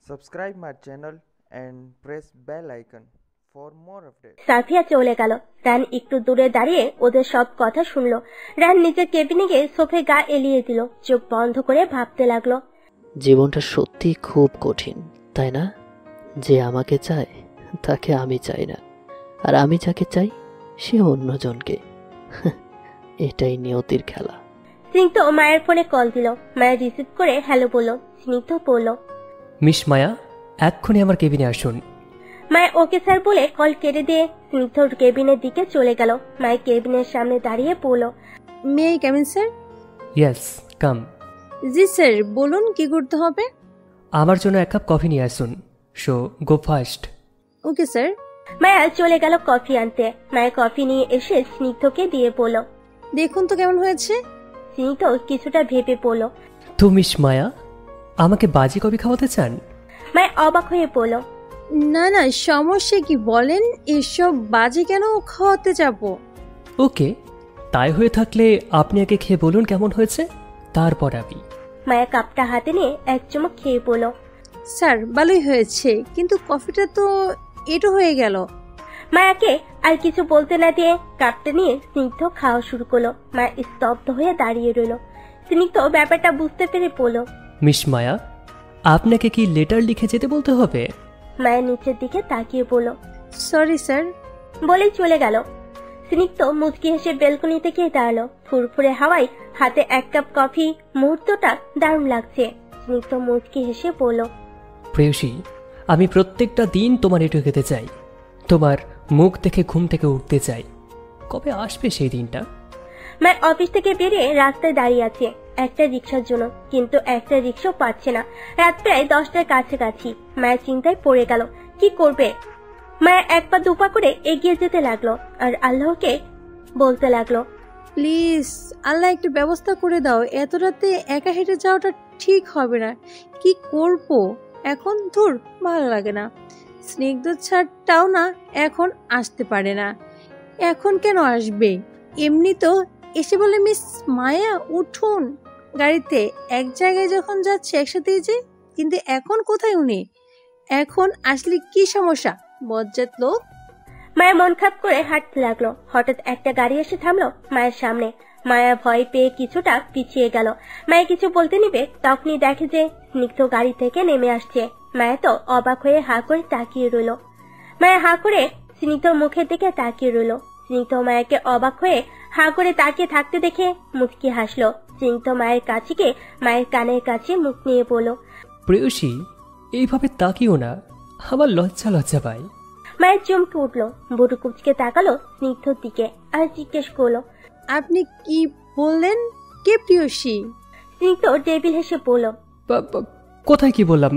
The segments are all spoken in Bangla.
Subscribe my channel and press bell icon for more updates. Safia চলে গেল। রান একটু দূরে দাঁড়িয়ে ওদের সব কথা শুনলো। রান নিজের কেবিনে গিয়ে সোফে গা এলিয়ে দিল, চোখ বন্ধ করে ভাবতে লাগলো। জীবনটা সত্যি খুব কঠিন, তাই না? যে আমাকে চায় তাকে আমি চাই না, আর আমি যাকে চাই সে অন্যজনকে। এটাই নিয়তির খেলা। স্নিগ্ধ মায়ের ফোনে কল দিল। মায়ের রিসিভ করে হ্যালো বলল। স্নিগ্ধ বলল, মিস মায়া, এক্ষুনি আমার কেবিনে আসুন। মায়ের ওকে স্যার বলে কল কেটে দিয়ে স্নিগ্ধর কেবিনের দিকে চলে গেল। মায়ের কেবিনের সামনে দাঁড়িয়ে বলল, may I come in sir? Yes, come. জি স্যার, বলুন কি করতে হবে? আমার জন্য এক কাপ কফি নিয়ে আসুন। So go first. Okay sir. Maya চলে গেল কফি আনতে। মায়ের কফি নিয়ে এসে স্নিগ্ধকে দিয়ে বলল। দেখুন তো কেমন হয়েছে। স্নিগ্ধ কিছুটা ভেবে বলল, তো মিস মায়া, আমাকে বাজি কফি খাওয়াতে চান? মায়া অবাক হয়ে বলল, না না, সমস্যা কি বলেন? এসব বাজে কেন খাওয়াতে যাবো? ওকে, তাই হয়ে থাকলে আপনি আগে খেয়ে বলুন কেমন হয়েছে, তারপর আমি। মায়া কাপটা হাতে নিয়ে এক চুমুক খেয়ে বলল, স্যার ভালোই হয়েছে, কিন্তু কফিটা তো এটো হয়ে গেল। মায়াকে আর কিছু বলতে না দিয়ে কাপটা নিয়ে স্নিগ্ধ খাওয়া শুরু করলো। মায়া স্তব্ধ হয়ে দাঁড়িয়ে রইল। স্নিগ্ধ ব্যাপারটা বুঝতে পেরে বলল, মিস মায়া, আপনাকে কি লেটার লিখে যেতে বলতে হবে? মায়া নিচের দিকে তাকিয়ে বলল, সরি স্যার। বলেই চলে গেল। স্নিগ্ধ মুচকি হেসে বেলকনিতে গিয়ে দাঁড়ালো। ফুরফুরে হাওয়ায় হাতে এক কাপ কফি, মুহূর্তটা দারুণ লাগছে। স্নিগ্ধ মুচকি হেসে বলল, প্রেয়সী, আমি প্রত্যেকটা দিন তোমার এটু খেতে চাই, তোমার মুখ দেখে ঘুম থেকে উঠতে চাই। কবে আসবে সেই দিনটা? মায়ের অফিস থেকে বেরিয়ে রাস্তায় দাঁড়িয়ে আছে একটা রিক্সার জন্য, কিন্তু একটা রিক্সাও পাচ্ছে না। রাত প্রায় 10টার কাছাকাছি। মায়ের চিন্তায় পড়ে গেল, কি করবে। মায়া এক পা দুপা করে এগিয়ে যেতে লাগলো আর আল্লাহকে বলতে লাগলো, প্লিজ আল্লাহ একটু ব্যবস্থা করে দাও, এত রাতে একা হেঁটে যাওয়াটা ঠিক হবে না। কি করব এখন? ধুর, ভালো লাগে না। স্নিগ্ধ ছাড়টাও না এখন আসতে পারে না। এখন কেন আসবে? এমনি তো এসে বলে, মিস মায়া উঠুন গাড়িতে, এক জায়গায় যখন যাচ্ছে একসাথেই যে। কিন্তু এখন কোথায় উনি? এখন আসলে কি সমস্যা? বজ্জাত লোক। মায়া মন খারাপ করে হাঁটতে লাগলো। হঠাৎ একটা গাড়ি এসে থামলো মায়ের সামনে। মায়া ভয় পেয়ে কিছুটা পিছিয়ে গেল। মায়া কিছু বলতে নিবে, তখনই দেখে যে স্নিগ্ধ গাড়ি থেকে নেমে আসছে। মায়া তো অবাক হয়ে হা করে তাকিয়ে রইল। মায়া হা করে স্নিগ্ধর মুখের দিকে তাকিয়ে রইল। স্নিগ্ধ মায়াকে অবাক হয়ে হা করে তাকিয়ে থাকতে দেখে মুচকি হাসলো। স্নিগ্ধ মায়ের কাছে গিয়ে মায়ের কানের কাছে মুখ নিয়ে বলল, প্রেয়সী, এইভাবে তাকিও না, আমার লজ্জা লজ্জা পাই। মায়ের চমকে উঠলো, বুড়ো কুচকে তাকালো স্নিগ্ধর দিকে আর জিজ্ঞেস করলো, আপনি কি বললেন? কে প্রিয়সী? স্নিগ্ধ টেবিল হেসে বলল, কোথায় কি বললাম?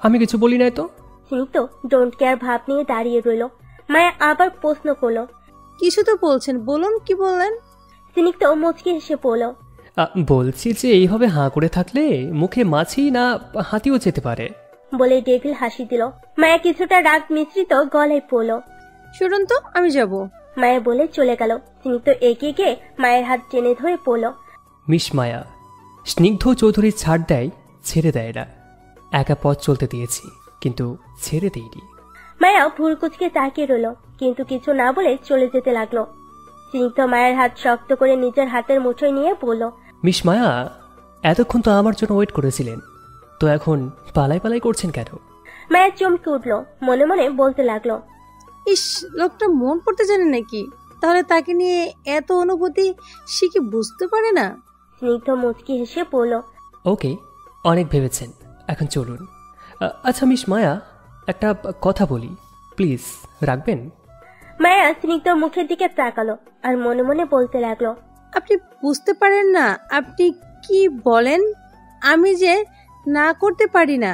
আমি কিছু বলি নাই তো। স্নিগ্ধ ডোন্ট কেয়ার ভাব নিয়ে দাঁড়িয়ে রইল। মায়া আবার প্রশ্ন করলো, কিছু তো বলছেন, বলুন কি বললেন? স্নিগ্ধ মুচকি হেসে বলল, বলছি যে এইভাবে হাঁ করে থাকলে মুখে মাছি না হাতিও যেতে পারে। বলে ডেভিল হাসি দিল। মায়া কিছুটা রাগ মিশ্রিত গলায় পড়ল, শুনুন তো, আমি যাব। মায়া বলে চলে গেল। স্নিগ্ধ এগিয়ে গিয়ে মায়ের হাত টেনে ধরে পড়ল, মিস মায়া, স্নিগ্ধ চৌধুরী ছাড় দেয়, ছেড়ে দেয় না। একা পথ চলতে দিয়েছি, কিন্তু ছেড়ে দেয়নি। মায়া ভুল কুচকে তাকিয়ে রইল, কিন্তু কিছু না বলে চলে যেতে লাগলো। স্নিগ্ধ মায়ের হাত শক্ত করে নিজের হাতের মুঠোয় নিয়ে বলল, মিস মায়া, এতক্ষণ তো আমার জন্য ওয়েট করেছিলেন, তো এখন পালাই পালাই করছেন কেন? মায়া চমকে উঠলো, মনে মনে বলতে লাগলো, ইস, লোকটা মন পড়তে জানে নাকি? তাহলে তাকে নিয়ে এত অনুভূতি, সে কি বুঝতে পারে না? স্নিগ্ধ মুচকি হেসে বলল, ওকে, অনেক ভেবেছেন, এখন চলুন। আচ্ছা মিস মায়া, একটা কথা বলি, প্লিজ রাখবেন? মায়া স্নিগ্ধ মুখের দিকে তাকালো আর মনে মনে বলতে লাগলো, আপনি বুঝতে পারেন না আপনি কি বলেন? আমি যে না করতে পারি না।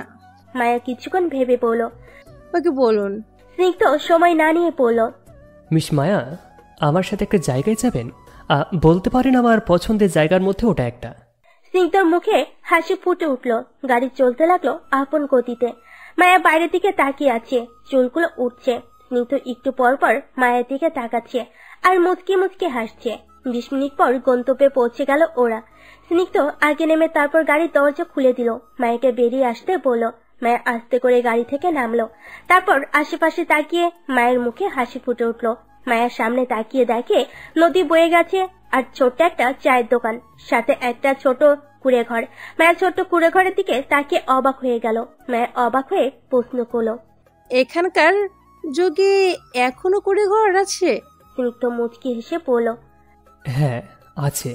মায়া কিছুক্ষণ ভেবে বলল, ওকে বলুন। স্নিগ্ধ সময় না নিয়ে বলল, মিস মায়া, আমার সাথে একটা জায়গায় যাবেন? বলতে পারেন আমার পছন্দের জায়গার মধ্যে ওটা একটা। স্নিগ্ধর মুখে হাসি ফুটে উঠল। গাড়ি চলতে লাগলো আপন গতিতে। মায়া বাইরের দিকে তাকিয়ে আছে, চুলগুলো উঠছে। স্নিগ্ধ একটু পর পর মায়ের দিকে তাকাচ্ছে আর মুচকি মুচকি হাসছে। 20 মিনিট পর গন্তব্যে পৌঁছে গেল ওরা। স্নিগ্ধ আগে নেমে তারপর গাড়ির দরজা খুলে দিল। মায়াকে বেরিয়ে আসতে বলল। মায়া আস্তে করে গাড়ি থেকে নামলো। তারপর আশেপাশে তাকিয়ে মায়ের মুখে হাসি ফুটে উঠলো। মায়ের সামনে তাকিয়ে দেখে নদী বয়ে গেছে আর ছোট্ট একটা চায়ের দোকান, সাথে একটা ছোট কুড়ে ঘর। মায়ের ছোট্ট কুড়ে ঘরের দিকে তাকিয়ে অবাক হয়ে গেল। মায়ের অবাক হয়ে প্রশ্ন করলো, এখানকার যুগে এখনো কুড়ে ঘর আছে? স্নিগ্ধ মুচকি হেসে বলল, হ্যাঁ আছে,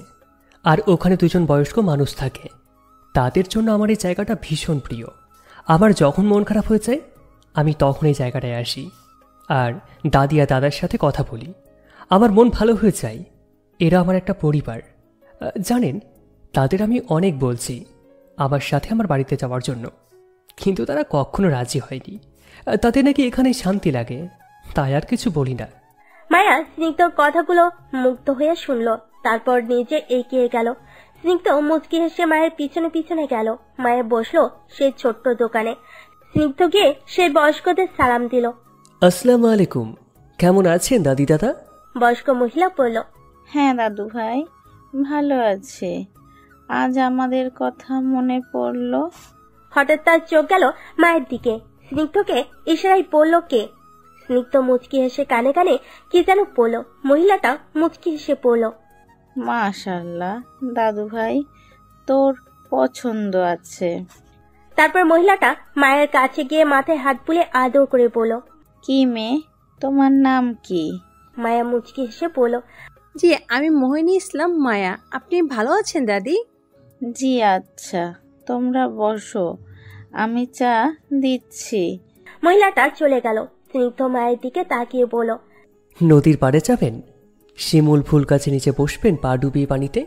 আর ওখানে দুজন বয়স্ক মানুষ থাকে। তাদের জন্য আমার এই জায়গাটা ভীষণ প্রিয়। আমার যখন মন খারাপ হয়ে যায় আমি তখন এই জায়গাটায় আসি আর দাদি আর দাদার সাথে কথা বলি। আমার মন ভালো হয়ে যায়। এরা আমার একটা পরিবার। জানেন, তাদের আমি অনেক বলছি আমার সাথে আমার বাড়িতে যাওয়ার জন্য, কিন্তু তারা কখনো রাজি হয়নি। তাদের নাকি এখানে শান্তি লাগে, তাই আর কিছু বলি না। মায়া স্নিগ্ধর কথাগুলো মুগ্ধ হয়ে শুনলো, তারপর নিজে এগিয়ে গেল। স্নিগ্ধ মুচকি হেসে মায়ের পিছনে পিছনে গেল। মায়া বসলো সেই ছোট্ট দোকানে। স্নিগ্ধ গিয়ে সেই বয়স্কদের সালাম দিল। আসসালামু আলাইকুম, কেমন আছেন দাদি দাদা? বয়স্ক মহিলা বলল, হ্যাঁ দাদু ভাই, ভালো আছে। আজ আমাদের কথা মনে পড়লো। হঠাৎ তার চোখ গেল মায়ের দিকে। স্নিগ্ধকে ইশারায় বলল কে? স্নিগ্ধ মুচকি হেসে কানে কানে কি যেন বলল। মহিলাটা মুচকি হেসে বলল, মাশাআল্লাহ দাদু ভাই, তোর পছন্দ আছে। তারপর মহিলাটা মায়ের কাছে গিয়ে মাথায় হাত বুলিয়ে আদর করে বলল, কি মেয়ে, তোমার নাম কি? মায়া মুচকি হেসে বলল, জি, আমি মোহিনী ইসলাম মায়া। আপনি ভালো আছেন দাদি? জি আচ্ছা, তোমরা বসো, আমি চা দিচ্ছি। মহিলাটা চলে গেল। স্নিগ্ধ মায়ের দিকে তাকিয়ে বলল, নদীর পাড়ে যাবেন? শিমুল ফুল গাছে নিচে বসবেন পা ডুবিয়ে পানিতে?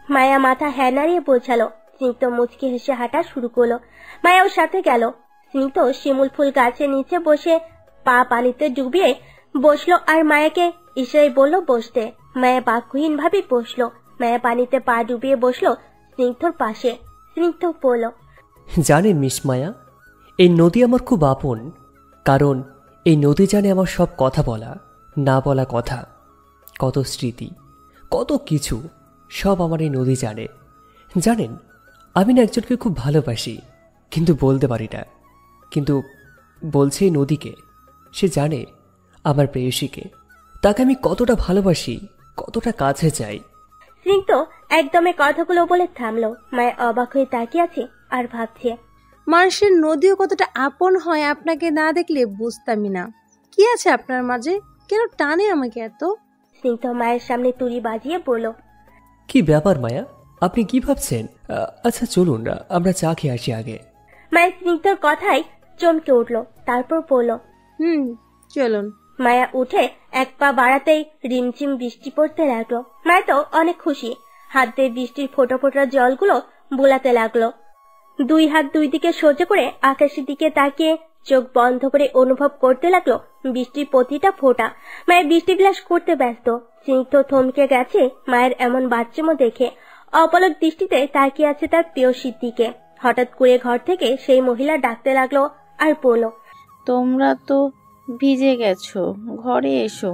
মায়া মাথা হ্যাঁ নাড়িয়ে বোঝালো। স্নিগ্ধ মুচকি হেসে হাঁটা শুরু করলো। মায়াও সাথে গেল। স্নিগ্ধ শিমুল ফুল গাছের নিচে বসে পা পানিতে ডুবিয়ে বসলো আর মায়াকে ইশারায় বলল বসতে। মায়া বাক্যহীন ভাবে বসলো। মায়া পানিতে পা ডুবিয়ে বসলো স্নিগ্ধর পাশে। স্নিগ্ধ বলল, জানেন মিস মায়া, এই নদী আমার খুব আপন, কারণ এই নদী জানে আমার সব কথা বলা, না বলা কথা, কত স্মৃতি, কত কিছু, সব আমার এই নদী জানে। জানেন, আমি না একজনকে খুব ভালোবাসি, কিন্তু বলতে পারি না। কিন্তু বলছি এই নদীকে, সে জানে আমার প্রেয়সীকে, তাকে আমি কতটা ভালোবাসি, কতটা কাছে চাই। স্নিগ্ধ একদমে কথাগুলো বলে থামলো। মায়া অবাক হয়ে তাকিয়ে আছে আর ভাবছে, মানুষের নদীও কতটা আপন হয় আপনাকে না দেখলে বুঝতামই না। কি আছে আপনার মাঝে, কেন টানে আমাকে এত? স্নিগ্ধ মায়ের সামনে তুড়ি বাজিয়ে বলল, কি ব্যাপার মায়া, আপনি কি ভাবছেন? আচ্ছা চলুন আমরা চা খেয়ে আসি আগে। মায়ের স্নিগ্ধর কথাই চমকে উঠলো। তারপর বলল, চলুন। মায়া উঠে এক পা বাড়াতেই রিমঝিম বৃষ্টি পড়তে লাগলো। মায়া তো অনেক খুশি। হাত দিয়ে বৃষ্টির ফোঁটা ফোঁটা জলগুলো বোলাতে লাগলো। দুই হাত দুই দিকে সোজা করে আকাশের দিকে তাকিয়ে চোখ বন্ধ করে অনুভব করতে লাগলো বৃষ্টির প্রতিটা ফোঁটা। মায়ের বৃষ্টি বিলাস করতে ব্যস্ত। স্নিগ্ধ থমকে গেছে মায়ের এমন বাচ্চামো দেখে। অপলক দৃষ্টিতে তাকিয়ে আছে তার প্রেয়সীর দিকে। হঠাৎ করে ঘর থেকে সেই মহিলা ডাকতে লাগলো আর বলল, তোমরা তো ভিজে গেছো, ঘরে এসো।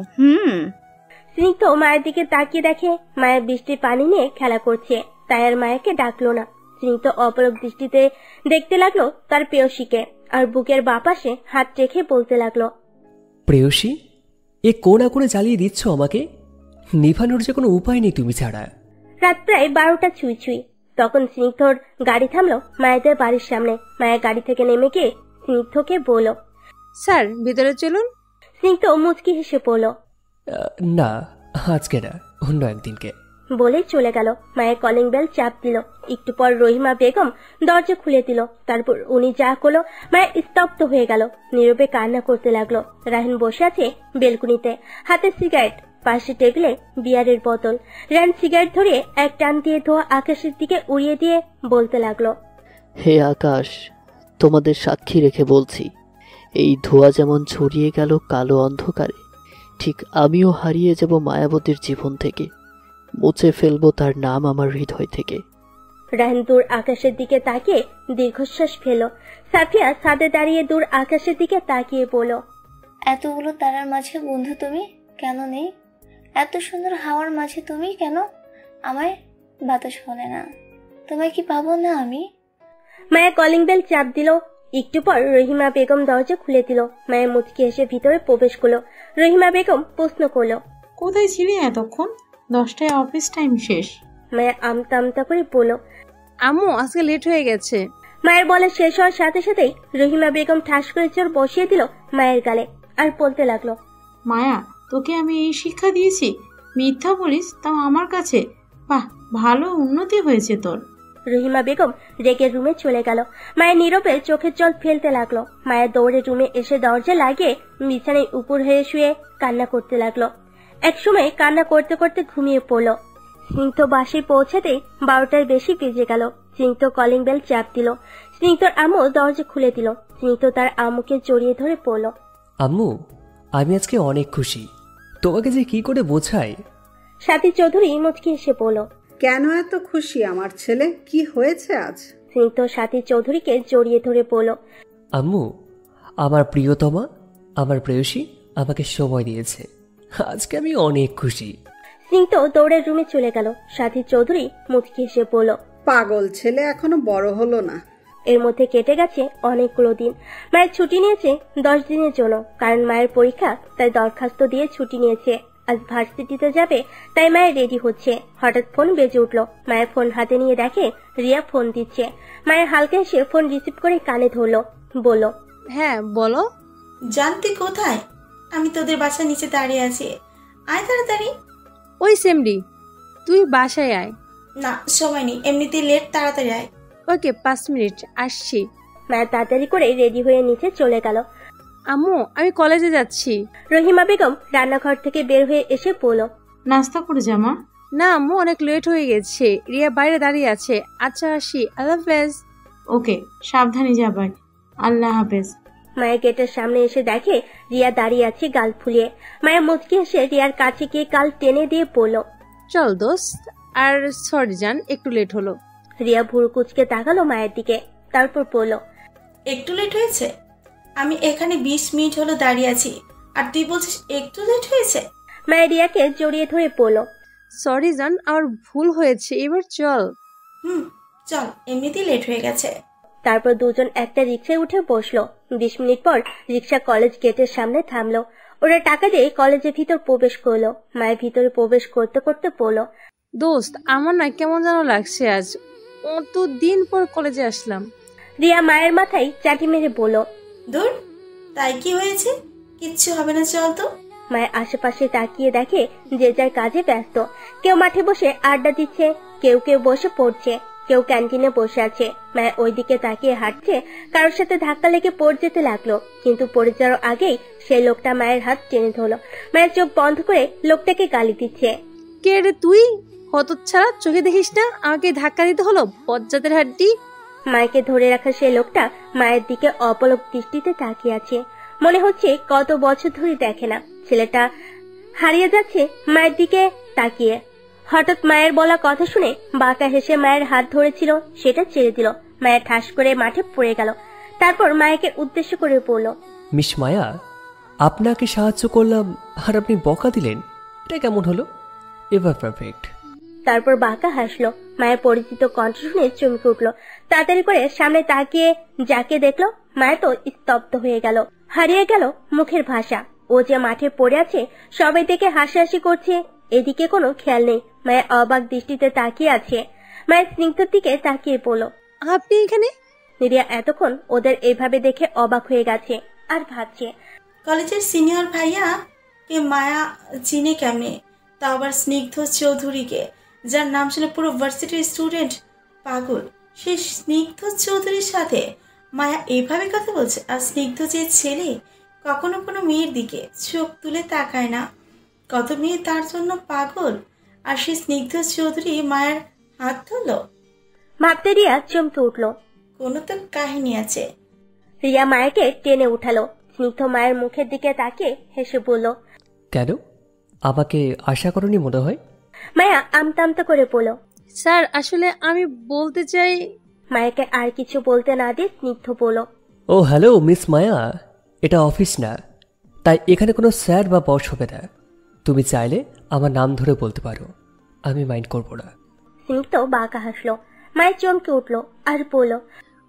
স্নিগ্ধ মায়ের দিকে তাকিয়ে দেখে মায়ের বৃষ্টির পানি নিয়ে খেলা করছে, তাই আর মায়াকে ডাকলো না। স্নিগ্ধ অপলক দৃষ্টিতে দেখতে লাগলো তার প্রেয়সীকে আর বুকের বাপাশে হাত রেখে বলতে লাগলো, প্রেয়সী, এ কোন আগুনে জ্বালিয়ে দিচ্ছ আমাকে? নিভানোর যে কোনো উপায় নেই তুমি ছাড়া। রাত প্রায় 12টা ছুঁই ছুঁই। তখন স্নিগ্ধর গাড়ি থামলো মায়েদের বাড়ির সামনে। মায়া গাড়ি থেকে নেমে গিয়ে স্নিগ্ধকে বলল, স্যার ভিতরে চলুন। স্নিগ্ধ মুচকি হেসে বলল, না আজকে না, অন্য একদিনকে, বলেই চলে গেল। মায়ের কলিং বেল চাপ দিল। একটু পর রহিমা বেগম দরজা খুলে দিল। তারপর উনি যা করলো মায়া স্তব্ধ হয়ে গেল। নীরবে কান্না করতে লাগলো। রাহিন বসে আছে বেলকুনিতে, হাতে সিগারেট, পাশে টেবিলে বিয়ারের বোতল। রাহিন সিগারেট ধরে এক টান দিয়ে ধোয়া আকাশের দিকে উড়িয়ে দিয়ে বলতে লাগলো, হে আকাশ, তোমাদের সাক্ষী রেখে বলছি, এই ধোঁয়া যেমন ছড়িয়ে গেল কালো অন্ধকারে, ঠিক আমিও হারিয়ে যাব মায়াবতীর জীবন থেকে, মুছে ফেলবো তার নাম আমার হৃদয় থেকে। রাহিন দূর আকাশের দিকে তাকিয়ে দীর্ঘশ্বাস ফেল। সাফিয়া ছাদে দাঁড়িয়ে দূর আকাশের দিকে তাকিয়ে বলল, এতগুলো তারার মাঝে বন্ধু তুমি কেন নেই? এত সুন্দর হাওয়ার মাঝে তুমি কেন? আমায় বাতাস বলে না, তোমায় কি পাবো না আমি? মায়া কলিং বেল চাপ দিল। একটু পর রহিমা বেগম দরজা খুলে দিল। মায়ের মুচকি এসে ভিতরে প্রবেশ করলো। রহিমা বেগম প্রশ্ন করলো, কোথায় ছিলি এতক্ষণ? 10টায় অফিস টাইম শেষ। মায়া আমতা আমতা করে বলল, আম্মু আজকে লেট হয়ে গেছে। মায়ের বলা শেষ হওয়ার সাথে সাথেই রহিমা বেগম ঠাস করে চোর বসিয়ে দিল মায়ের গালে আর বলতে লাগলো, মায়া, তোকে আমি এই শিক্ষা দিয়েছি? মিথ্যা বলিস, তাও আমার কাছে? বাহ, ভালো উন্নতি হয়েছে তোর। রহিমা বেগম রেগে রুমে চলে গেল। মায়ের নীরবে চোখের জল ফেলতে লাগলো। মায়ের দৌড়ে রুমে এসে দরজা লাগিয়ে বিছানায় উপর হয়ে শুয়ে কান্না করতে লাগলো। একসময় কান্না করতে করতে ঘুমিয়ে পড়লো। স্নিগ্ধ বাসায় পৌঁছাতেই 12টার বেশি বেজে গেল। স্নিগ্ধ কলিং বেল চাপ দিল। স্নিগ্ধর আম্মু দরজা খুলে দিল। স্নিগ্ধ তার আম্মুকে জড়িয়ে ধরে পড়ল, আম্মু, আমি আজকে অনেক খুশি। তোমাকে যে কি করে বোঝাই। সাথী চৌধুরী মুচকি এসে বলল, কেন এত খুশি আমার ছেলে? কি হয়েছে আজ? স্নিগ্ধ সাথী চৌধুরীকে জড়িয়ে ধরে বলল, আম্মু, আমার প্রিয়তমা, আমার প্রেয়সী আমাকে সময় দিয়েছে। আজকে আমি অনেক খুশি। স্নিগ্ধ দৌড়ে রুমে চলে গেল। সাথী চৌধুরী মুচকি এসে বলল, পাগল ছেলে এখনো বড় হলো না। এর মধ্যে কেটে গেছে অনেকগুলো দিন। মায়ের ছুটি নিয়েছে 10 দিনের জন্য, কারণ মায়ের পরীক্ষা, তাই দরখাস্ত দিয়ে ছুটি নিয়েছে। আজ ভার্সিটিতে যাবে, তাই মায়ের রেডি হচ্ছে। হঠাৎ ফোন বেজে উঠলো। মায়ের ফোন হাতে নিয়ে দেখে রিয়া ফোন দিচ্ছে। মায়ের হালকা এসে ফোন রিসিভ করে কানে ধরলো, বলল, হ্যাঁ বলো। জানতে কোথায়? আমি তোদের বাসার নিচে দাঁড়িয়ে আছি, আয় তাড়াতাড়ি। ওই সেমরি, তুই বাসায় আয়। না, সময় নেই, এমনিতেই লেট, তাড়াতাড়ি আয়। ওকে, 5 মিনিট আসছি। মায়ের তাড়াতাড়ি করে রেডি হয়ে নিচে চলে গেল। আম্মু, আমি কলেজে যাচ্ছি। রহিমা বেগম রান্নাঘর থেকে বের হয়ে এসে বলল, নাস্তা করে জামা। না আম্মু, অনেক লেট হয়ে গেছে। রিয়া বাইরে দাঁড়িয়ে আছে। আচ্ছা আসি, আল্লাহ হাফেজ। ওকে, সাবধানে যাবে। আল্লাহ হাফেজ। মায়ের গেটের সামনে এসে দেখে রিয়া দাঁড়িয়ে আছে গাল ফুলিয়ে। মায়ের মুচকি এসে রিয়ার কাছে গিয়ে গাল টেনে দিয়ে বলল, চল দোস্ত। আর সরি জান, একটু লেট হলো। রিয়া ভুরু কুচকে তাকালো মায়ের দিকে, তারপর বলল, একটু লেট হয়েছে? আমি এখানে 20 মিনিট হলো দাঁড়িয়ে আছি, আর তুই বলছিস একটু লেট হয়েছে? মায়ের রিয়াকে জড়িয়ে ধরে বলল, সরি জান, আমার ভুল হয়েছে, এবার চল। চল, এমনিতেই লেট হয়ে গেছে। তারপর দুজন একটা রিক্সায় উঠে বসলো। 20 মিনিট পর রিক্সা কলেজ গেটের সামনে থামলো। ওরা টাকা দিয়ে কলেজের ভিতর প্রবেশ করলো। মায়ের ভিতরে প্রবেশ করতে করতে বলল, দোস্ত, আমার না কেমন যেন লাগছে আজ। অত দিন পর কলেজে আসলাম। রিয়া মায়ের মাথায় চাটি মেরে বলল, দূর, তাই কি হয়েছে? কিচ্ছু হবে না, চল তো। মায়ের আশেপাশে তাকিয়ে দেখে যে যার কাজে ব্যস্ত। কেউ মাঠে বসে আড্ডা দিচ্ছে, কেউ কেউ বসে পড়ছে, কেউ ক্যান্টিনে বসে আছে। মায়ের ওইদিকে তাকিয়ে হাঁটছে। কারোর সাথে ধাক্কা লেগে পড়ে যেতে লাগলো, কিন্তু পড়ে যাওয়ার আগেই সেই লোকটা মায়ের হাত টেনে ধরলো। মায়ের চোখ বন্ধ করে লোকটাকে গালি দিচ্ছে। কে রে তুই? হতচ্ছাড়া, চোখে দেখিস না আমাকে ধাক্কা দিতে হলো? বজ্জাতের হাড্ডি। মায়েকে ধরে রাখা সেই লোকটা মায়ের দিকে অপলক দৃষ্টিতে তাকিয়ে আছে। মনে হচ্ছে কত বছর ধরে দেখে না। ছেলেটা হারিয়ে যাচ্ছে মায়ের দিকে তাকিয়ে। হঠাৎ মায়ের বলা কথা শুনে বাঁকা হেসে মায়ের হাত ধরেছিল, সেটা ছেড়ে দিল। মায়ের ঠাস করে মাঠে পড়ে গেল। তারপর মায়েকে উদ্দেশ্য করে বলল, মিস মায়া, আপনাকে সাহায্য করলাম আর আপনি বকা দিলেন, এটা কেমন হলো? এবার পারফেক্ট। তারপর বাঁকা হাসলো। মায়ের পরিচিত কণ্ঠ শুনে চমকে উঠলো। তাড়াতাড়ি করে সামনে তাকিয়ে যাকে দেখলো, মায়ের তো স্তব্ধ হয়ে গেল। হারিয়ে গেল মুখের ভাষা। ও যে মাঠে পড়ে আছে, সবাই দেখে হাসাহাসি করছে, এদিকে কোনো খেয়াল নেই। মায়ের অবাক দৃষ্টিতে তাকিয়ে আছে। মায়ের স্নিগ্ধর দিকে তাকিয়ে পড়ল, আপনি এখানে? রিয়া এতক্ষণ ওদের এইভাবে দেখে অবাক হয়ে গেছে আর ভাবছে, কলেজের সিনিয়র ভাইয়া কে মায়া চিনে কেমনে? তা আবার স্নিগ্ধ চৌধুরীকে, যার নাম ছিল পুরো ভার্সিটির স্টুডেন্ট পাগল। সেই স্নিগ্ধ চৌধুরীর সাথে মায়া এইভাবে কথা বলছে। আর স্নিগ্ধ যে ছেলে, কখনো কোনো মেয়ের দিকে চোখ তুলে তাকায় না। কত মেয়ে তার জন্য পাগল, আর সেই স্নিগ্ধ চৌধুরী মায়ের হাত ধরল। ভাবতে রিয়া চমকে উঠল। কোনো তো কাহিনী আছে। রিয়া মায়াকে টেনে উঠালো। স্নিগ্ধ মায়ের মুখের দিকে তাকিয়ে হেসে বলল, কেন, আমাকে আশা করনি মনে হয়? মায়া আমতা আমতা করে বলল, স্যার আসলে আমি বলতে চাই। মায়াকে আর কিছু বলতে না দিয়ে স্নিগ্ধ বলল, ও হ্যালো মিস মায়া, এটা অফিস না, তাই এখানে কোনো স্যার বা বস হবে না। তুমি চাইলে আমার নাম ধরে বলতে পারো, আমি মাইন্ড করবো না। স্নিগ্ধ বাঁকা হাসলো। মায়ের চমকে উঠলো আর বলল,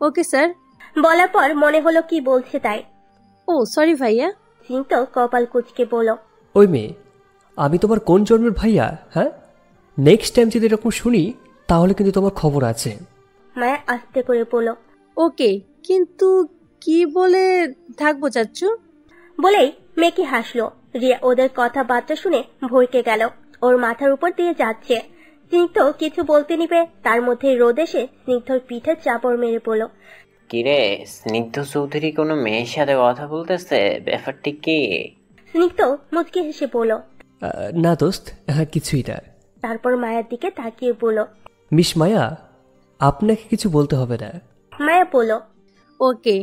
ওকে স্যার। বলার পর মনে হলো কি বলছে তাই। ও সরি ভাইয়া। স্নিগ্ধ কপাল কুঁচকে বলল, ওই মেয়ে, আমি তোমার কোন জন্মের ভাইয়া? হ্যাঁ, নেক্সট টাইম যদি এরকম শুনি তাহলে কিন্তু তোমার খবর আছে। মায়া আস্তে করে বলল, ওকে, কিন্তু কি বলে থাকবো চাচ্চু? বলেই মেকি হাসলো। রিয়া ওদের কথাবার্তা শুনে ভরকে গেল। ওর মাথার উপর দিয়ে যাচ্ছে। স্নিগ্ধ কিছু বলতে নিবে, তার মধ্যে রোদ এসে স্নিগ্ধর পিঠে চাপড় মেরে পড়ল। কিরে, স্নিগ্ধ চৌধুরী কোনো মেয়ের সাথে কথা বলতেছে, ব্যাপারটি কি? স্নিগ্ধ মুচকি হেসে বলল, না দোস্ত, কিছুই না। তারপর মায়ের দিকে তাকিয়ে বলল, মিস মায়া, আপনাকে কিছু বলতে হবে না। মায়া বলল, ওকে।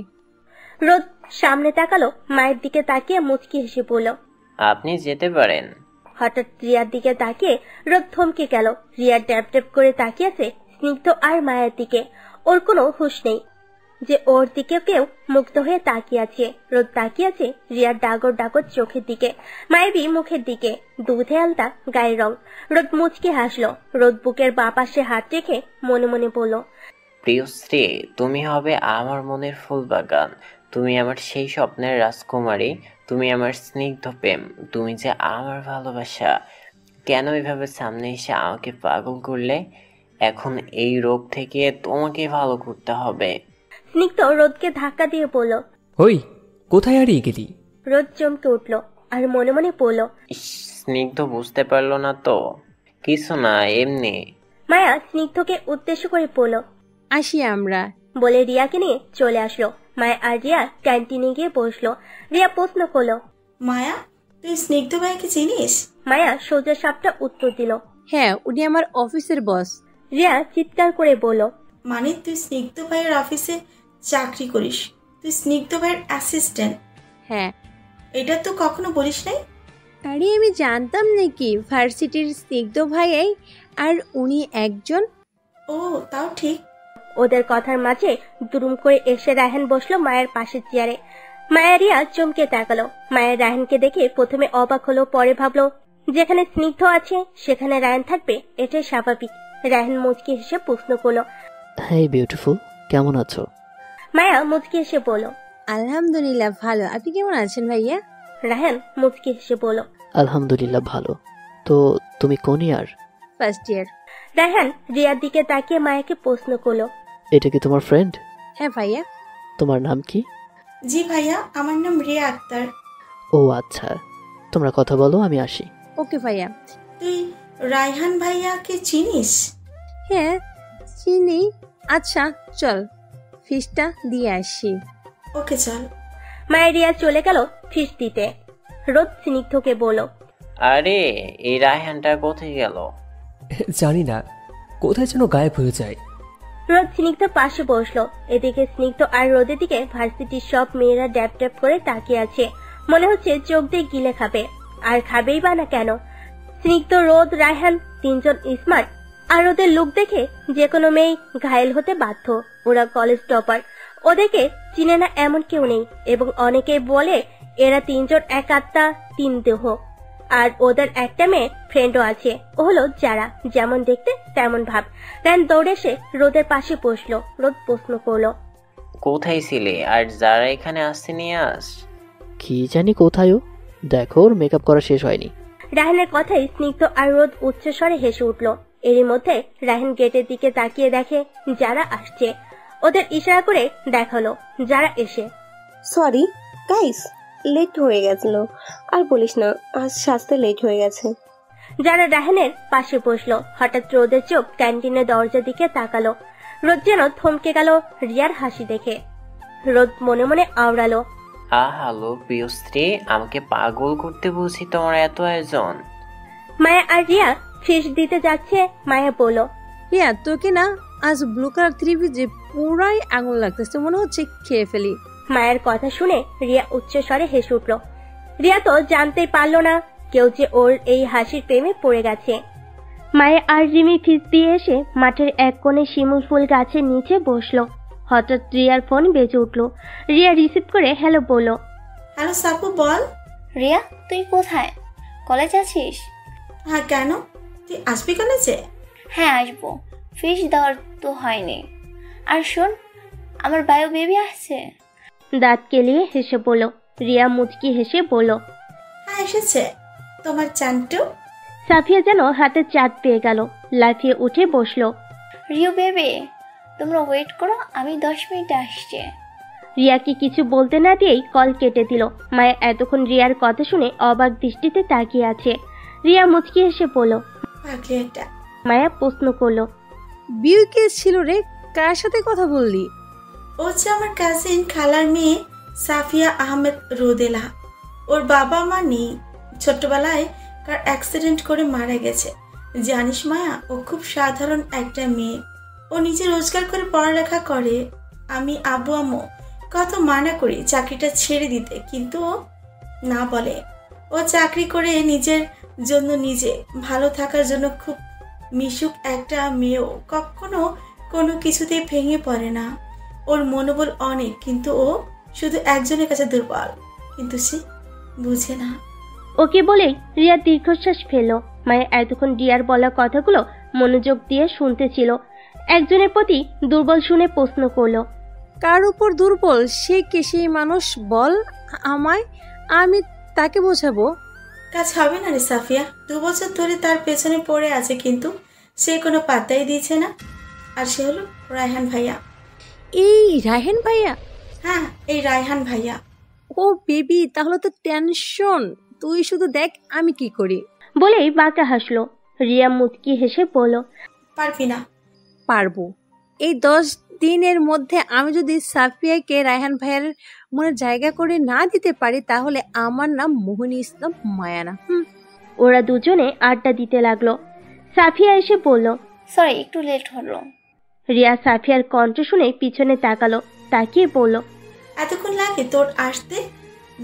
রোদ সামনে তাকালো, মায়ের দিকে তাকিয়ে মুচকি হেসে বলল, আপনি যেতে পারেন। হঠাৎ রিয়ার দিকে তাকিয়ে রোদ থমকে গেল। রিয়া ড্যাপ ড্যাপ করে তাকিয়েছে স্নিগ্ধ আর মায়ের দিকে। ওর কোনো হুঁশ নেই যে ওর দিকে কেউ মুগ্ধ হয়ে তাকিয়ে আছে। রোদ তাকিয়ে আছে রিয়ার ডাগর ডাগর চোখের দিকে, মায়েবি মুখের দিকে, দুধে আলতা গায়ের রং। রোদ মুচকি হাসলো। রোদ বুকের বাঁ পাশে হাত রেখে মনে মনে বলল, প্রিয়শ্রী, তুমি হবে আমার মনের ফুল বাগান, তুমি আমার সেই স্বপ্নের রাজকুমারী, তুমি আমার স্নিগ্ধ প্রেম, তুমি যে আমার ভালোবাসা। কেন এভাবে সামনে এসে আমাকে পাগল করলে? এখন এই রোগ থেকে তোমাকে ভালো করতে হবে। স্নিগ্ধ রোদকে ধাক্কা দিয়ে বলল, ওই কোথায় হারিয়ে গেলি? রোদ চমকে উঠল আর মনে মনে বলল, স্নিগ্ধ বুঝতে পারলো না তো? কিছু না, এমনি। মায়া স্নিগ্ধকে উদ্দেশ্য করে বলল, আসি আমরা, বলে রিয়াকে নিয়ে চলে আসলো। মায়া আর রিয়া ক্যান্টিনে গিয়ে বসলো। রিয়া প্রশ্ন করলো, মায়া, তুই স্নিগ্ধ ভাইকে চিনিস? মায়া সোজা সাপটা উত্তর দিল, হ্যাঁ, উনি আমার অফিসের বস। রিয়া চিৎকার করে বলল, মানে তুই স্নিগ্ধ ভাইয়ের অফিসে চাকরি করিস? তুই স্নিগ্ধ ভাইয়ের অ্যাসিস্ট্যান্ট? হ্যাঁ। এটা তো কখনো বলিস নাই। আরে আমি জানতাম নাকি ভার্সিটির স্নিগ্ধ ভাই আর উনি একজন। ও, তাও ঠিক। ওদের কথার মাঝে দুরুম করে এসে রায়হান বসলো মায়ের পাশের চেয়ারে। মায়া রিয়া চমকে তাকালো। মায়ের রায়হানকে দেখে প্রথমে অবাক হলো, পরে ভাবলো যেখানে স্নিগ্ধ আছে সেখানে রায়হান থাকবে, এটাই স্বাভাবিক। রায়হান মুচকি হেসে প্রশ্ন করলো, হাই বিউটিফুল, কেমন আছো? মায়া মুচকি হেসে বলল, আলহামদুলিল্লাহ ভালো, আপনি কেমন আছেন ভাইয়া? রায়হান মুচকি হেসে বলল, আলহামদুলিল্লাহ ভালো। তো তুমি কোন ইয়ার? First year. রায়হান রিয়ার দিকে তাকিয়ে মায়াকে প্রশ্ন করলো, এটা কি তোমার ফ্রেন্ড? হ্যাঁ ভাইয়া। তোমার নাম কি? জি ভাইয়া, আমার নাম রিয়া আক্তার। ও আচ্ছা, তোমরা কথা বলো, আমি আসি। ওকে ভাইয়া। তুই রায়হান ভাইয়াকে চিনিস? হ্যাঁ চিনি। আচ্ছা চল ফিসটা দিয়ে আসি। ওকে চল। মায়া রিয়া চলে গেল ফিস দিতে। রোদ স্নিগ্ধকে বলল, আরে এই রায়হানটা কোথায় গেল? জানি না, কোথায় যেন গায়েব হয়ে যায়। রোদ স্নিগ্ধর পাশে বসলো। এদিকে স্নিগ্ধ আর রোদের দিকে ভার্সিটির সব মেয়েরা ড্যাপ ড্যাপ করে তাকিয়ে আছে। মনে হচ্ছে চোখ দিয়ে গিলে খাবে, আর খাবেই বা না কেন। স্নিগ্ধ, রোদ, রায়হান তিনজন স্মার্ট, আর ওদের লুক দেখে যে কোনো মেয়ে ঘায়েল হতে বাধ্য। ওরা কলেজ টপার, ওদেরকে চিনে না এমন কেউ নেই, এবং অনেকেই বলে এরা তিনজন এক আত্মা তিন দেহ। আর ওদের একটা মেয়ে ফ্রেন্ডও আছে, ও হলো যারা, যেমন দেখতে তেমন ভাব। রায়হান দৌড়ে এসে রোদের পাশে বসলো। রোদ প্রশ্ন করলো, কোথায় ছিলে? আর যারা এখানে আসছে নিয়ে আস। কি জানি কোথায় ও, দেখো ওর মেকআপ করা শেষ হয়নি। রায়হানের কথাই স্নিগ্ধ আর রোদ উচ্চস্বরে হেসে উঠলো। এরই মধ্যে রায়হান গেটের দিকে তাকিয়ে দেখে যারা আসছে। ওদের ইশারা করে দেখালো যারা এসে। সরি গাইস, লেট হয়ে গেছিল। আর বলিস না, আজ সাজতে লেট হয়ে গেছে। যারা রায়হানের পাশে বসলো। হঠাৎ রোদের চোখ ক্যান্টিনের দরজার দিকে তাকালো। রোদ যেন থমকে গেল রিয়ার হাসি দেখে। রোদ মনে মনে আওড়ালো, হ্যালো প্রিয়শ্রী, আমাকে পাগল করতে বুঝি তোমার এত আয়োজন। মায়া আর রিয়া ফিস দিতে যাচ্ছে। মায়া বলল, রিয়া তোকে না আজ ব্লু কালার থ্রি পিসে পুরাই আঙুল লাগতেছে, মনে হচ্ছে খেয়ে ফেলি। মায়ের কথা শুনে রিয়া উচ্চস্বরে হেসে উঠল। রিয়া তো জানতেই পারলো না কেউ যে ওর এই হাসির প্রেমে পড়ে গেছে। মায়া আর রিমি ফিস দিয়ে এসে মাঠের এক কোণে শিমুল ফুল গাছের নিচে বসলো। হঠাৎ রিয়ার ফোন বেজে উঠলো। রিয়া রিসিভ করে হ্যালো বলল, হ্যালো সাপু বল। রিয়া তুই কোথায়? কলেজ আছিস? হ্যাঁ কেন, তুই আসবি কলেজে? হ্যাঁ আসবো, ফিস দেওয়ার তো হয়নি। আর শোন, আমার বায়ো বেবি আসছে। দাঁত কেলিয়ে হেসে বলল। রিয়া মুচকি হেসে বলল, হ্যাঁ এসেছে তোমার চান্টু। সাফিয়া যেন হাতে চাঁদ পেয়ে গেল, লাফিয়ে উঠে বসলো। রিও বেবি, তোমরা ওয়েট করো, আমি 10 মিনিটে আসছি। রিয়াকে কিছু বলতে না দিয়েই কল কেটে দিল। মায়া এতক্ষণ রিয়ার কথা শুনে অবাক দৃষ্টিতে তাকিয়ে আছে। রিয়া মুচকি হেসে বলল। মায়া প্রশ্ন করলো, বিয়ে কে ছিল রে? কার সাথে কথা বললি? ও যে আমার কাজিন খালার মেয়ে সাফিয়া আহমেদ রোদেলা। ওর বাবা মা নেই, ছোট্টবেলায় কার অ্যাক্সিডেন্ট করে মারা গেছে। জানিস মায়া, ও খুব সাধারণ একটা মেয়ে। ও নিজে রোজগার করে পড়ালেখা করে। আমি আব্বু আম্মু কত মানা করি চাকরিটা ছেড়ে দিতে, কিন্তু ও না বলে। ও চাকরি করে নিজের জন্য, নিজে ভালো থাকার জন্য খুব মিশুক একটা মেয়েও কখনো কোনো কিছুতেই ভেঙে পড়ে না। ওর মনোবল অনেক, কিন্তু ও শুধু একজনের কাছে দুর্বল, কিন্তু সে বুঝে না। ওকে বলেই রিয়া দীর্ঘশ্বাস ফেলল। মায়া এতক্ষণ রিয়ার বলা কথাগুলো মনোযোগ দিয়ে শুনতেছিল। একজনের প্রতি দুর্বল শুনে প্রশ্ন করলো, কার উপর দুর্বল? সে কে? সেই মানুষ বল আমায়, আমি তাকে বোঝাবো। কাজ হবে না রে সাফিয়া, 2 বছর ধরে তার পেছনে পড়ে আছে, কিন্তু সে কোনো পাত্তাই দিচ্ছে না। আর সে হলো রায়হান ভাইয়া। এই রায়হান ভাইয়া? হ্যাঁ, এই রায়হান ভাইয়া। ও বেবি, তাহলে তো টেনশন। তুই শুধু দেখ আমি কি করি। বলেই বাঁকা হাসলো। রিয়া মুচকি হেসে বলল, পারবি না? পারবো। এই 10 দিনের মধ্যে আমি যদি সাফিয়াকে রায়হান ভাইয়ের মনে জায়গা করে না দিতে পারি, তাহলে আমার নাম মোহিনী ইসলাম মায়া না। ওরা দুজনে আড্ডা দিতে লাগলো। সাফিয়া এসে বলল, সরি একটু লেট হলো। রিয়া সাফিয়ার কণ্ঠ শুনে পিছনে তাকালো, তাকিয়ে বলল, এতক্ষণ লাগে তোর আসতে?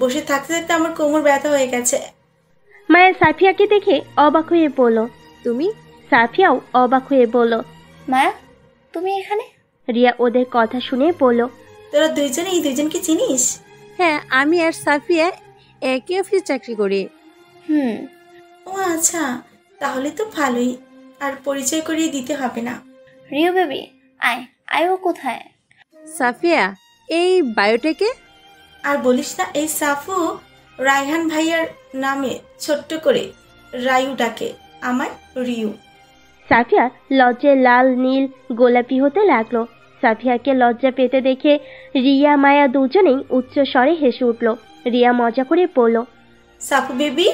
বসে থাকতে থাকতে আমার কোমর ব্যথা হয়ে গেছে। মায়া সাফিয়াকে দেখে অবাক হয়ে বলল, তুমি? সাফিয়াও অবাক হয়ে বলল, মায়া তুমি এখানে? রিয়া ওদের কথা শুনে বলল, তোরা দুইজনে এই দুইজনকে চিনিস? হ্যাঁ, আমি আর সাফিয়া একই অফিসে চাকরি করি। ও আচ্ছা, তাহলে তো ভালোই, আর পরিচয় করিয়ে দিতে হবে না। রিও বেবি আয় আয়। ও কোথায়? সাফিয়া, এই বায়োটেকে? আর বলিস না, এই সাফু রায়হান ভাইয়ার নামে ছোট্ট করে রায়ু ডাকে, আমায় রিউ। সাফিয়া লজ্জায় লাল নীল গোলাপি হতে লাগলো। সাফিয়াকে লজ্জা পেতে দেখে রিয়া মায়া দুজনেই উচ্চ স্বরে হেসে উঠল। রিয়া মজা করে বলল, সাফু বেবি,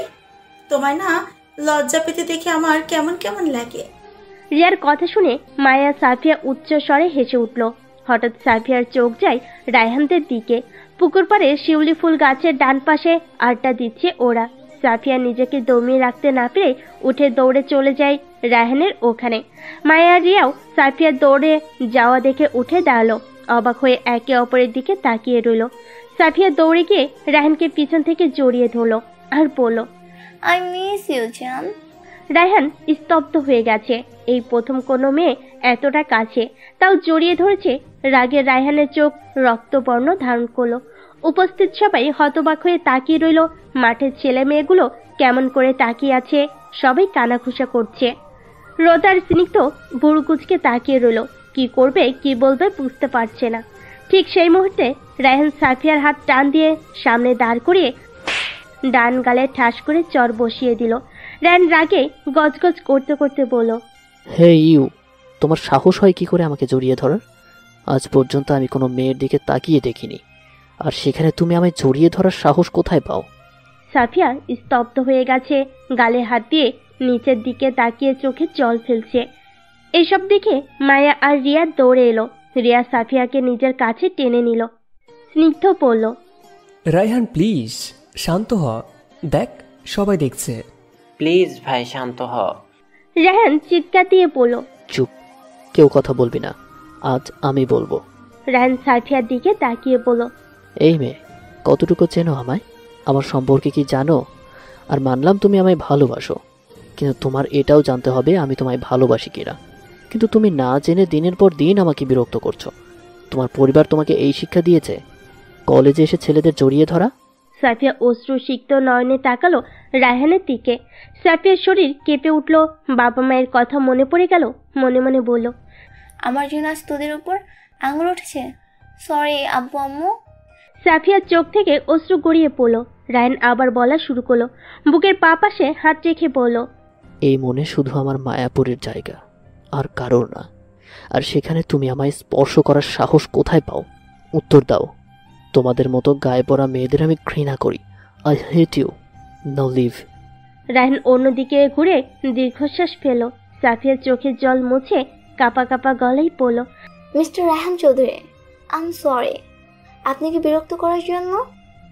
তোমায় না লজ্জা পেতে দেখে আমার কেমন কেমন লাগে। রিয়ার কথা শুনে মায়া সাফিয়া উচ্চ স্বরে হেসে উঠল। হঠাৎ সাফিয়ার চোখ যায় রায়হানদের দিকে। পুকুর পাড়ে শিউলি ফুল গাছের ডান পাশে আড্ডা দিচ্ছে ওরা। সাফিয়া নিজেকে দমিয়ে রাখতে না পেরে উঠে দৌড়ে চলে যায় রায়হানের ওখানে। মায়া আর রিয়াও সাফিয়ার দৌড়ে যাওয়া দেখে উঠে দাঁড়ালো। অবাক হয়ে একে অপরের দিকে তাকিয়ে রইল। সাফিয়া দৌড়ে গিয়ে রায়হানকে পিছন থেকে জড়িয়ে ধরলো আর বলল, আই মিস ইউ জান। রায়হান স্তব্ধ হয়ে গেছে। এই প্রথম কোনো মেয়ে এতটা কাছে, তাও জড়িয়ে ধরেছে। রাগে রায়হানের চোখ রক্তবর্ণ ধারণ করলো। উপস্থিত সবাই হতবাক হয়ে তাকিয়ে রইল। মাঠের ছেলে মেয়েগুলো কেমন করে তাকিয়ে আছে, সবাই কানাঘুষা করছে। রোদার স্নিগ্ধ ভুরুকুচকে তাকিয়ে রইল, কি করবে কি বলবে বুঝতে পারছে না। ঠিক সেই মুহূর্তে রায়হান সাফিয়ার হাত টান দিয়ে সামনে দাঁড় করিয়ে ডান গালে ঠাস করে চর বসিয়ে দিল। রায়হান রাগে গজগজ করতে করতে বলল, হে ইউ, তোমার সাহস হয় কি করে আমাকে জড়িয়ে ধরার? আজ পর্যন্ত আমি কোনো মেয়ের দিকে তাকিয়ে দেখিনি, আর সেখানে তুমি আমায় জড়িয়ে ধরার সাহস কোথায় পাও? সাফিয়া স্তব্ধ হয়ে গেছে, গালে হাত দিয়ে নিচের দিকে তাকিয়ে চোখে জল ফেলছে। এসব দেখে মায়া আর রিয়া দৌড়ে এলো। রিয়া সাফিয়াকে নিজের কাছে টেনে নিল। স্নিগ্ধ বলল, রায়হান প্লিজ শান্ত হ, দেখ সবাই দেখছে। প্লিজ ভাই শান্ত হ। রায়হান চিৎকার দিয়ে বলল, চুপ, কেউ কথা বলবি না, আজ আমি বলবো। রায়হান সাফিয়ার দিকে তাকিয়ে বলল, এই মেয়ে, কতটুকু চেনো আমায়? আমার সম্পর্কে কি জানো? আর মানলাম তুমি আমায় ভালোবাসো, কিন্তু তোমার এটাও জানতে হবে আমি তোমায় ভালোবাসি কিনা। কিন্তু তুমি না জেনে দিনের পর দিন আমাকে বিরক্ত করছো। তোমার পরিবার তোমাকে এই শিক্ষা দিয়েছে, কলেজে এসে ছেলেদের জড়িয়ে ধরা? সাফিয়া অশ্রু সিক্ত নয়নে তাকালো রায়হানের দিকে। সাফিয়ার শরীর কেঁপে উঠল। বাবা মায়ের কথা মনে পড়ে গেল। মনে মনে বলল, আমার জন্য আজ তোদের উপর আঙুল উঠেছে। সরি আব্বু আম্মু। সাফিয়ার চোখ থেকে অশ্রু গড়িয়ে পড়ল। রায়হান আবার বলা শুরু করলো, বুকের পা পাশে হাত রেখে বলল, এই মনে শুধু আমার মায়াপুরের জায়গা, আর কারোর না। আর সেখানে তুমি আমায় স্পর্শ করার সাহস কোথায় পাও? উত্তর দাও। তোমাদের মতো গায়ে পড়া মেয়েদের আমি ঘৃণা করি। I hate you, now leave. Raihan অন্যদিকে ঘুরে দীর্ঘশ্বাস ফেল। সাফিয়ার চোখের জল মুছে কাপা কাপা গলায় পড়ল, mister Raihan Chowdhury, I am sorry আপনাকে বিরক্ত করার জন্য।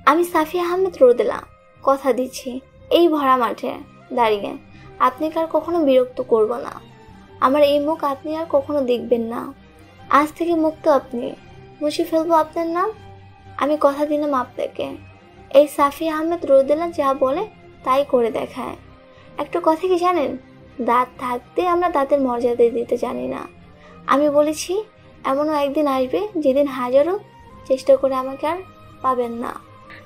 আমি সাফিয়া আহমেদ রোদেলা কথা দিচ্ছি, এই ভরা মাঠে দাঁড়িয়ে আপনাকে আর কখনো বিরক্ত করব না। আমার এই মুখ আপনি আর কখনো দেখবেন না। আজ থেকে মুক্ত আপনি, মুছে ফেলবো আপনার নাম। আমি কথা দিলাম আপনাকে, এই সাফিয়া আহমেদ রোদেলা যা বলে তাই করে দেখায়। একটা কথা কি জানেন, দাঁত থাকতে আমরা দাঁতের মর্যাদা দিতে জানি না। আমি বলেছি এমনও একদিন আসবে যেদিন হাজারো চেষ্টা করে আমাকে আর পাবেন না।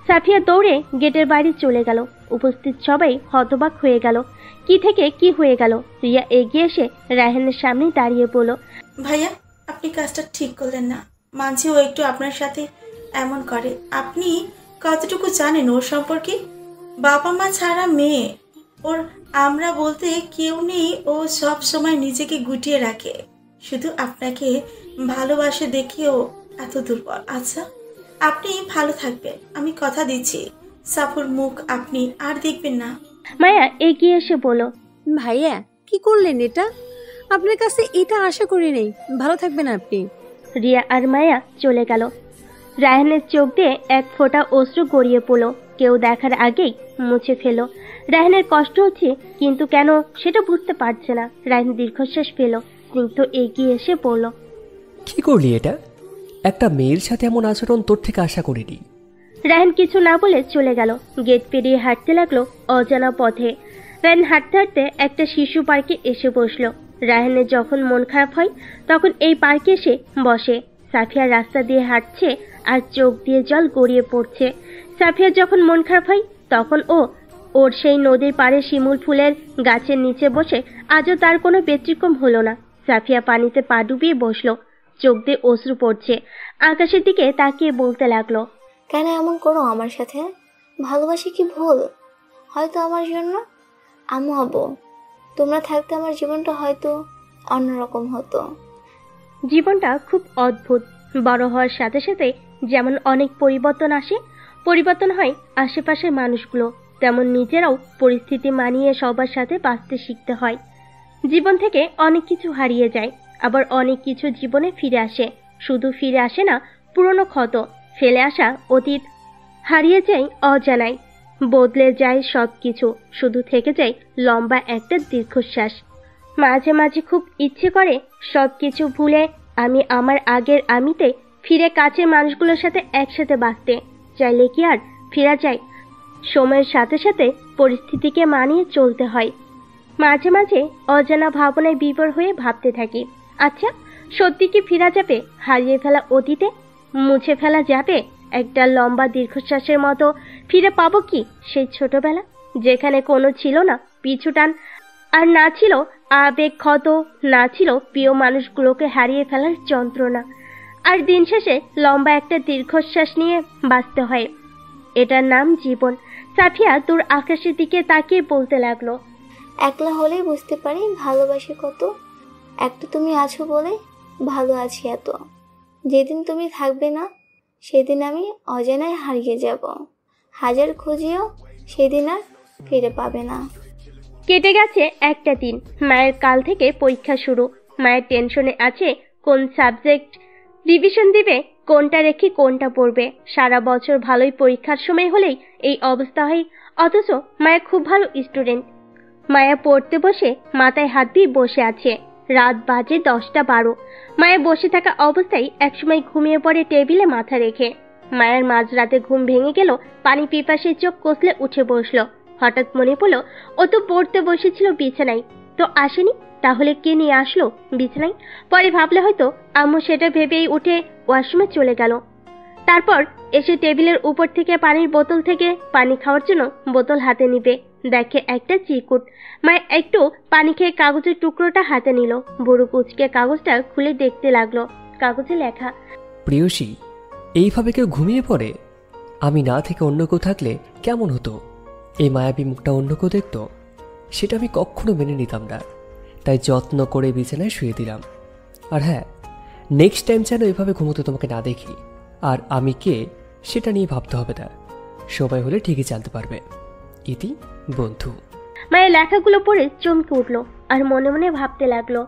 সাফিয়া দৌড়ে গেটের বাইরে চলে গেল। উপস্থিত সবাই হতবাক হয়ে গেল। কি থেকে কি হয়ে গেল। রিয়া এগিয়ে এসে রায়হানের সামনে দাঁড়িয়ে বলল, ভাইয়া আপনি কাজটা ঠিক করলেন না। মানছি ও একটু আপনার সাথে এমন করে। আপনি কতটুকু জানেন ওর সম্পর্কে? বাবা মা ছাড়া মেয়ে ওর, আমরা বলতে কেউ নেই। ও সব সময় নিজেকে গুটিয়ে রাখে, শুধু আপনাকে ভালোবাসে দেখে ও এত দুর্বল। আচ্ছা আপনি ভালো থাকবেন, আমি কথা দিচ্ছি সাফুর মুখ আপনি আর দেখবেন না। মায়া এগিয়ে এসে বলল, ভাইয়া কি করলেন এটা? আপনার কাছে এটা আশা করি নেই। ভালো থাকবেন আপনি। রিয়া আর মায়া চলে গেল। রায়হানের চোখ দিয়ে এক ফোঁটা অশ্রু গড়িয়ে পড়ল। কেউ দেখার আগেই মুছে ফেল। রায়হানের কষ্ট হচ্ছে, কিন্তু কেন সেটা বুঝতে পারছে না। রায়হান দীর্ঘশ্বাস পেল। স্নিগ্ধ এগিয়ে এসে বলল, কি করলি এটা? একটা মেয়ের সাথে এমন আচরণ তোর থেকে আশা করিনি। রায়হান কিছু না বলে চলে গেল। গেট পেরিয়ে হাঁটতে লাগলো অজানা পথে। রায়হান হাঁটতে হাঁটতে একটা শিশু পার্কে এসে বসলো। রায়হানের যখন মন খারাপ হয় তখন এই পার্কে এসে বসে। সাফিয়া রাস্তা দিয়ে হাঁটছে আর চোখ দিয়ে জল গড়িয়ে পড়ছে। সাফিয়া যখন মন খারাপ হয় তখন ওর সেই নদীর পাড়ে শিমুল ফুলের গাছের নিচে বসে। আজও তার কোনো ব্যতিক্রম হলো না। সাফিয়া পানিতে পা ডুবিয়ে বসলো। চোখ দিয়ে অশ্রু পড়ছে। আকাশের দিকে তাকিয়ে বলতে লাগলো, কেন এমন করো আমার সাথে? ভালোবাসি কি ভুল? হয়তো আমার জন্য আম্মু আব্বু তোমরা থাকতে আমার জীবনটা হয়তো অন্যরকম হতো। জীবনটা খুব অদ্ভুত। বড় হওয়ার সাথে সাথে যেমন অনেক পরিবর্তন আসে, পরিবর্তন হয় আশেপাশের মানুষগুলো, তেমন নিজেরাও পরিস্থিতি মানিয়ে সবার সাথে বাঁচতে শিখতে হয়। জীবন থেকে অনেক কিছু হারিয়ে যায়, আবার অনেক কিছু জীবনে ফিরে আসে। শুধু ফিরে আসে না, পুরনো ক্ষত, ফেলে আসা অতীত হারিয়ে যায় অজানায়। বদলে যায় সব কিছু, শুধু থেকে যায় লম্বা একটা দীর্ঘশ্বাস। মাঝে মাঝে খুব ইচ্ছে করে সব কিছু ভুলে আমি আমার আগের আমিতে ফিরে কাছের মানুষগুলোর সাথে একসাথে বাঁচতে। চাইলে কি আর ফেরা যায়? সময়ের সাথে সাথে পরিস্থিতিকে মানিয়ে চলতে হয়। মাঝে মাঝে অজানা ভাবনায় বিভোর হয়ে ভাবতে থাকি, আচ্ছা সত্যি কি ফেরা যাবে হারিয়ে ফেলা অতীতে? মুছে ফেলা যাবে একটা লম্বা দীর্ঘশ্বাসের মতো? ফিরে পাবো কি সেই ছোটবেলা, যেখানে কোনো ছিল না পিছুটান, আর না ছিল আবেগ ক্ষত, না ছিল প্রিয় মানুষগুলোকে হারিয়ে ফেলার যন্ত্রণা? আর দিন শেষে লম্বা একটা দীর্ঘশ্বাস নিয়ে বাঁচতে হয়। এটার নাম জীবন। সাফিয়া দূর আকাশের দিকে তাকিয়ে বলতে লাগলো, একলা হলেই বুঝতে পারি ভালোবাসি কত। একটা তুমি আছো বলে ভালো আছি এত। যেদিন তুমি থাকবে না সেদিন আমি অজানায় হারিয়ে যাব। হাজার খুঁজিও সেদিন আর ফিরে পাবে না। কেটে গেছে একটা দিন। মায়ের কাল থেকে পরীক্ষা শুরু। মায়ের টেনশনে আছে কোন সাবজেক্ট রিভিশন দিবে, কোনটা রেখে কোনটা পড়বে। সারা বছর ভালোই পরীক্ষার সময় হলেই এই অবস্থা হয়, অথচ মায়া খুব ভালো স্টুডেন্ট। মায়া পড়তে বসে মাথায় হাত দিয়ে বসে আছে। রাত বাজে 10টা-12। মায়া বসে থাকা অবস্থায় একসময় ঘুমিয়ে পড়ে টেবিলে মাথা রেখে। মায়ের মাঝরাতে ঘুম ভেঙে গেল। পানি পিপাসে চোখ কষলে উঠে বসলো। হঠাৎ মনে পড়লো ও তো পড়তে বসেছিল বিছানায়, তো আসেনি। তাহলে কে নিয়ে আসলো বিছানায়? পরে ভাবলে হয়তো আম্মু, সেটা ভেবেই উঠে ওয়াশরুমে চলে গেল। তারপর এসে টেবিলের উপর থেকে পানির বোতল থেকে পানি খাওয়ার জন্য বোতল হাতে নিবে, দেখে একটা চিরকুট। মায়ের একটু পানি খেয়ে কাগজের টুকরোটা হাতে নিল। বুড়ো কুচকে কাগজটা খুলে দেখতে লাগলো। কাগজে লেখা, প্রেয়সী এইভাবে কেউ ঘুমিয়ে পড়ে? আমি না থেকে অন্য কেউ থাকলে কেমন হতো? এই মায়াবী মুখটা অন্য কেউ দেখতো? সেটা আমি কখনো মেনে নিতাম না। তাই যত্ন করে বিছানায় শুয়ে দিলাম। আর হ্যাঁ, নেক্সট টাইম যেন এভাবে ঘুমোতে তোমাকে না দেখি। আর আমি কে সেটা নিয়ে ভাবতে হবে না, সময় হলে ঠিকই জানতে পারবে। ইতি, বন্ধু। মায়ের লেখাগুলো পড়ে চমকে উঠলো আর মনে মনে ভাবতে লাগলো,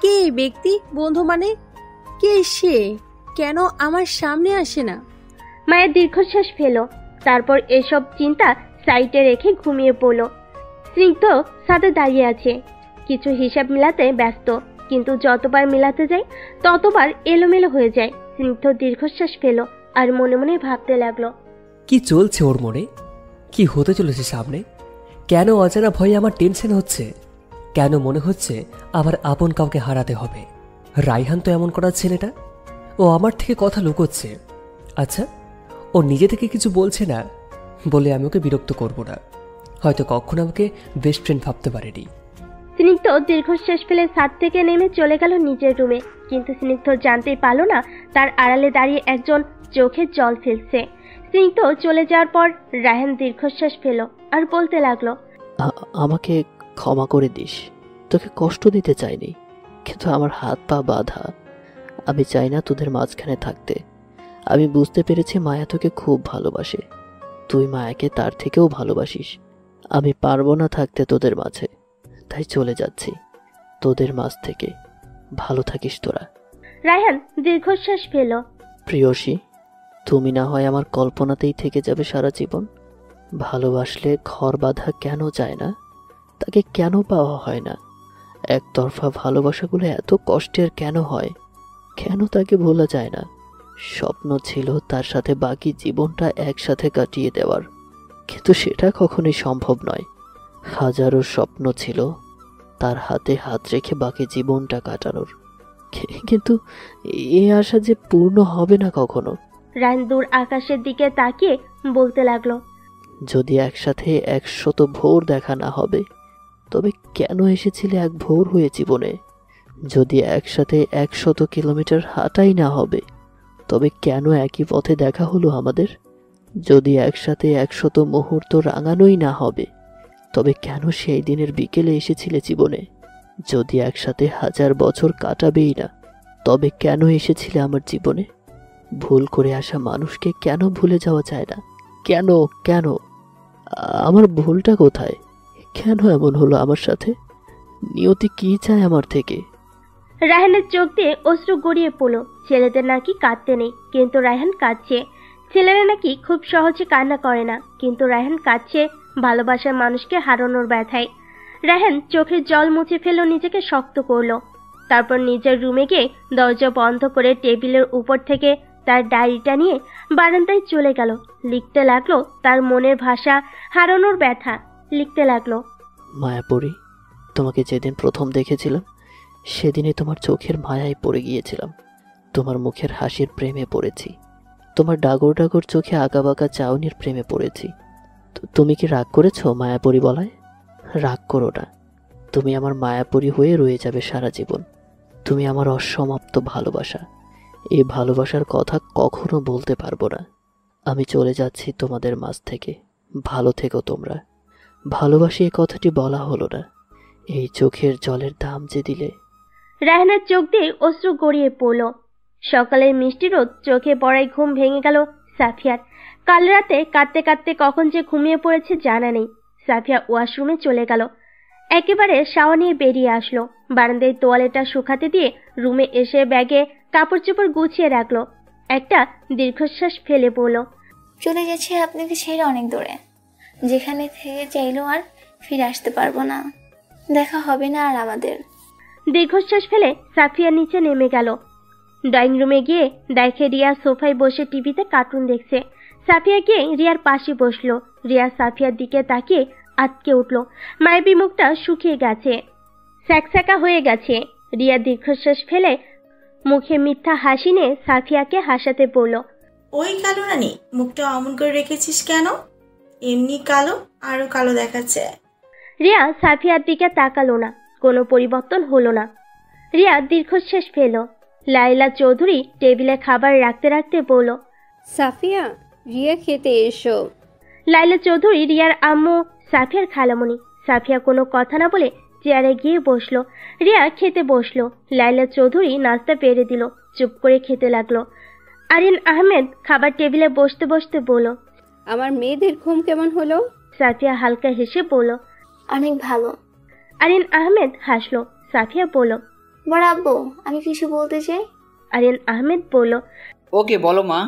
কে এই ব্যক্তি? বন্ধু মানে কে সে? কেন আমার সামনে আসে না? মায়ের দীর্ঘশ্বাস ফেলো, তারপর এসব চিন্তা সাইডে রেখে ঘুমিয়ে পড়লো। স্নিগ্ধ সাথে দাঁড়িয়ে আছে, কিছু হিসাব মিলাতে ব্যস্ত, কিন্তু যতবার মিলাতে যায় ততবার এলোমেলো হয়ে যায়। স্নিগ্ধ দীর্ঘশ্বাস ফেলো আর মনে মনে ভাবতে লাগলো, কি চলছে ওর মনে? কি হতে চলেছে সামনে? কেন অজানা ভয়ে আমার টেনশন হচ্ছে? কেন মনে হচ্ছে আমার আপন কাউকে হারাতে হবে? রাইহান তো এমন করার ছেলেটা, ও আমার থেকে কথা লুকোচ্ছে। আচ্ছা, ও নিজে থেকে কিছু বলছে না বলে আমি ওকে বিরক্ত করব না। হয়তো কখনো আমাকে বেস্ট ফ্রেন্ড ভাবতে পারেনি। স্নিগ্ধ দীর্ঘশ্বাস ফেলে ছাদ থেকে নেমে চলে গেল নিজের রুমে, কিন্তু স্নিগ্ধ জানতেই পারল না তার আড়ালে দাঁড়িয়ে একজন চোখে জল ফেলছে। স্নিগ্ধ চলে যাওয়ার পর রায়হান দীর্ঘশ্বাস ফেল আর বলতে লাগলো, আমাকে ক্ষমা করে দিস, তোকে কষ্ট দিতে চাইনি, কিন্তু আমার হাত পা বাঁধা। আমি চাই না তোদের মাঝখানে থাকতে। আমি বুঝতে পেরেছি মায়া তোকে খুব ভালোবাসে, তুই মায়াকে তার থেকেও ভালোবাসিস। আমি পারবো না থাকতে তোদের মাঝে, তাই চলে যাচ্ছি তোদের মাঝ থেকে। ভালো থাকিস তোরা। রায়হান দীর্ঘশ্বাস ফেল। প্রিয়সী, তুমি না হয় আমার কল্পনাতেই থেকে যাবে সারা জীবন। ভালোবাসলে ঘর বাঁধা কেন যায় না? তাকে কেন পাওয়া হয় না? একতরফা ভালোবাসাগুলো এত কষ্টের কেন হয়? কেন তাকে ভোলা যায় না? স্বপ্ন ছিল তার সাথে বাকি জীবনটা একসাথে কাটিয়ে দেওয়ার, কিন্তু সেটা কখনোই সম্ভব নয়। হাজারো স্বপ্ন ছিল তার হাতে হাত রেখে বাকি জীবনটা কাটানোর, কিন্তু এ আশা যে পূর্ণ হবে না কখনো। রায়হান দূর আকাশের দিকে তাকিয়ে বলতে লাগলো, যদি একসাথে 100 ভোর দেখা না হবে, তবে কেন এসেছিলে এক ভোর হয়ে জীবনে? যদি একসাথে 100 কিলোমিটার হাঁটাই না হবে, তবে কেন একই পথে দেখা হলো আমাদের? যদি একসাথে 100 মুহূর্ত রাঙানোই না হবে, তবে কেন সেই দিনের বিকেলে এসেছিলে জীবনে? যদি একসাথে 1000 বছর কাটাবেই না, তবে কেন এসেছিলে আমার জীবনে? ভুল করে আসা মানুষকে কেন ভুলে যাওয়া যায় না? কেন কেন আমার ভুলটা কোথায়? কেন এমন হলো আমার সাথে? নিয়তি কি চায় আমার থেকে? রায়হানের চোখ দিয়ে অশ্রু গড়িয়ে পড়লো। ছেলেদের নাকি কাঁদতে নেই, কিন্তু রায়হান কাঁদছে। ছেলেরা নাকি খুব সহজে কান্না করে না, কিন্তু রায়হান কাঁদছে ভালোবাসার মানুষকে হারানোর ব্যথায়। রায়হান চোখের জল মুছে ফেললো, নিজেকে শক্ত করলো। তারপর নিজের রুমে গিয়ে দরজা বন্ধ করে টেবিলের উপর থেকে তার ডায়েরিটা নিয়ে বারান্দায় চলে গেল। লিখতে লাগলো তার মনের ভাষা, হারানোর ব্যথা। লিখতে লাগলো, মায়াপুরী, তোমাকে যেদিন প্রথম দেখেছিলাম সেদিনই তোমার চোখের মায়ায় পড়ে গিয়েছিলাম। তোমার মুখের হাসির প্রেমে পড়েছি, তোমার ডাগর ডাগর চোখে আঁকাবাঁকা চাউনির প্রেমে পড়েছি। তুমি কি রাগ করেছো মায়াপুরী বলায়? রাগ করো না, তুমি আমার মায়াপুরী হয়ে রয়ে যাবে সারা জীবন। তুমি আমার অসমাপ্ত ভালোবাসা। এই ভালোবাসার কথা কখনো বলতে পারবো না। আমি চলে যাচ্ছি তোমাদের মাঝ থেকে। ভালো থেকো তোমরা। ভালোবাসি এই কথাটি বলা হলো না, এই চোখের জলের দাম যে দিলে। রায়হানের চোখ দিয়ে অশ্রু গড়িয়ে পড়ল। সকালের মিষ্টি রোদ চোখে পড়ায় ঘুম ভেঙে গেল সাফিয়ার। কাল রাতে কাঁদতে কাঁদতে কখন যে ঘুমিয়ে পড়েছে জানা নেই। সাফিয়া ওয়াশরুমে চলে গেল, একেবারে শাওয়ার নিয়ে বেরিয়ে আসলো। বারান্দায় তোয়ালেটা শুকাতে দিয়ে রুমে এসে ব্যাগে কাপড় চোপড় গুছিয়ে রাখলো। একটা দীর্ঘশ্বাস ফেলে পড়ল। চলে গেছে আপনাকে ছেড়ে অনেক দূরে, যেখানে থেকে চাইলেও আর ফিরে আসতে পারবো না, দেখা হবে না আর আমাদের। দীর্ঘশ্বাস ফেলে সাফিয়া নিচে নেমে গেল। ড্রয়িং রুমে গিয়ে দেখে রিয়া সোফায় বসে টিভিতে কার্টুন দেখছে। সাফিয়া গিয়ে রিয়ার পাশে বসলো। রিয়া সাফিয়ার দিকে তাকিয়ে আটকে উঠল। মায়াবী মুখটা শুকিয়ে গেছে, স্যাকস্যাকা হয়ে গেছে। রিয়া দীর্ঘশ্বাস ফেলে মুখে মিথ্যা হাসি নিয়ে সাফিয়াকে হাসাতে বলল, ওই কালো রানী, মুখটা অমন করে রেখেছিস কেন? এমনি কালো, আরো কালো দেখাচ্ছে। রিয়া সাফিয়ার দিকে তাকালো না, কোনো পরিবর্তন হলো না। রিয়া দীর্ঘশ্বাস ফেল। লাইলা চৌধুরী টেবিলে খাবার রাখতে রাখতে বলল, সাফিয়া, রিয়া খেতে এসো। লাইলা চৌধুরী রিয়ার আম্মু সাফিয়ার খালামণি। সাফিয়া কোনো কথা না বলে চেয়ারে গিয়ে বসলো। রিয়া খেতে বসলো। লাইলা চৌধুরী নাস্তা পেরে দিল, চুপ করে খেতে লাগলো। আরিন আহমেদ খাবার টেবিলে বসতে বসতে বলল, আমার মেয়েদের ঘুম কেমন হলো? সাফিয়া হালকা হেসে বলল, অনেক ভালো। আরিন আহমেদ হাসলো। সাফিয়া বলল, বড় আব্বু, আমি কিছু বলতে চাই। আরিন আহমেদ বলল, ওকে বলো মা,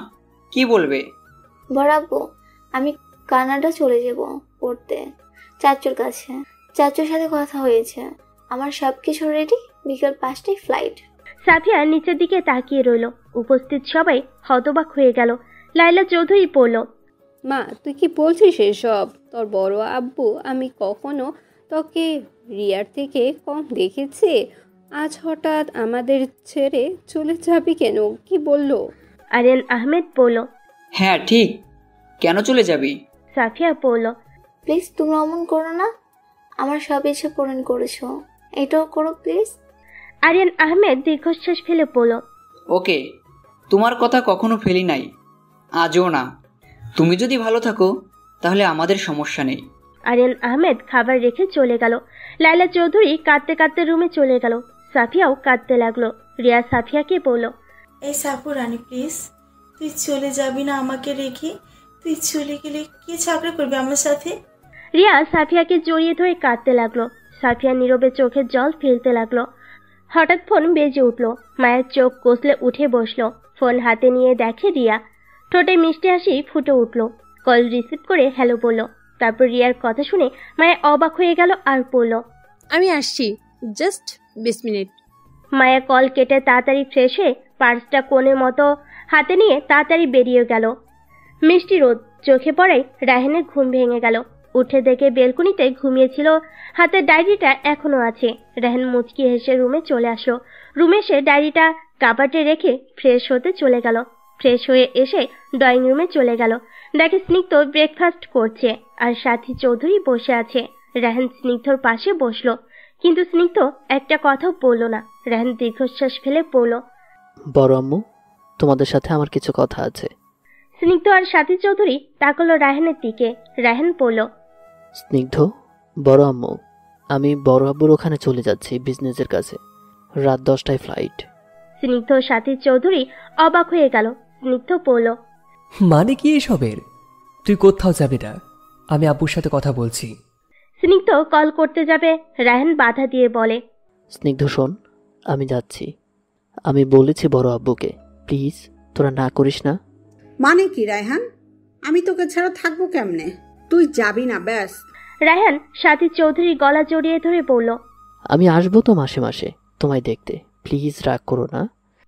কি বলবে? বড় আব্বু, আমি কানাডা চলে যাব পড়তে, চাচুর কাছে। চাচুর সাথে কথা হয়েছে, আমার সবকিছু রেডি, বিকেল 5টায় ফ্লাইট। সাফিয়া নিচের দিকে তাকিয়ে রইল। উপস্থিত সবাই হতবাক হয়ে গেল। লাইলা চৌধুরী বলল, মা, তুই কি বলছিস এসব? তোর বড় আব্বু আমি কখনো তোকে রিয়ার থেকে কম দেখেছি। আজ হঠাৎ আমাদের ছেড়ে চলে যাবি কেন? কি বললো? আরিয়ান আহমেদ বলল, হ্যাঁ ঠিক, কেন চলে যাবি? সাফিয়া বলল, প্লিজ তুমি অমন করো না, আমার সব ইচ্ছে পূরণ করেছো, এটাও করো প্লিজ। আরিয়ান আহমেদ দীর্ঘশ্বাস ফেলে বলল, ওকে, তোমার কথা কখনো ফেলি নাই, আজও না। তুমি যদি ভালো থাকো তাহলে আমাদের সমস্যা নেই। আরিয়ান আহমেদ খাবার রেখে চলে গেল। লাইলা চৌধুরী কাঁদতে কাঁদতে রুমে চলে গেল। সাফিয়াও কাঁদতে লাগলো। রিয়া সাফিয়াকে বলল, এই সাপু রানী প্লিজ, তুই চলে যাবি না আমাকে রেখে? তুই চলে গেলে কি ঝগড়া করবে আমার সাথে? রিয়া সাফিয়াকে জড়িয়ে ধরে কাঁদতে লাগলো। সাফিয়া নীরবে চোখের জল ফেলতে লাগলো। হঠাৎ ফোন বেজে উঠল। মায়ের চোখ কষলে উঠে বসলো। ফোন হাতে নিয়ে দেখে রিয়া। ঠোঁটে মিষ্টি হাসি ফুটে উঠল। কল রিসিভ করে হ্যালো বলল। তারপর রিয়ার কথা শুনে মায়া অবাক হয়ে গেল আর বলল, আমি আসছি, জাস্ট 20 মিনিট। মায়া কল কেটে তাড়াতাড়ি ফ্রেশ হয়ে পার্সটা কোণের মতো হাতে নিয়ে তাড়াতাড়ি বেরিয়ে গেল। মিষ্টি রোদ চোখে পড়ায় রাহেনের ঘুম ভেঙে গেল। উঠে দেখে বেলকুনিতে ঘুমিয়েছিল, হাতের ডায়েরিটা এখনো আছে। রাহেন মুচকি হেসে রুমে চলে আসলো। রুমে এসে ডায়েরিটা কাবাটে রেখে ফ্রেশ হতে চলে গেল। ফ্রেশ হয়ে এসে ড্রয়িং রুমে চলে গেল। দেখে স্নিগ্ধ ব্রেকফাস্ট করছে আর সাথী চৌধুরী বসে আছে। রাহেন স্নিগ্ধর পাশে বসলো, কিন্তু স্নিগ্ধ একটা কথাও বলল না। রাহেন দীর্ঘশ্বাস ফেলে বলল, বড় আম্মু, তোমাদের সাথে আমার কিছু কথা আছে। স্নিগ্ধ আর সাথী চৌধুরী তাকালো রাহেনের দিকে। রাহেন বলল, স্নিগ্ধ, বড় আম্মু, আমি বড় আব্বুর ওখানে চলে যাচ্ছি বিজনেসের কাছে। রাত 10টায় ফ্লাইট। স্নিগ্ধ সাথী চৌধুরী অবাক হয়ে গেল। স্নিগ্ধ বলল, মানে কি এসবের? তুই কোথাও যাবি না, আমি আব্বুর সাথে কথা বলছি। স্নিগ্ধ কল করতে যাবে, রাহেন বাধা দিয়ে বলে, স্নিগ্ধ শোন, আমি যাচ্ছি। আমি বলেছি বড় আব্বুকে, প্লিজ তোরা না করিস না। মানে কি রায়হান, আমি তোকে ছাড়া থাকবো কেমনে? তুই যাবি না ব্যাস। রায়হান সাথী চৌধুরী গলা জড়িয়ে ধরে বলল, আমি আসবো তো মাসে মাসে তোমায় দেখতে, প্লিজ রাগ করো না।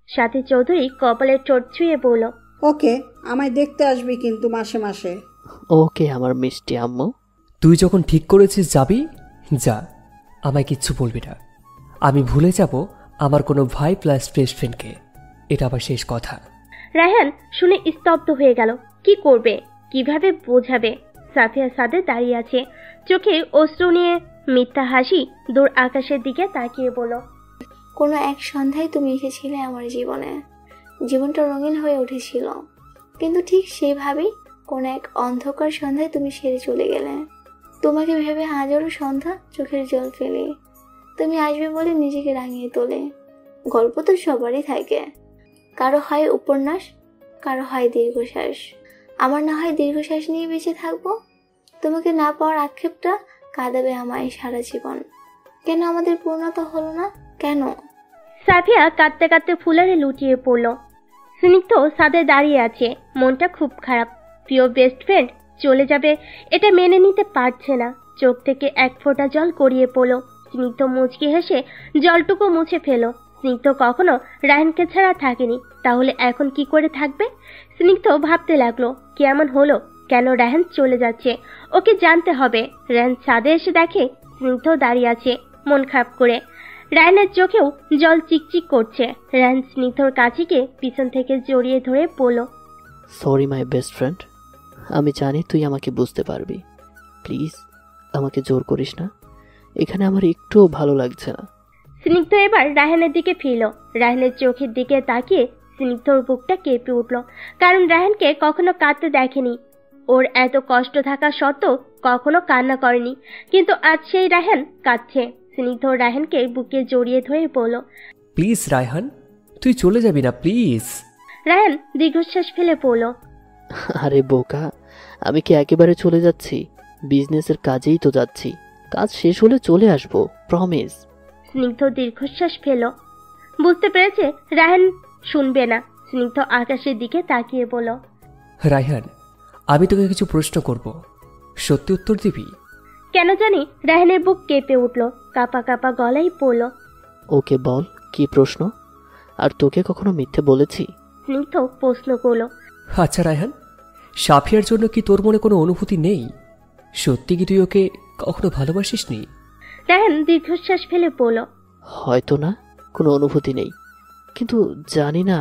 সাথী চৌধুরী কপালের ঠোঁট ছুঁয়ে বলল, ওকে, আমায় দেখতে আসবি কিন্তু মাসে মাসে। ওকে আমার মিষ্টি আম্মু। তুই যখন ঠিক করেছিস যাবি, যা, আমায় কিচ্ছু বলবি না। আমি ভুলে যাব আমার কোনো ভাই প্লাস বেস্ট ফ্রেন্ডকে। এটা আবার শেষ কথা। রায়হান শুনে স্তব্ধ হয়ে গেল। কি করবে, কিভাবে বোঝাবে? সাফিয়া সাদে দাঁড়িয়ে আছে, চোখে অশ্রু নিয়ে মিথ্যা হাসি দূর আকাশের দিকে তাকিয়ে বলল, কোনো এক সন্ধ্যায় তুমি এসেছিলে আমার জীবনে, জীবনটা রঙিন হয়ে উঠেছিল, কিন্তু ঠিক সেইভাবেই কোনো এক অন্ধকার সন্ধ্যায় তুমি সেরে চলে গেলে। তোমাকে ভেবে হাজারো সন্ধ্যা চোখের জল ফেলে। তুমি আসবে বলে নিজেকে রাঙিয়ে তোলে। গল্প তো সবারই থাকে, কারো হয় উপন্যাস, কারো হয় দীর্ঘশ্বাস। আমার না হয় দীর্ঘশ্বাস নিয়ে বেঁচে থাকবো। তোমাকে না পাওয়ার আক্ষেপটা কাঁদাবে আমায় সারা জীবন। কেন আমাদের পূর্ণতা হলো না, কেন? সাফিয়া কাঁদতে কাঁদতে ফুলারে লুটিয়ে পড়ল। স্নিগ্ধ সাদে দাঁড়িয়ে আছে, মনটা খুব খারাপ। প্রিয় বেস্ট ফ্রেন্ড চলে যাবে এটা মেনে নিতে পারছে না। চোখ থেকে এক ফোঁটা জল গড়িয়ে পড়ল। স্নিগ্ধ মুচকি হেসে জলটুকু মুছে ফেলো। স্নিগ্ধ কখনো রায়হানকে ছাড়া থাকেনি, তাহলে এখন কি করে থাকবে? স্নিগ্ধ ভাবতে লাগলো, কেমন হলো, কেন রায়হান চলে যাচ্ছে? ওকে জানতে হবে। রায়হান ছাদে এসে দেখে স্নিগ্ধ দাঁড়িয়ে আছে মন খারাপ করে। রায়হানের চোখেও জল চিকচিক করছে। রায়হান স্নিগ্ধর কাছে গিয়ে পিছন থেকে জড়িয়ে ধরে বলল, সরি মাই বেস্ট ফ্রেন্ড, আমি জানি তুই আমাকে বুঝতে পারবি। প্লিজ আমাকে জোর করিস না, এখানে আমার একটুও ভালো লাগছে না। স্নিগ্ধ এবার রায়হানের দিকে ফিরল। রায়হানের চোখের দিকে তাকিয়ে স্নিগ্ধর বুকটা কেঁপে উঠল, কারণ রায়হানকে কখনো কাঁদতে দেখেনি। ওর এত কষ্ট থাকা সত্ত্বেও কখনো কান্না করেনি, কিন্তু আজ সেই রায়হান কাঁদছে। স্নিগ্ধ রায়হানকে বুকে জড়িয়ে ধরে বলল, প্লিজ রায়হান, তুই চলে যাবি না প্লিজ। রায়হান দীর্ঘশ্বাস ফেলে বলল, আরে বোকা, আমি কি একেবারে চলে যাচ্ছি? বিজনেসের কাজেই তো যাচ্ছি, কাজ শেষ হলে চলে আসবো, প্রমিস। স্নিগ্ধ দীর্ঘশ্বাস ফেল, বুঝতে পেরেছে রায়হান শুনবে না। স্নিগ্ধ আকাশের দিকে তাকিয়ে বলল, রায়হান, আমি তোকে কিছু প্রশ্ন করব, সত্যি উত্তর দিবি? কেন জানি রায়হানের বুক কেঁপে উঠল, কাপা কাপা গলায় পড়ল। ওকে বল, কি প্রশ্ন? আর তোকে কখনো মিথ্যে বলেছি? স্নিগ্ধ প্রশ্ন করল। আচ্ছা রায়হান, সাফিয়ার জন্য কি তোর মনে কোনো অনুভূতি নেই? সত্যি কি তুই ওকে কখনো ভালোবাসিসনি? রায়হান দীর্ঘশ্বাস ফেলে বলল, হয়তো না, কোনো অনুভূতি নেই, কিন্তু জানি না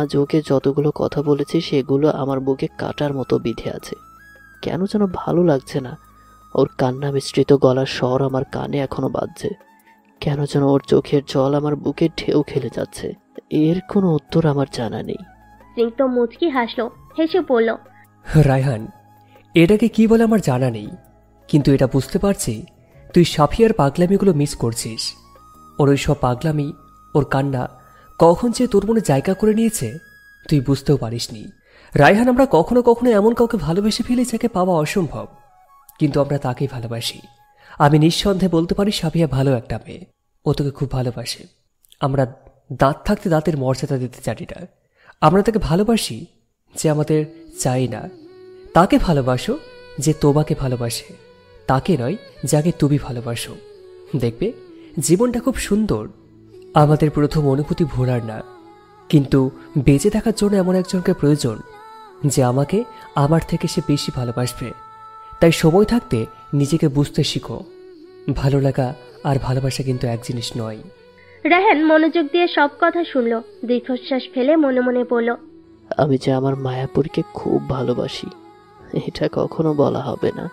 আজ ওকে যতগুলো কথা বলেছি সেগুলো আমার বুকে কাটার মতো বিঁধে আছে। কেন যেন ভালো লাগছে না। ওর কান্না মিশ্রিত গলার স্বর আমার কানে এখনো বাজছে। কেন যেন ওর চোখের জল আমার বুকে ঢেউ খেলে যাচ্ছে। এর কোনো উত্তর আমার জানা নেই। স্নিগ্ধ মুচকি হাসলো, হেসে বলল, রায়হান, এটাকে কি বলে আমার জানা নেই, কিন্তু এটা বুঝতে পারছি তুই সাফিয়ার পাগলামিগুলো মিস করছিস। ওর ওই সব পাগলামি, ওর কান্না কখন যে তোর মনে জায়গা করে নিয়েছে তুই বুঝতেও পারিসনি। রায়হান, আমরা কখনো কখনো এমন কাউকে ভালোবেসে ফেলি যাকে পাওয়া অসম্ভব, কিন্তু আমরা তাকেই ভালোবাসি। আমি নিঃসন্দেহে বলতে পারি সাফিয়া ভালো একটা মেয়ে, ও তোকে খুব ভালোবাসে। আমরা দাঁত থাকতে দাঁতের মর্যাদা দিতে জানি না। আমরা তাকে ভালোবাসি যে আমাদের চাই না। তাকে ভালোবাসো যে তোমাকে ভালোবাসে, তাকে নয় যাকে তুমি ভালোবাসো। দেখবে জীবনটা খুব সুন্দর। আমাদের প্রথম অনুভূতি ভোলার না, কিন্তু বেঁচে থাকার জন্য এমন একজনকে প্রয়োজন যে আমাকে আমার থেকে সে বেশি ভালোবাসবে। তাই সময় থাকতে নিজেকে বুঝতে শিখো। ভালো লাগা আর ভালোবাসা কিন্তু এক জিনিস নয়। রায়হান মনোযোগ দিয়ে সব কথা শুনল, দীর্ঘশ্বাস ফেলে মনে মনে বলল, আমি যে আমার মায়াপুরীকে খুব ভালোবাসি, এটা কখনো বলা হবে না।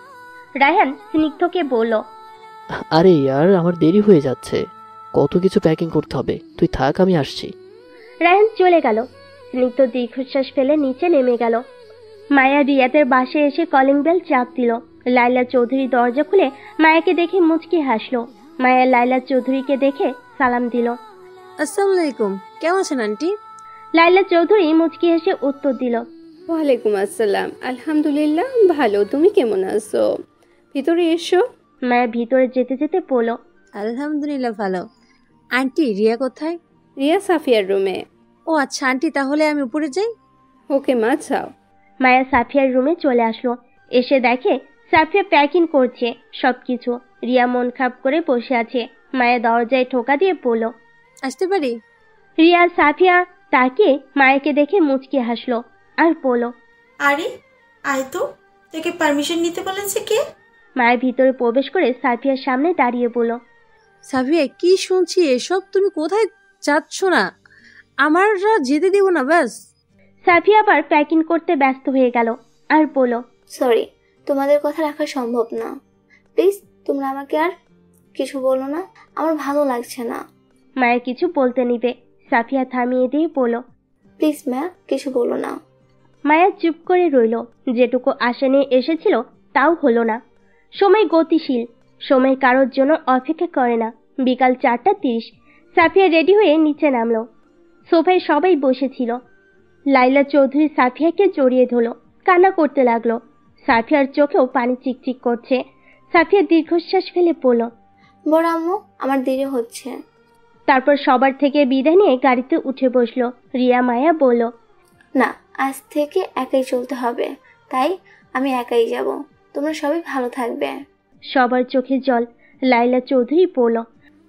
রায়হান স্নিগ্ধকে বলল, আরে ইয়ার, আমার দেরি হয়ে যাচ্ছে, কত কিছু প্যাকিং করতে হবে, তুই থাক, আমি আসছি। রায়হান চলে গেল। স্নিগ্ধ দীর্ঘশ্বাস ফেলে নিচে নেমে গেল। মায়া রিয়াদের বাসে এসে কলিং বেল চাপ দিল। লাইলা চৌধুরী দরজা খুলে মায়াকে দেখে মুচকি হাসলো। মায়া লাইলা চৌধুরীকে দেখে সালাম দিল। আসসালামু আলাইকুম, কেমন আছেন আন্টি? লাইলা চৌধুরী মুচকি হেসে উত্তর দিল, ওয়ালাইকুম আসসালাম, আলহামদুলিল্লাহ ভালো, তুমি কেমন আছো? ভিতরে এসো। মায়া ভিতরে যেতে যেতে বলল, আলহামদুলিল্লাহ ভালো। আন্টি রিয়া কোথায়? রিয়া সাফিয়ার রুমে। ও আচ্ছা আন্টি, তাহলে আমি উপরে যাই। ওকে মা, যাও। মায়া সাফিয়ার রুমে চলে আসলো। এসে দেখে সাফিয়া প্যাকিং করছে সবকিছু। রিয়া মন খারাপ করে বসে আছে। মায়া দরজায় ঠোকা দিয়ে বলল, আসতে পারি? রিয়া সাফিয়া তাকে মায়াকে দেখে মুচকি হাসলো আর বলল, আরে আয় তো, তোকে পারমিশন নিতে বলেছে কে? মায়া ভিতরে প্রবেশ করে সাফিয়ার সামনে দাঁড়িয়ে বলল, সাফিয়া কি শুনছি এসব? তুমি কোথায় যাচ্ছ? না আমাররা যেতে দিব না ব্যাস। সাফিয়া আবার প্যাকিং করতে ব্যস্ত হয়ে গেল আর বলল, সরি, তোমাদের কথা রাখা সম্ভব না। প্লিজ তোমরা আমাকে আর কিছু বলো না, আমার ভালো লাগছে না। মায়া কিছু বলতে নিবে, সাফিয়া থামিয়ে দিয়ে বলল, প্লিজ মায়া, কিছু বলো না। মায়া চুপ করে রইল। যেটুকু আশা নিয়ে এসেছিল তাও হলো না। সময় গতিশীল, সময় কারোর জন্য অপেক্ষা করে না। বিকাল 4:30 সাফিয়া রেডি হয়ে নিচে নামলো। সোফায় সবাই বসেছিল। লাইলা চৌধুরী সাফিয়াকে জড়িয়ে ধরল, কান্না করতে লাগলো। সাফিয়ার চোখেও পানি চিকচিক করছে। সাফিয়া দীর্ঘশ্বাস ফেলে পড়ল, বড় আম্মু, আমার দেরি হচ্ছে। তারপর সবার থেকে বিদায় নিয়ে গাড়িতে উঠে বসলো। রিয়া মায়া বলল, না, আজ থেকে একাই চলতে হবে, তাই আমি একাই যাব। তোমরা সবাই ভালো থাকবে। সবার চোখে জল। লাইলা চৌধুরী বলল,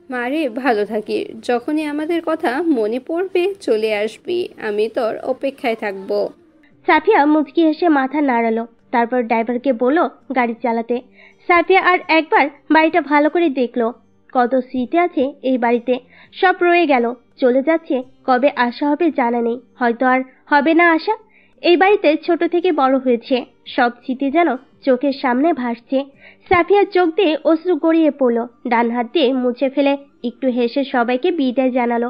মারে ভালো থাকি, যখনই আমাদের কথা মনে পড়বে চলে আসবি, আমি তোর অপেক্ষায় থাকবো। সাফিয়া মুচকি হেসে মাথা নাড়ালো। তারপর ড্রাইভারকে বলল গাড়ি চালাতে। সাফিয়া আর একবার বাড়িটা ভালো করে দেখলো। কত সিটে আছে এই বাড়িতে, সব রয়ে গেল, চলে যাচ্ছে। কবে আসা হবে জানা নেই, হয়তো আর হবে না আসা। এই বাড়িতে ছোট থেকে বড় হয়েছে, সব স্মৃতি যেন চোখের সামনে ভাসছে। সাফিয়ার চোখ দিয়ে অশ্রু গড়িয়ে পড়লো। ডান হাত দিয়ে মুছে ফেলে একটু হেসে সবাইকে বিদায় জানালো।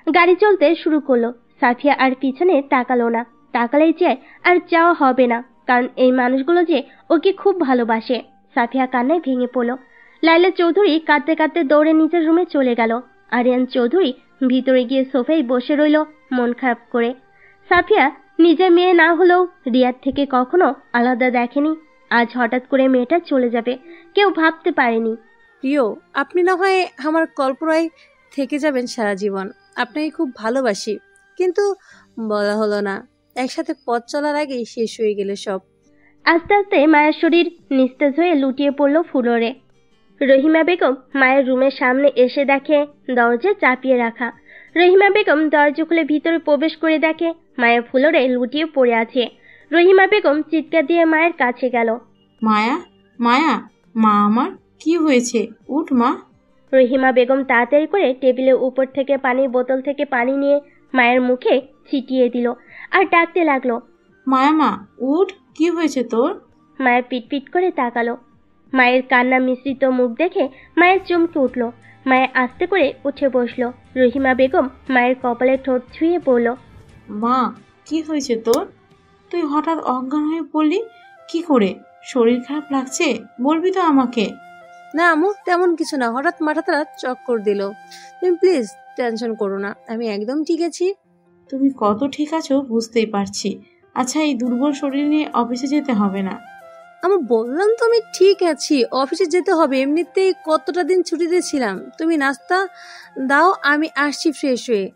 গাড়ি চলতে শুরু করলো। সাফিয়া আর পিছনে তাকালো না। তাকালেই যে আর যাওয়া হবে না, কারণ এই মানুষগুলো যে ওকে খুব ভালোবাসে। সাফিয়া কান্নায় ভেঙে পড়ল। লাইলা চৌধুরী কাঁদতে কাঁদতে দৌড়ে নিজের রুমে চলে গেল। আরিয়ান চৌধুরী ভিতরে গিয়ে সোফায় বসে রইল মন খারাপ করে। সাফিয়া নিজের মেয়ে না হলেও রিয়াদ থেকে কখনো আলাদা দেখেনি। আজ হঠাৎ করে মেয়েটা চলে যাবে, কেউ ভাবতে পারেনি। প্রিয়, আপনি না হয় আমার কল্পনায় থেকে যাবেন সারা জীবন। আপনাকে খুব ভালোবাসি, কিন্তু বলা হলো না। একসাথে পথ চলার আগেই শেষ হয়ে গেলে সব। আস্তে আস্তে মায়ের শরীর নিস্তেজ হয়ে লুটিয়ে পড়ল ফ্লোরে। রহিমা বেগম মায়ের রুমের সামনে এসে দেখে দরজা চাপিয়ে রাখা। রহিমা বেগম দরজা খুলে ভিতরে প্রবেশ করে দেখে মায়ের ফ্লোরে লুটিয়ে পড়ে আছে। রহিমা বেগম চিৎকার দিয়ে মায়ের কাছে গেল। মায়া, মায়া, মা আমার, কি হয়েছে? উঠ মা। রহিমা বেগম তাড়াতাড়ি করে টেবিলের উপর থেকে পানির বোতল থেকে পানি নিয়ে মায়ের মুখে ছিটিয়ে দিল আর ডাকতে লাগলো, মায়া মা, উঠ, কি হয়েছে তোর? মায়ের পিটপিট করে তাকালো। মায়ের কান্না মিশ্রিত মুখ দেখে মায়ের চমকে উঠল। মায়ের আস্তে করে উঠে বসলো। রহিমা বেগম মায়ের কপালে ঠোঁট ছুঁয়ে পড়ল। মা, কি হয়েছে তোর? তুই হঠাৎ অজ্ঞান হয়ে পড়লি কি করে? শরীর খারাপ লাগছে? বলবি তো আমাকে। না আম্মু, তেমন কিছু না, হঠাৎ মাথাটা চক্কর দিল। তুমি প্লিজ টেনশন করো না, আমি একদম ঠিক আছি। তুমি কত ঠিক আছো বুঝতেই পারছি। আচ্ছা, এই দুর্বল শরীর নিয়ে অফিসে যেতে হবে না। আমি বললাম তো আমি ঠিক আছি, অফিসে যেতে হবে। এমনিতেই কতটা দিন ছুটিতে ছিলাম। তুমি নাস্তা দাও, আমি আসছি ফ্রেশ হয়ে।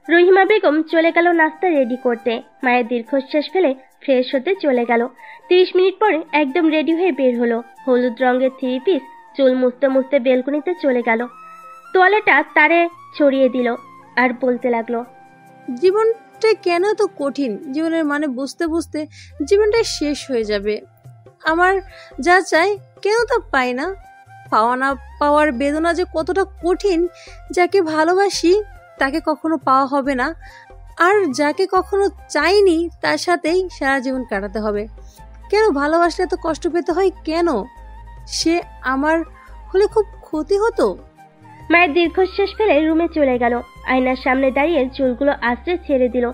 রহিমা বেগম চলে গেল নাস্তা রেডি করতে। মায়ের দীর্ঘশ্বাস ফেলে ফ্রেশ হতে চলে গেল। 30 মিনিট পরে একদম রেডি হয়ে বের হলো। হলুদ রঙের 3 পিস চুল মুছতে মুছতে বেলকনিতে চলে গেল। তোয়ালেটা তারে ছড়িয়ে দিল আর বলতে লাগলো, জীবনটা কেন তো কঠিন। জীবনের মানে বুঝতে বুঝতে জীবনটা শেষ হয়ে যাবে। আমার যা চাই কেন তা পাই না। পাওয়া না পাওয়ার বেদনা যে কতটা কঠিন। যাকে ভালোবাসি তাকে কখনো পাওয়া হবে না, আর যাকে কখনো চাইনি তার সাথেই সারা জীবন কাটাতে হবে। কেন ভালোবাসলে এত কষ্ট পেতে হয়? কেন? সে আমার হলে খুব ক্ষতি হতো। মায়ের দীর্ঘশ্বাস ফেলে রুমে চলে গেল। আয়নার সামনে দাঁড়িয়ে চুলগুলো আস্তে ছেড়ে দিল।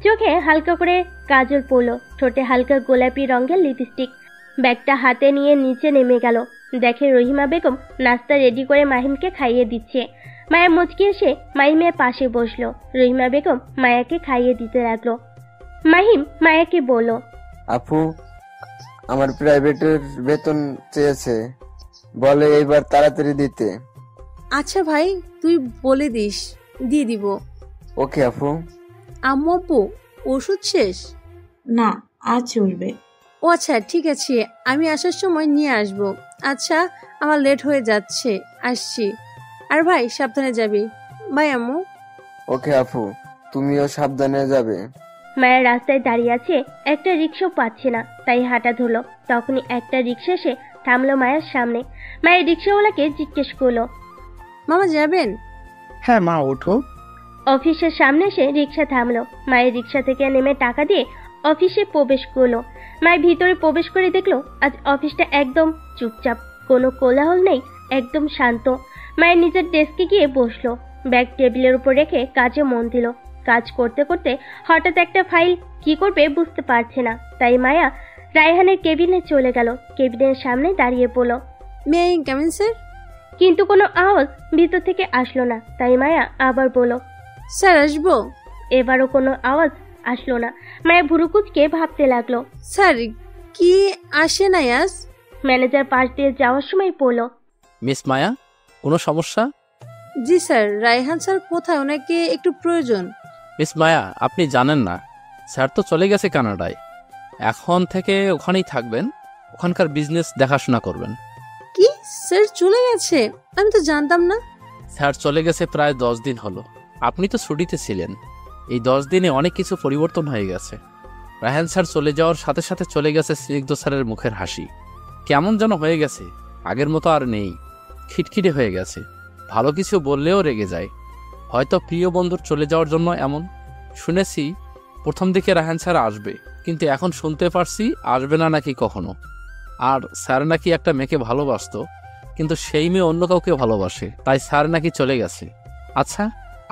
চোখে হালকা করে কাজল পড়লো, ঠোঁটে হালকা গোলাপি রঙের লিপস্টিক। ব্যাগটা হাতে নিয়ে নিচে নেমে গেল। দেখে রহিমা বেগম নাস্তা রেডি করে মাহিমকে খাইয়ে দিচ্ছে। মায়া মুচকি এসে মাহিমের পাশে বসলো। রহিমা বেগম মায়াকে খাইয়ে দিতে লাগলো। মাহিম মায়াকে বলল, আপু, আমার প্রাইভেটের বেতন চেয়েছে, বলে এইবার তাড়াতাড়ি দিতে। আচ্ছা ভাই, তুই বলে দিস, দিয়ে দিব। ওকে আপু। আম্মু আপু, ওষুধ শেষ? না, আজ চলবে। ও আচ্ছা, ঠিক আছে, আমি আসার সময় নিয়ে আসব। আচ্ছা, আমার লেট হয়ে যাচ্ছে, আসছি। আর ভাই সাবধানে যাবি। বাই আম্মু। ওকে আপু, তুমিও সাবধানে যাবে। মায়ের রাস্তায় দাঁড়িয়ে আছে, একটা রিক্সাও পাচ্ছে না, তাই হাঁটা ধরলো। তখনই একটা রিক্সা এসে থামলো মায়ের সামনে। মায়ের রিক্সাওয়ালাকে জিজ্ঞেস করলো, মামা যাবেন? হ্যাঁ মা, ওঠো। অফিসের সামনে এসে রিক্সা থামলো। মায়ের রিক্সা থেকে নেমে টাকা দিয়ে অফিসে প্রবেশ করলো। মায়ের ভিতরে প্রবেশ করে দেখলো আজ অফিসটা একদম চুপচাপ, কোনো কোলাহল নেই, একদম শান্ত। মায়ের নিজের ডেস্কে গিয়ে বসলো। ব্যাগ টেবিলের উপর রেখে কাজে মন দিল। কাজ করতে করতে হঠাৎ একটা ফাইল কি করবে বুঝতে পারছে না, তাই মায়া রায়হানের কেবিনে চলে গেল। কেবিনের সামনে দাঁড়িয়ে পড়লো। May I come in sir? কিন্তু কোনো আওয়াজ ভিতর থেকে আসলো না, তাই মায়া আবার বলল, স্যার আসবো? এবারও কোনো আওয়াজ আসলো না। মায়া ভুরু কুঁচকে ভাবতে লাগলো, স্যার কি আসে না আজ? ম্যানেজার পাশ দিয়ে যাওয়ার সময় পড়ল, মিস মায়া, কোনো সমস্যা? জি স্যার। রায়হান স্যার কোথায়? ওনাকে একটু প্রয়োজন। মিস মায়া, আপনি জানেন না, স্যার তো চলে গেছে কানাডায়। এখন থেকে ওখানেই থাকবেন, ওখানকার বিজনেস দেখাশোনা করবেন। কি স্যার চলে গেছে? আমি তো জানতাম না। স্যার চলে গেছে প্রায় 10 দিন হলো। আপনি তো ছুটিতে ছিলেন। এই 10 দিনে অনেক কিছু পরিবর্তন হয়ে গেছে। রায়হান স্যার চলে যাওয়ার সাথে সাথে চলে গেছে স্নিগ্ধ স্যারের মুখের হাসি। কেমন যেন হয়ে গেছে, আগের মতো আর নেই, খিটখিটে হয়ে গেছে। ভালো কিছু বললেও রেগে যায়। হয়তো প্রিয় বন্ধুর চলে যাওয়ার জন্য এমন। শুনেছি প্রথম দিকে রায়হান স্যার আসবে, কিন্তু এখন শুনতে পারছি আসবে না নাকি কখনো। আর স্যার নাকি একটা মেয়েকে ভালোবাসতো, কিন্তু সেই মেয়ে অন্য কাউকে ভালোবাসে, তাই স্যার নাকি চলে গেছে। আচ্ছা,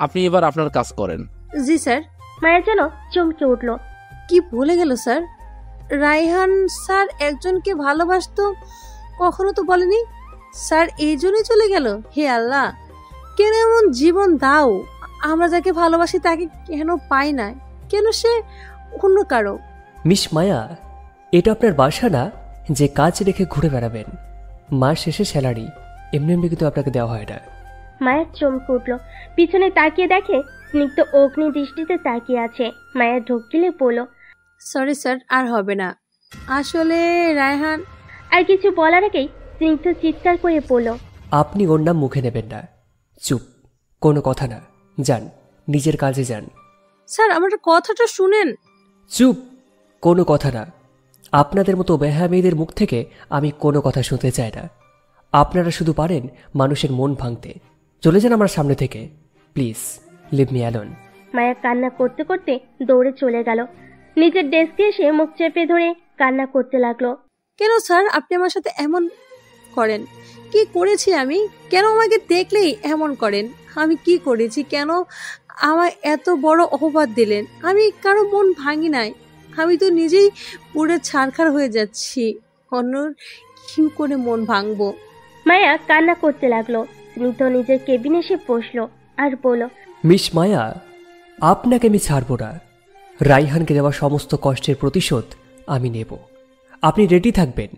আপনি এবার আপনার কাজ করেন। জি স্যার। মায়া যেন চমকে উঠল। কি বলে গেল স্যার? রায়হান স্যার একজনকে ভালোবাসতো কখনো তো বলেনি স্যার, এই জন্যই চলে গেল? হে আল্লাহ, কেন এমন জীবন দাও? আমরা যাকে ভালোবাসি তাকে কেন পাই না? কেন সে অন্য কারো? মিস মায়া, এটা আপনার বাসা না যে কাজ রেখে ঘুরে বেড়াবেন। মাস শেষে স্যালারি এমনি এমনি কিন্তু আপনাকে দেওয়া হয় না। মায়া চমকে উঠল, পিছনে তাকিয়ে দেখে স্নিগ্ধ অগ্নি দৃষ্টিতে তাকিয়ে আছে। মায়া ঢোক গিলে বলল, সরি স্যার, আর হবে না। আসলে রায়হান। আর কিছু বলার আগেই স্নিগ্ধ চিৎকার করে বলল, আপনি ওর নাম মুখে নেবেন না। চুপ, কোনো কথা না, যান নিজের কাজে যান। স্যার, আমার কথাটা শুনেন। চুপ, কোনো কথা না। আপনাদের মতো বেহায়া মেয়েদের মুখ থেকে আমি কোনো কথা শুনতে চাই না। আপনারা শুধু পারেন মানুষের মন ভাঙতে। চলে যান আমার সামনে থেকে, প্লিজ লিভ মি অ্যালোন। মায়া কান্না করতে করতে দৌড়ে চলে গেল। নিজের ডেস্কে এসে মুখ চেপে ধরে কান্না করতে লাগলো। কেন স্যার আপনি আমার সাথে এমন করেন? কি করেছি আমি? কেন আমাকে দেখলেই এমন করেন? আমি কি করেছি? কেন আমায় এত বড় অপবাদ দিলেন? আমি কারো মন ভাঙি নাই। আমি তো নিজেই পুরো ছারখার হয়ে যাচ্ছি। অন্যর কি করে মন ভাঙবো? মায়া কান্না করতে লাগলো। স্নিগ্ধ নিজের কেবিনে এসে বসলো আর বলল, মিস মায়া, আপনাকে আমি ছাড়বো না। রাইহানকে দেওয়া সমস্ত কষ্টের প্রতিশোধ আমি নেব। আপনি রেডি থাকবেন।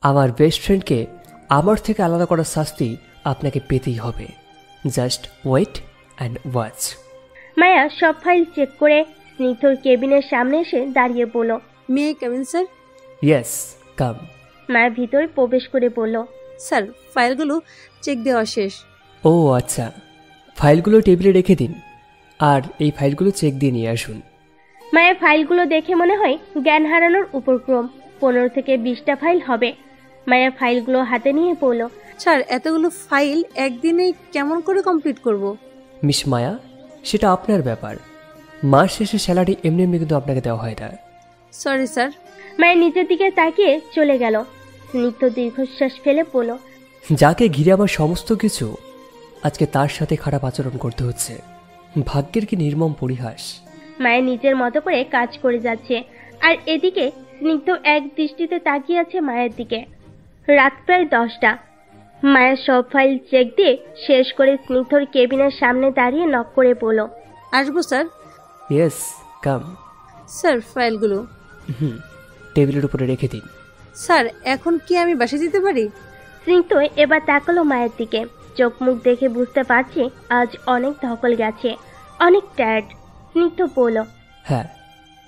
আমার বেস্ট ফ্রেন্ডকে আমার থেকে আলাদা করার শাস্তি আপনাকে পেতেই হবে। Just wait and watch. Maya সব ফাইল চেক করে স্নিগ্ধর কেবিনের সামনে এসে দাঁড়িয়ে বলল, may I come in sir? Yes, come. Maya ভিতরে প্রবেশ করে বলল, স্যার ফাইলগুলো চেক দেওয়া শেষ। ও আচ্ছা, ফাইলগুলো টেবিলে রেখে দিন আর এই ফাইলগুলো চেক দিয়ে নিয়ে আসুন। মায়ের ফাইলগুলো দেখে মনে হয় জ্ঞান হারানোর উপক্রম। 15 থেকে 20টা ফাইল হবে। মায়া ফাইলগুলো হাতে নিয়ে বলল, স্যার এতগুলো ফাইল একদিনে কেমন করে কমপ্লিট করব? মিস মায়া, সেটা আপনার ব্যাপার। মাস শেষে স্যালারি এমনি এমনি কিন্তু আপনাকে দেওয়া হয় না। Sorry sir. মায়ের নিচের দিকে তাকিয়ে চলে গেল। স্নিগ্ধ দীর্ঘশ্বাস ফেলে বলল, যাকে ঘিরে আমার সমস্ত কিছু, আজকে তার সাথে খারাপ আচরণ করতে হচ্ছে। ভাগ্যের কি নির্মম পরিহাস। মায়ের নিজের মতো করে কাজ করে যাচ্ছে, আর এদিকে স্নিগ্ধ এক দৃষ্টিতে তাকিয়ে আছে মায়ের দিকে। রাত প্রায় 10টা। মায়ের সব ফাইল চেক দিয়ে শেষ করে স্নিগ্ধর কেবিনের সামনে দাঁড়িয়ে নক করে বলল, আসবো স্যার? ইয়েস, কাম। স্যার ফাইলগুলো টেবিলের উপরে রেখে দিন। স্যার এখন কি আমি বাসায় যেতে পারি? স্নিগ্ধ এবার তাকালো মায়ের দিকে। চোখ মুখ দেখে বুঝতে পারছি আজ অনেক ধকল গেছে, অনেক টায়ার্ড। স্নিগ্ধ বলল, হ্যাঁ,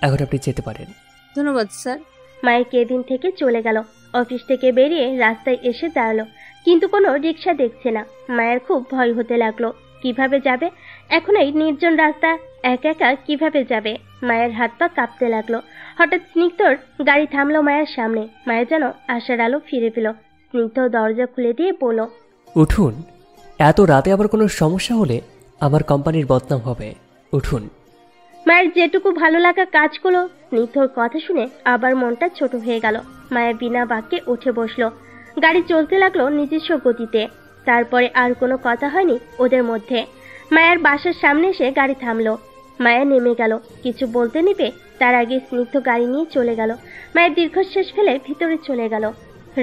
এখন আপনি যেতে পারেন। ধন্যবাদ স্যার। মায়ের কেবিন থেকে চলে গেল। অফিস থেকে বেরিয়ে রাস্তায় এসে দাঁড়ালো, কিন্তু কোনো রিক্সা দেখছে না। মায়ের খুব ভয় হতে লাগলো। কিভাবে যাবে এখন এই নির্জন রাস্তা? একা একা কিভাবে যাবে? মায়ের হাত পা কাঁপতে লাগলো। হঠাৎ স্নিগ্ধর গাড়ি থামলো মায়ের সামনে। মায়ের যেন আশার আলো ফিরে পেল। স্নিগ্ধ দরজা খুলে দিয়ে বলল, উঠুন। এত রাতে আবার কোনো সমস্যা হলে আমার কোম্পানির বদনাম হবে। উঠুন। মায়ের যেটুকু ভালো লাগা কাজ করলো। স্নিগ্ধর কথা শুনে আবার মনটা ছোট হয়ে গেল। মায়া বিনা বাক্যে উঠে বসলো। গাড়ি চলতে লাগলো নিজস্ব গতিতে। তারপরে আর কোনো কথা হয়নি ওদের মধ্যে। মায়ের বাসার সামনে এসে গাড়ি থামলো। মায়া নেমে গেল। কিছু বলতে নিবে তার আগে স্নিগ্ধ গাড়ি নিয়ে চলে গেল। মায়ের দীর্ঘশ্বাস ফেলে ভিতরে চলে গেল।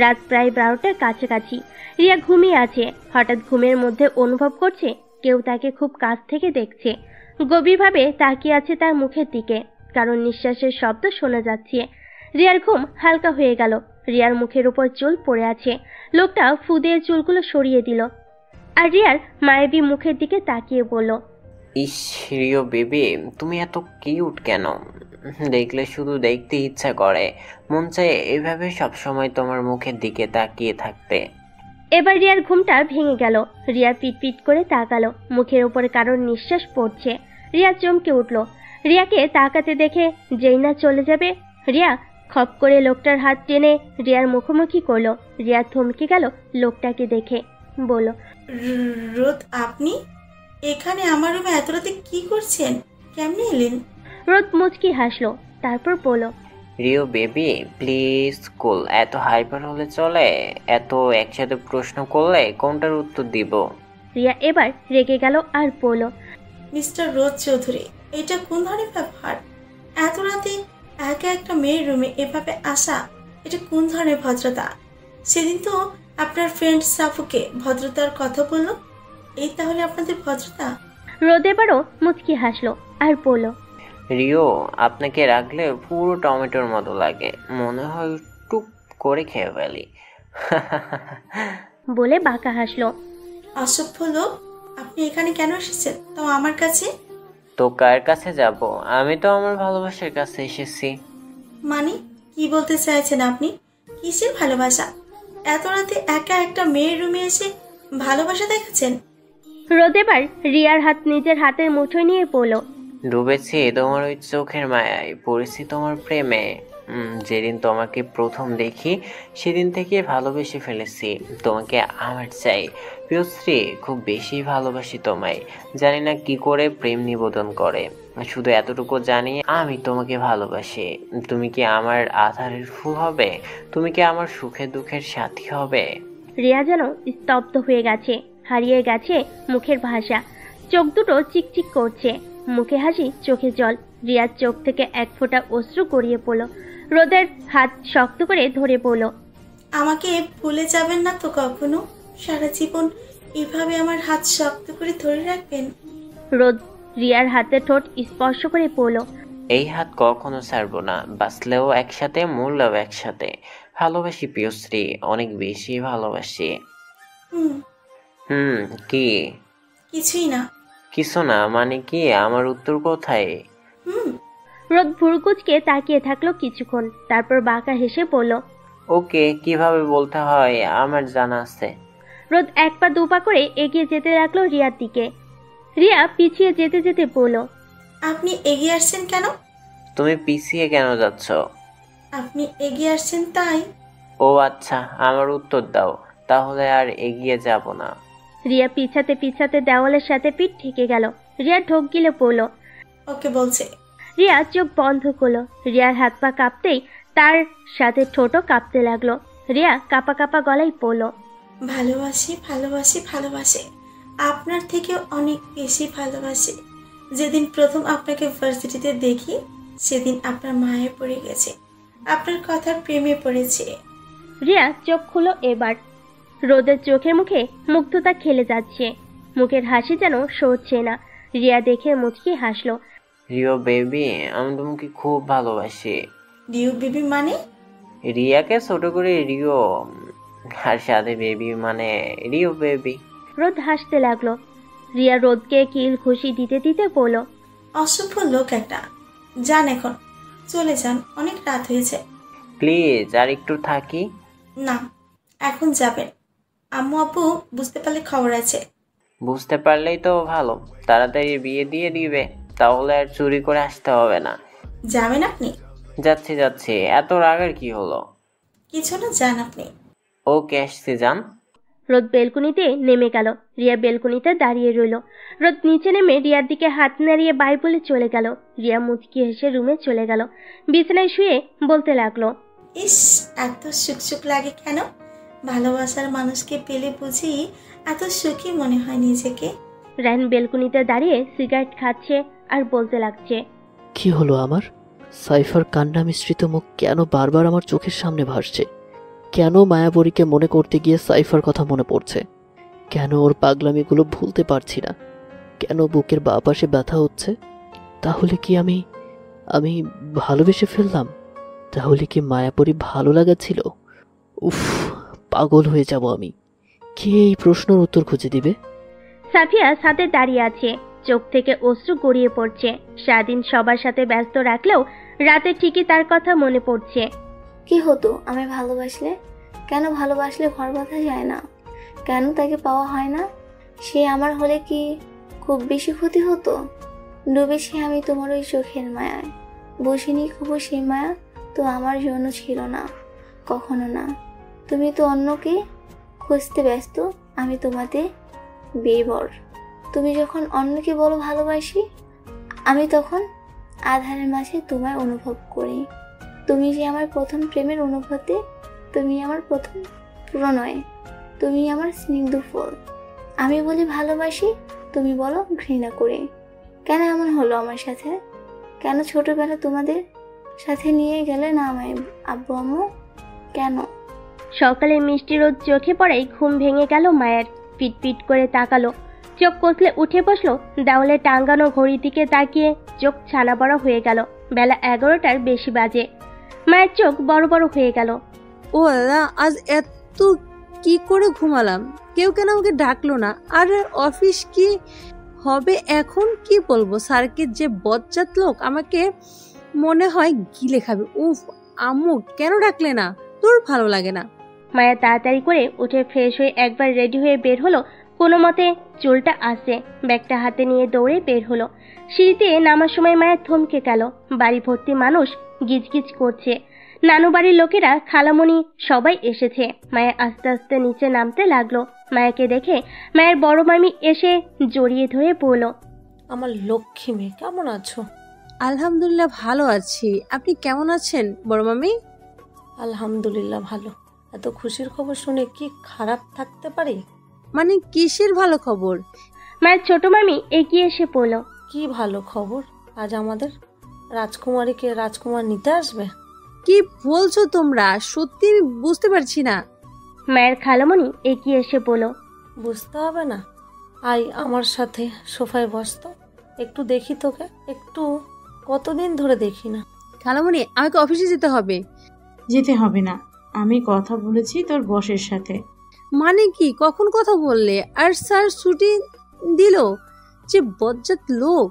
রাত প্রায় 12টার কাছাকাছি। রিয়া ঘুমিয়ে আছে। হঠাৎ ঘুমের মধ্যে অনুভব করছে কেউ তাকে খুব কাছ থেকে দেখছে। গভীরভাবে তাকিয়ে আছে তার মুখের দিকে। কারণ নিঃশ্বাসের শব্দ শোনা যাচ্ছে। রিয়ার ঘুম হালকা হয়ে গেল। রিয়ার মুখের উপর চুল পড়ে আছে। লোকটা ফু দিয়ে চুলগুলো সরিয়ে দিল আর রিয়ার মায়াবী মুখের দিকে তাকিয়ে বলল, ইস রিও বেবি, তুমি এত কিউট কেন? দেখলে শুধু দেখতে ইচ্ছা করে। মন চায় এভাবে সবসময় তোমার মুখের দিকে তাকিয়ে থাকতে। এবার রিয়ার ঘুমটা ভেঙে গেল। রিয়া পিটপিট করে তাকালো। মুখের উপরে কারোর নিঃশ্বাস পড়ছে। রিয়া চমকে উঠল। রিয়াকে তাকাতে দেখে যেই না চলে যাবে, রিয়া খপ করে লোকটার হাত টেনে রিয়ার মুখোমুখি করলো। রিয়া থমকে গেল লোকটাকে দেখে। বলল, রোদ, আপনি এখানে আমার রুমে এত রাতে কি করছেন? কেমনে এলেন? রোদ মুচকি হাসলো। তারপর বলল, রিও বেবি প্লিজ কুল। এত হাইপার হলে চলে? এত একসাথে প্রশ্ন করলে কোনটার উত্তর দিব? রিয়া এবার রেগে গেল আর বলল, মিস্টার রোদ চৌধুরী, এটা কোন ধরনের ব্যবহার? এত রাতে একা একটা মেয়ের রুমে এভাবে আসা, এটা কোন ধরনের ভদ্রতা? সেদিন তো আপনার ফ্রেন্ড সাফুকে ভদ্রতার কথা বললো, এই তাহলে আপনাদের ভদ্রতা? রোদ এবারও মুচকি হাসলো আর বলল, রিও, আপনাকে রাখলে পুরো টমেটোর মতো লাগে, মনে হয় টুপ করে খেয়ে ফেলি। বলে বাঁকা হাসলো। অসভ্য লোক, আপনি এখানে কেন এসেছেন, তাও আমার কাছে? তো কার কাছে যাব? আমি তো আমার ভালোবাসার কাছে এসেছি। মানে কি বলতে চাইছেন আপনি? কিসের ভালোবাসা? এত রাতে একা একটা মেয়ের রুমে এসে ভালোবাসা দেখাচ্ছেন? রোদ এবার রিয়ার হাত নিজের হাতের মুঠোয় নিয়ে পড়ল। ডুবেছি তোমার ওই চোখের মায়ায়, পড়েছি তোমার প্রেমে। যেদিন তোমাকে প্রথম দেখি সেদিন থেকে ভালোবেসে ফেলেছি। তোমাকে আমার চাই প্রিয়শ্রী, খুব বেশি ভালোবাসি তোমায়। জানি না কি করে প্রেম নিবেদন করে, শুধু এতটুকু জানি আমি তোমাকে ভালোবাসি। তুমি কি আমার আধারের ফুল হবে? তুমি কি আমার সুখে দুঃখের সাথী হবে? রিয়া যেন স্তব্ধ হয়ে গেছে, হারিয়ে গেছে মুখের ভাষা। চোখ দুটো চিকচিক করছে, মুখে হাসি, চোখে জল। রিয়ার চোখ থেকে এক ফোঁটা অশ্রু গড়িয়ে পড়ল। রোদের হাত শক্ত করে ধরে পড়ল। আমাকে ভুলে যাবেন না তো কখনো? সারা জীবন এভাবে আমার হাত শক্ত করে ধরে রাখবেন? রোদ রিয়ার হাতে ঠোঁট স্পর্শ করে পড়ল। এই হাত কখনো ছাড়বো না, বাঁচলেও একসাথে, মরলেও একসাথে। ভালোবাসি প্রিয়শ্রী, অনেক বেশি ভালোবাসি। কি? কিছুই না। কিছু না মানে কি? আমার উত্তর কোথায়? রোদ ভুরুকুচকে তাকিয়ে থাকলো কিছুক্ষণ, তারপর বাঁকা হেসে পড়ল, ওকে, কিভাবে বলতে হয় আমার জানা আছে। রোদ এক পা দু পা করে এগিয়ে যেতে লাগলো রিয়ার দিকে। রিয়া পিছিয়ে যেতে যেতে বলল, আপনি এগিয়ে আসছেন কেন? তুমি পিছিয়ে কেন যাচ্ছ? আপনি এগিয়ে আসছেন তাই। ও আচ্ছা, আমার উত্তর দাও, তাহলে আর এগিয়ে যাব না। রিয়া পিছাতে পিছাতে দেওয়ালের সাথে পিঠ ঠেকে গেল। রিয়া ঢোক গিলে পড়ল। ওকে বলছে। রিয়া চোখ বন্ধ করলো। রিয়ার হাত পা কাঁপতেই তার সাথে ঠোঁটও কাঁপতে লাগলো। রিয়া কাঁপা কাঁপা গলায় পড়ল, ভালোবাসি ভালোবাসি ভালোবাসি, আপনার থেকে অনেক বেশি ভালোবাসি। যেদিন প্রথম আপনাকে ভার্সিটিতে দেখি সেদিন আপনার মায়ে পড়ে গেছে, আপনার কথার প্রেমে পড়েছে। রিয়া চোখ খুলো এবার। রোদের চোখে মুখে মুগ্ধতা খেলে যাচ্ছে, মুখের হাসি যেন সরছে না। রিয়া দেখে মুচকি হাসলো। রিও বেবি, আমি তোমাকে খুব ভালোবাসি। রিও বেবি মানে? রিয়াকে ছোট করে রিও, আর সাথে বেবি মানে রিও বেবি। রোদ হাসতে লাগলো। রিয়া রোদকে কিল খুশি দিতে দিতে বলল, অসভ্য লোক একটা, যান এখন, চলে যান, অনেক রাত হয়েছে। প্লিজ আর একটু থাকি। না, এখন যাবেন। আম্মু আব্বু বুঝতে পারলে খবর আছে। বুঝতে পারলেই তো ভালো, তাড়াতাড়ি বিয়ে দিয়ে দিবে, তাহলে আর চুরি করে আসতে হবে না। যাবেন আপনি? যাচ্ছি যাচ্ছি, এত রাগের কি হলো? কিছু না, যান আপনি। ওকে, আসছি, যান। রোদ বেলকুনিতে নেমে গেল। রিয়া বেলকুনিতে দাঁড়িয়ে রইল। রোদ নিচে নেমে রিয়ার দিকে হাত নাড়িয়ে বাই বলে চলে গেল। রিয়া মুচকি হেসে রুমে চলে গেল। বিছানায় শুয়ে বলতে লাগলো, ইস, এত সুখ লাগে কেন? ভালোবাসার মানুষকে পেলে বুঝি এত সুখী মনে হয় নিজেকে। রায়হান বেলকুনিতে দাঁড়িয়ে সিগারেট খাচ্ছে আর বলতে লাগছে, কি হলো আমার? সাইফার কান্না মিশ্রিত মুখ কেন বারবার আমার চোখের সামনে ভাসছে? কেন মায়াবরীকে মনে করতে গিয়ে সাইফার কথা মনে পড়ছে? কেন ওর পাগলামিগুলো ভুলতে পারছি না? কেন বুকের বাঁ পাশে ব্যথা হচ্ছে? তাহলে কি আমি ভালোবেসে ফেললাম? তাহলে কি মায়াবরী ভালো লাগাছিল? উফ, পাগল হয়ে যাব আমি। কে এই প্রশ্নের উত্তর খুঁজে দিবে? সাফিয়া সাথে দাঁড়িয়ে আছে, চোখ থেকে অশ্রু গড়িয়ে পড়ছে। সারাদিন সবার সাথে ব্যস্ত রাখলেও রাতে ঠিকই তার কথা মনে পড়ছে। কি হতো আমি ভালোবাসলে? কেন ভালোবাসলে ঘর বাঁধা যায় না? কেন তাকে পাওয়া হয় না? সে আমার হলে কি খুব বেশি ক্ষতি হতো? ডুবেছি আমি তোমার ওই চোখের মায়ায়, বসিনি খুব সেই মায়া তো আমার জন্য ছিল না, কখনো না। তুমি তো অন্যকে খুঁজতে ব্যস্ত, আমি তোমাতে বেবর। তুমি যখন অন্যকে বলো ভালোবাসি, আমি তখন আধারের মাঝে তোমায় অনুভব করি। তুমি যে আমার প্রথম প্রেমের অনুভূতি, তুমি আমার প্রথম প্রণয়, তুমি আমার স্নিগ্ধ ফুল। আমি বলি ভালোবাসি, তুমি বলো ঘৃণা করে। কেন এমন হলো আমার সাথে? কেন ছোটবেলা তোমাদের সাথে নিয়ে গেলে না আমায় আব্বু আম্মু? কেন? সকালে মিষ্টি রোদ চোখে পড়াই ঘুম ভেঙে গেল মায়ের। পিট পিট করে তাকালো, চোখ কষলে উঠে বসলো। দেওয়ালে টাঙ্গানো ঘড়ির দিকে তাকিয়ে চোখ ছানা বড় হয়ে গেল। বেলা 11টার বেশি বাজে। মায়ের চোখ বড় বড় হয়ে গেল। ও আল্লাহ, আজ এত কি করে ঘুমালাম? কেউ কেন আমাকে ডাকলো না? আর অফিস কি হবে এখন? কি বলবো স্যারকে? যে বজ্জাত লোক, আমাকে মনে হয় গিলে খাবে। উফ, আম্মু কেন ডাকলে না? তোর ভালো লাগে না? মায়া তাড়াতাড়ি করে উঠে ফ্রেশ হয়ে একবার রেডি হয়ে বের হলো। কোনো মতে চুলটা আসে, ব্যাগটা হাতে নিয়ে দৌড়ে বের হলো। সিঁড়িতে নামার সময় মায়া থমকে গেল। বাড়ি ভর্তি মানুষ গিজগিজ করছে। নানু বাড়ির লোকেরা, খালামণি সবাই এসেছে। মায়া আস্তে আস্তে নিচে নামতে লাগলো। মায়াকে দেখে মায়ের বড় মামি এসে জড়িয়ে ধরে বলল, আমার লক্ষ্মী মেয়ে, কেমন আছো? আলহামদুলিল্লাহ ভালো আছি। আপনি কেমন আছেন বড় মামি? আলহামদুলিল্লাহ ভালো। এত খুশির খবর শুনে কি খারাপ থাকতে পারি? মানে কিসের ভালো খবর? মায়ের ছোট মামি এগিয়ে এসে বলল, কি ভালো খবর? আজ আমাদের রাজকুমারীকে রাজকুমার নিতে আসবে। কি বলছো তোমরা? সত্যি বুঝতে পারছি না। মায়ের খালামণি এগিয়ে এসে বলল, বুঝতে হবে না, আই আমার সাথে সোফায় বসতো, একটু দেখি তোকে, একটু। কতদিন ধরে দেখি না। খালামণি, আমাকে অফিসে যেতে হবে। যেতে হবে না, আমি কথা বলেছি তোর বসের সাথে। মানে কি? কখন কথা বললে? আর স্যার ছুটি দিল? যে বজ্জাত লোক।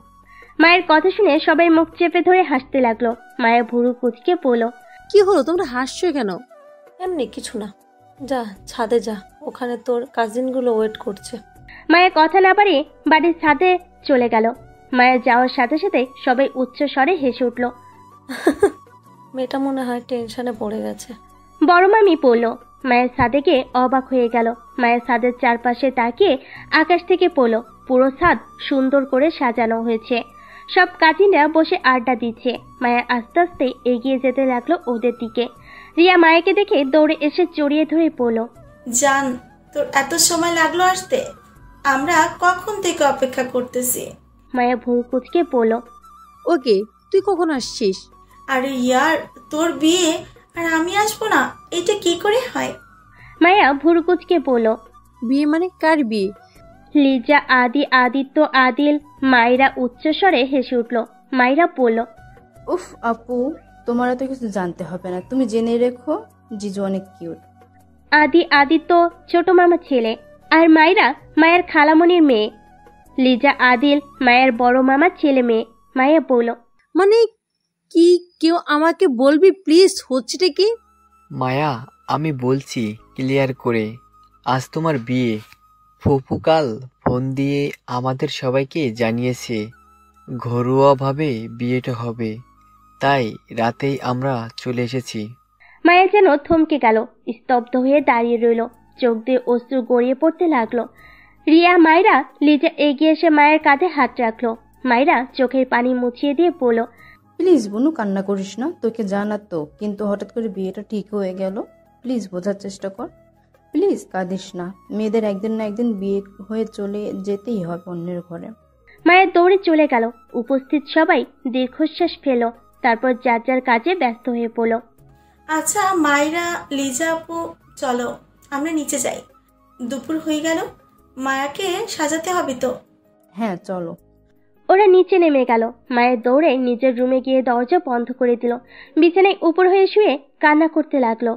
মায়ের কথা শুনে সবাই মুখ চেপে ধরে হাসতে লাগলো। মায়ের ভুরু কুচকে বলল, কি হলো, তোমরা হাসছো কেন? এমনি কিছু না, যা ছাদে যা, ওখানে তোর কাজিনগুলো ওয়েট করছে। মায়ের কথা না পারে বাড়ির ছাদে চলে গেল। মায়ের যাওয়ার সাথে সাথে সবাই উচ্চ স্বরে হেসে উঠল। মেয়েটা মনে হয় টেনশনে পড়ে গেছে। বড় মামি পড়ল। মায়ের ছাদে গিয়ে অবাক হয়ে গেল। মায়ের ছাদের চারপাশে তাকিয়ে আকাশ থেকে পড়ল। পুরো ছাদ সুন্দর করে সাজানো হয়েছে। সব কাজিনরা বসে আড্ডা দিচ্ছে। মায়া আস্তে আস্তে এগিয়ে যেতে লাগলো ওদের দিকে। রিয়া মায়াকে দেখে দৌড়ে এসে জড়িয়ে ধরে পড়ল, জান, তোর এত সময় লাগলো আসতে? আমরা কখন থেকে অপেক্ষা করতেছি। মায়া ভুরু কুচকে পড়ল, ওকে, তুই কখন আসছিস? আরে ইয়ার, তোর বিয়ে আর আমি আসবো না, এটা কি করে হয়? মায়া ভুরু কুচকে পড়ল, বিয়ে মানে কার বিয়ে? লিজা, আদি, আদিত্য, আদিল। মায়েরা উচ্চস্বরে হেসে উঠল। মায়েরা পড়ল, উফ আপু, তোমার তো কিছু জানতে হবে না, তুমি জেনে রেখো জিজু অনেক কিউট। আদি, আদিত্য ছোট মামা ছেলে, আর মায়েরা মায়ের খালামণির মেয়ে। লিজা, আদিল মায়ের বড় মামার ছেলে মেয়ে। মায়া বলল, মানে কি? কেউ আমাকে বলবি প্লিজ, হচ্ছেটা কি? মায়া, আমি বলছি ক্লিয়ার করে, আজ তোমার বিয়ে। ফুপু কাল ফোন দিয়ে আমাদের সবাইকে জানিয়েছে ঘরোয়াভাবে বিয়েটা হবে, তাই রাতেই আমরা চলে এসেছি। মায়া যেন থমকে গেল, স্তব্ধ হয়ে দাঁড়িয়ে রইল। চোখ দিয়ে অশ্রু গড়িয়ে পড়তে লাগলো। রিয়া, মায়েরা, লিজা এগিয়ে এসে মায়ের কাঁধে হাত রাখলো। মায়েরা চোখের পানি মুছিয়ে দিয়ে বলল, প্লিজ বোনু, কান্না করিস না, তোকে জানাতো কিন্তু হঠাৎ করে বিয়েটা ঠিক হয়ে গেল, প্লিজ বোঝার চেষ্টা কর, প্লিজ কাঁদিস না। মেয়েদের একদিন না একদিন বিয়ে হয়ে চলে যেতেই হবে অন্যের ঘরে। মায়ের দৌড়ে চলে গেল। উপস্থিত সবাই দীর্ঘশ্বাস ফেল। তারপর যার যার কাজে ব্যস্ত হয়ে পড়ল। আচ্ছা মায়েরা, লিজা আপু, চলো আমরা নিচে যাই, দুপুর হয়ে গেল, মায়াকে সাজাতে হবে তো। হ্যাঁ চলো। ওরা নিচে নেমে গেল। মায়ের দৌড়ে নিজের রুমে গিয়ে দরজা বন্ধ করে দিল। বিছানায় উপর হয়ে শুয়ে কান্না করতে লাগলো।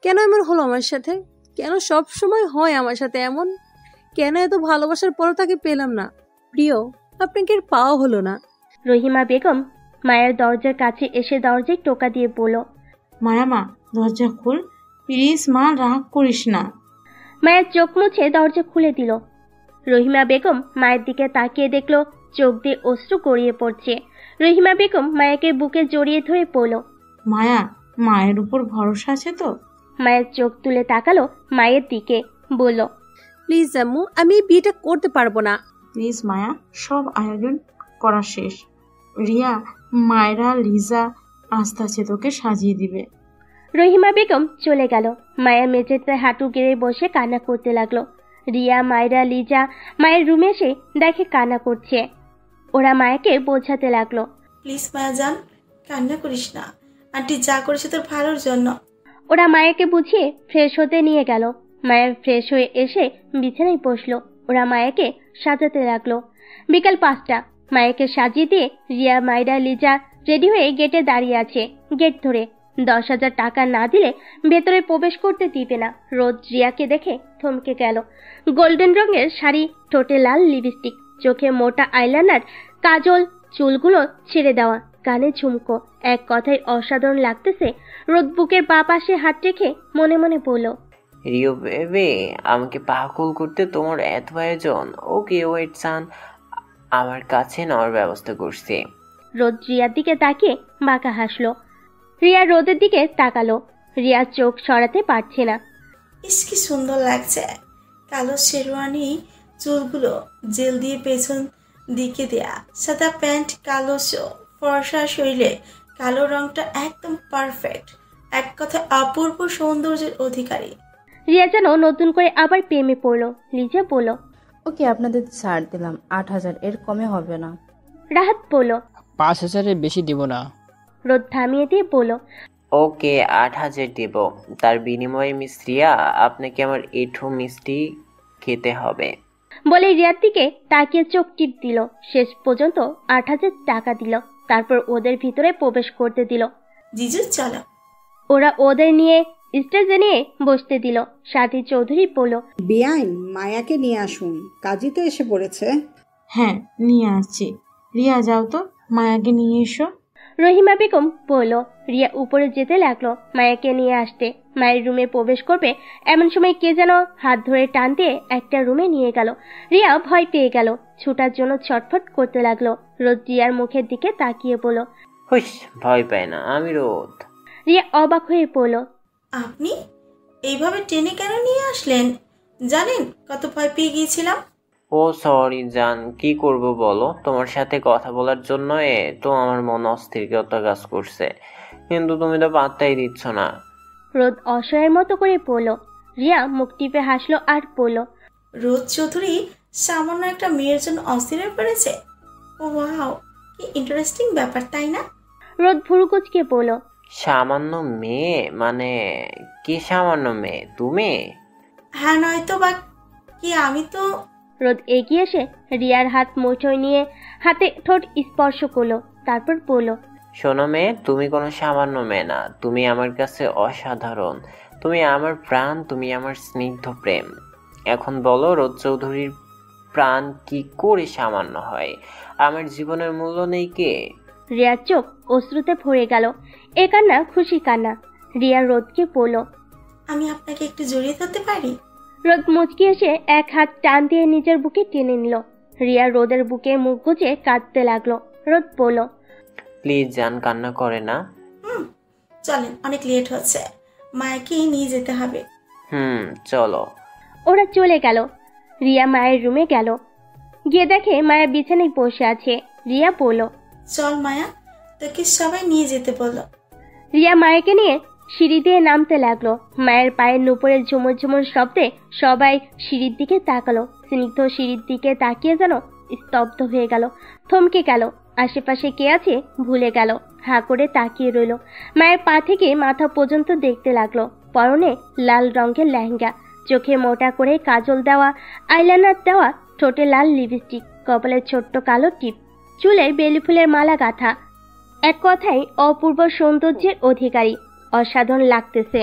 কেন এমন হলো আমার সাথে? কেন সব সময় হয় আমার সাথে এমন? কেন এত ভালোবাসার পরও তাকে পেলাম না? প্রিয়, আপনাকে আর পাওয়া হলো না। রহিমা বেগম মায়ের দরজার কাছে এসে দরজায় টোকা দিয়ে বলল, মায়া মা, দরজা খোল প্লিজ মা, রাগ করিস না। মায়ের চোখ মুছে দরজা খুলে দিল। রহিমা বেগম মায়ের দিকে তাকিয়ে দেখলো চোখ দিয়ে অশ্রু গড়িয়ে পড়ছে। রহিমা বেগম মায়াকে বুকে জড়িয়ে ধরে পড়ল, মায়া, মায়ের উপর ভরসা আছে তো? মায়ের চোখ তুলে তাকালো মায়ের দিকে, বলল, প্লিজ আম্মু, আমি বিয়েটা করতে পারবো না। প্লিজ মায়া, সব আয়োজন করা শেষ। রিয়া, মায়েরা, লিজা আস্তে আস্তে তোকে সাজিয়ে দিবে। রহিমা বেগম চলে গেল। মায়া মেঝেতে হাঁটু গেড়ে বসে কান্না করতে লাগলো। রিয়া, মায়েরা, লিজা মায়ের রুমে এসে দেখে কান্না করছে। ওরা মায়াকে বোঝাতে লাগলো। প্লিজ মায়া যান, কান্না করিস না, আন্টি যা করেছে তোর ভালোর জন্য। ওরা মায়াকে বুঝিয়ে ফ্রেশ হতে নিয়ে গেল। মায়া ফ্রেশ হয়ে এসে বিছানায় বসলো। ওরা মায়াকে সাজাতে লাগলো। বিকাল 5টা। মায়াকে সাজিয়ে দিয়ে রিয়া, মাইরা, লিজা রেডি হয়ে গেটে দাঁড়িয়ে আছে। গেট ধরে 10,000 টাকা না দিলে ভেতরে প্রবেশ করতে দিবে না। রোদ রিয়াকে দেখে থমকে গেল। গোল্ডেন রঙের শাড়ি, ঠোঁটে লাল লিপস্টিক, চোখে মোটা আইলাইনার, কাজল, চুলগুলো ছেড়ে দেওয়া, কানে ঝুমকো, এক কথায় অসাধারণ লাগতেছে। রোদ বুকের বাঁ পাশে হাত রেখে মনে মনে বলল, রিও বেবে, আমাকে পাগল করতে তোমার এত আয়োজন। ওকে ওয়েট সান, আমার কাছে নেওয়ার ব্যবস্থা করছি। রোদ রিয়ার দিকে তাকিয়ে বাঁকা হাসলো। রিয়া রোদের দিকে তাকালো। রিয়া চোখ সরাতে পারছে না। ইস কি সুন্দর লাগছে, কালো শেরওয়ানি, চুলগুলো জেল দিয়ে পেছন দিকে দেয়া, সাদা প্যান্ট, কালো ফর্সা শরীরে কালো রংটা একদম পারফেক্ট, এক কথায় অপূর্ব সৌন্দর্যের অধিকারী। রিয়া যেন নতুন করে আবার প্রেমে পড়লো। লিজা বলল, ওকে আপনাদের ছাড় দিলাম, 8,000, এর কমে হবে না। রাহাত বলল, 5,000-এর বেশি দিব না। রোদ থামিয়ে দিয়ে বলল, ওকে 8,000 দিব। তার বিনিময়ে মিস রিয়া, আপনাকে আমার এঁঠো মিষ্টি খেতে হবে। বলে রিয়ার দিকে তাকিয়ে চোখ টিপ দিল। শেষ পর্যন্ত 8,000 টাকা দিল। তারপর ওদের ভিতরে প্রবেশ করতে দিল। জিজু চলো। ওরা ওদের নিয়ে স্টেজে নিয়ে বসতে দিল। সাথী চৌধুরী বলল, বেআইন, মায়াকে নিয়ে আসুন, কাজী তো এসে পড়েছে। হ্যাঁ নিয়ে আসছি। রিয়া যাও তো, মায়াকে নিয়ে এসো। রহিমা বেগম বলল। রিয়া উপরে যেতে লাগলো মায়াকে নিয়ে আসতে। মায়ের রুমে প্রবেশ করবে এমন সময় কে যেন হাত ধরে টান দিয়ে একটা রুমে নিয়ে গেল। রিয়া ভয় পেয়ে গেল, ছুটার জন্য ছটফট করতে লাগলো। রোদ রিয়ার মুখের দিকে তাকিয়ে বলল, হুস, ভয় পায় না, আমি রোদ। রিয়া অবাক হয়ে বলল, আপনি এইভাবে টেনে কেন নিয়ে আসলেন? জানেন কত ভয় পেয়ে গিয়েছিলাম। ও সরি জান, কি করব বলো, তোমার সাথে কথা বলার জন্য তো আমার মন অস্থিরতা কাজ করছে, কিন্তু তুমি তো পাত্তাই দিচ্ছ না। রোদ অসহায়ের মতো করে বলল। রিয়া মুখ টিপে হাসলো আর বলল, রোদ চৌধুরী সামান্য একটা মেয়ের জন্য অস্থির হয়ে পড়েছে। ওয়াও, কি ইন্টারেস্টিং ব্যাপার, তাই না? রোদ ভুরু কুঁচকে বলল, সামান্য মেয়ে মানে কি? সামান্য মেয়ে তুমি? হ্যাঁ নয়তো বা কি, আমি তো। রোদ এগিয়ে এসে রিয়ার হাত মুঠোয় নিয়ে হাতে ঠোঁট স্পর্শ করলো। তারপর বলল, শোনো মেয়ে, তুমি কোনো সামান্য মেয়ে না, তুমি আমার কাছে অসাধারণ, তুমি আমার প্রাণ, তুমি আমার স্নিগ্ধ প্রেম। এখন বলো, রোদ চৌধুরীর প্রাণ কি করে সামান্য হয়? আমার জীবনের মূল্য নেই কে? রিয়ার চোখ অশ্রুতে ভরে গেল। এ কান্না খুশি কান্না। রিয়া রোদকে বলল, আমি আপনাকে একটু জড়িয়ে ধরতে পারি? রোদ মুচকি এসে এক হাত টান দিয়ে নিজের বুকে টেনে নিল। রিয়া রোদের বুকে মুখ গুজে কাঁদতে লাগলো। রোদ বলল, প্লিজ জান, কান্না করে না। চলেন, অনেক লেট হচ্ছে, মায়াকে নিয়ে যেতে হবে। চলো। ওরা চলে গেল। রিয়া মায়ের রুমে গেল। গিয়ে দেখে মায়া বিছানায় বসে আছে। রিয়া বলল, চল মায়া, তোকে সবাই নিয়ে যেতে বলল। রিয়া মায়াকে নিয়ে সিঁড়ি দিয়ে নামতে লাগলো। মায়ের পায়ের নুপুরের ঝুমুর ঝুমুর শব্দে সবাই সিঁড়ির দিকে তাকালো। স্নিগ্ধ সিঁড়ির দিকে তাকিয়ে যেন স্তব্ধ হয়ে গেল, থমকে গেল। আশেপাশে কে আছে ভুলে গেল, হাঁ করে তাকিয়ে রইল। মায়ের পা থেকে মাথা পর্যন্ত দেখতে লাগলো। পরনে লাল রঙের লেহেঙ্গা, চোখে মোটা করে কাজল দেওয়া, আইলাইনার দেওয়া, ঠোঁটে লাল লিপস্টিক, কপালে ছোট্ট কালো টিপ, চুলে বেলি ফুলের মালা গাঁথা। এক কথায় অপূর্ব সৌন্দর্যের অধিকারী। অসাধারণ লাগতেছে।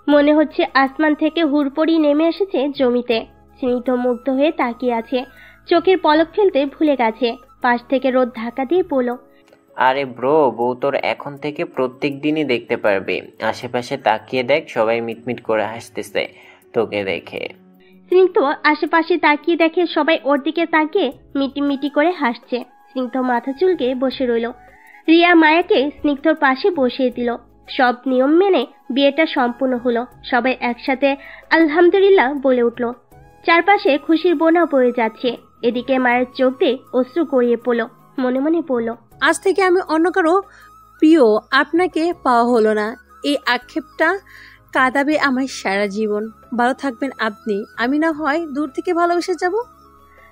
মনে হচ্ছে আসমান থেকে হুড়পড়ি নেমে এসেছে জমিতে। স্নিগ্ধ মুগ্ধ হয়ে তাকিয়ে আছে, চোখের পলক ফেলতে ভুলে গেছে। পাশ থেকে রোদ ধাক্কা দিয়ে পড়ল, আরে ব্রো, বউ তোর এখন থেকে প্রত্যেক দিনই দেখতে পারবে। আশেপাশে তাকিয়ে দেখ, সবাই মিটমিট করে হাসতেছে তোকে দেখে। স্নিগ্ধ আশেপাশে তাকিয়ে দেখে সবাই ওর দিকে তাকিয়ে মিটিমিটি করে হাসছে। স্নিগ্ধ মাথা চুলকে বসে রইল। রিয়া মায়াকে স্নিগ্ধর পাশে বসিয়ে দিল। সব নিয়ম মেনে বিয়েটা সম্পূর্ণ হলো। সবাই একসাথে আলহামদুলিল্লাহ বলে উঠল। চারপাশে খুশির বন্যা বয়ে যাচ্ছে। এদিকে মায়ের চোখ দিয়ে অশ্রু গড়িয়ে পড়ল। মনে মনে পড়ল, আজ থেকে আমি অন্য কারো প্রিয় আপনাকে পাওয়া হলো না। এই আক্ষেপটা কাঁদাবে আমার সারা জীবন। ভালো থাকবেন আপনি, আমি না হয় দূর থেকে ভালোবেসে যাব।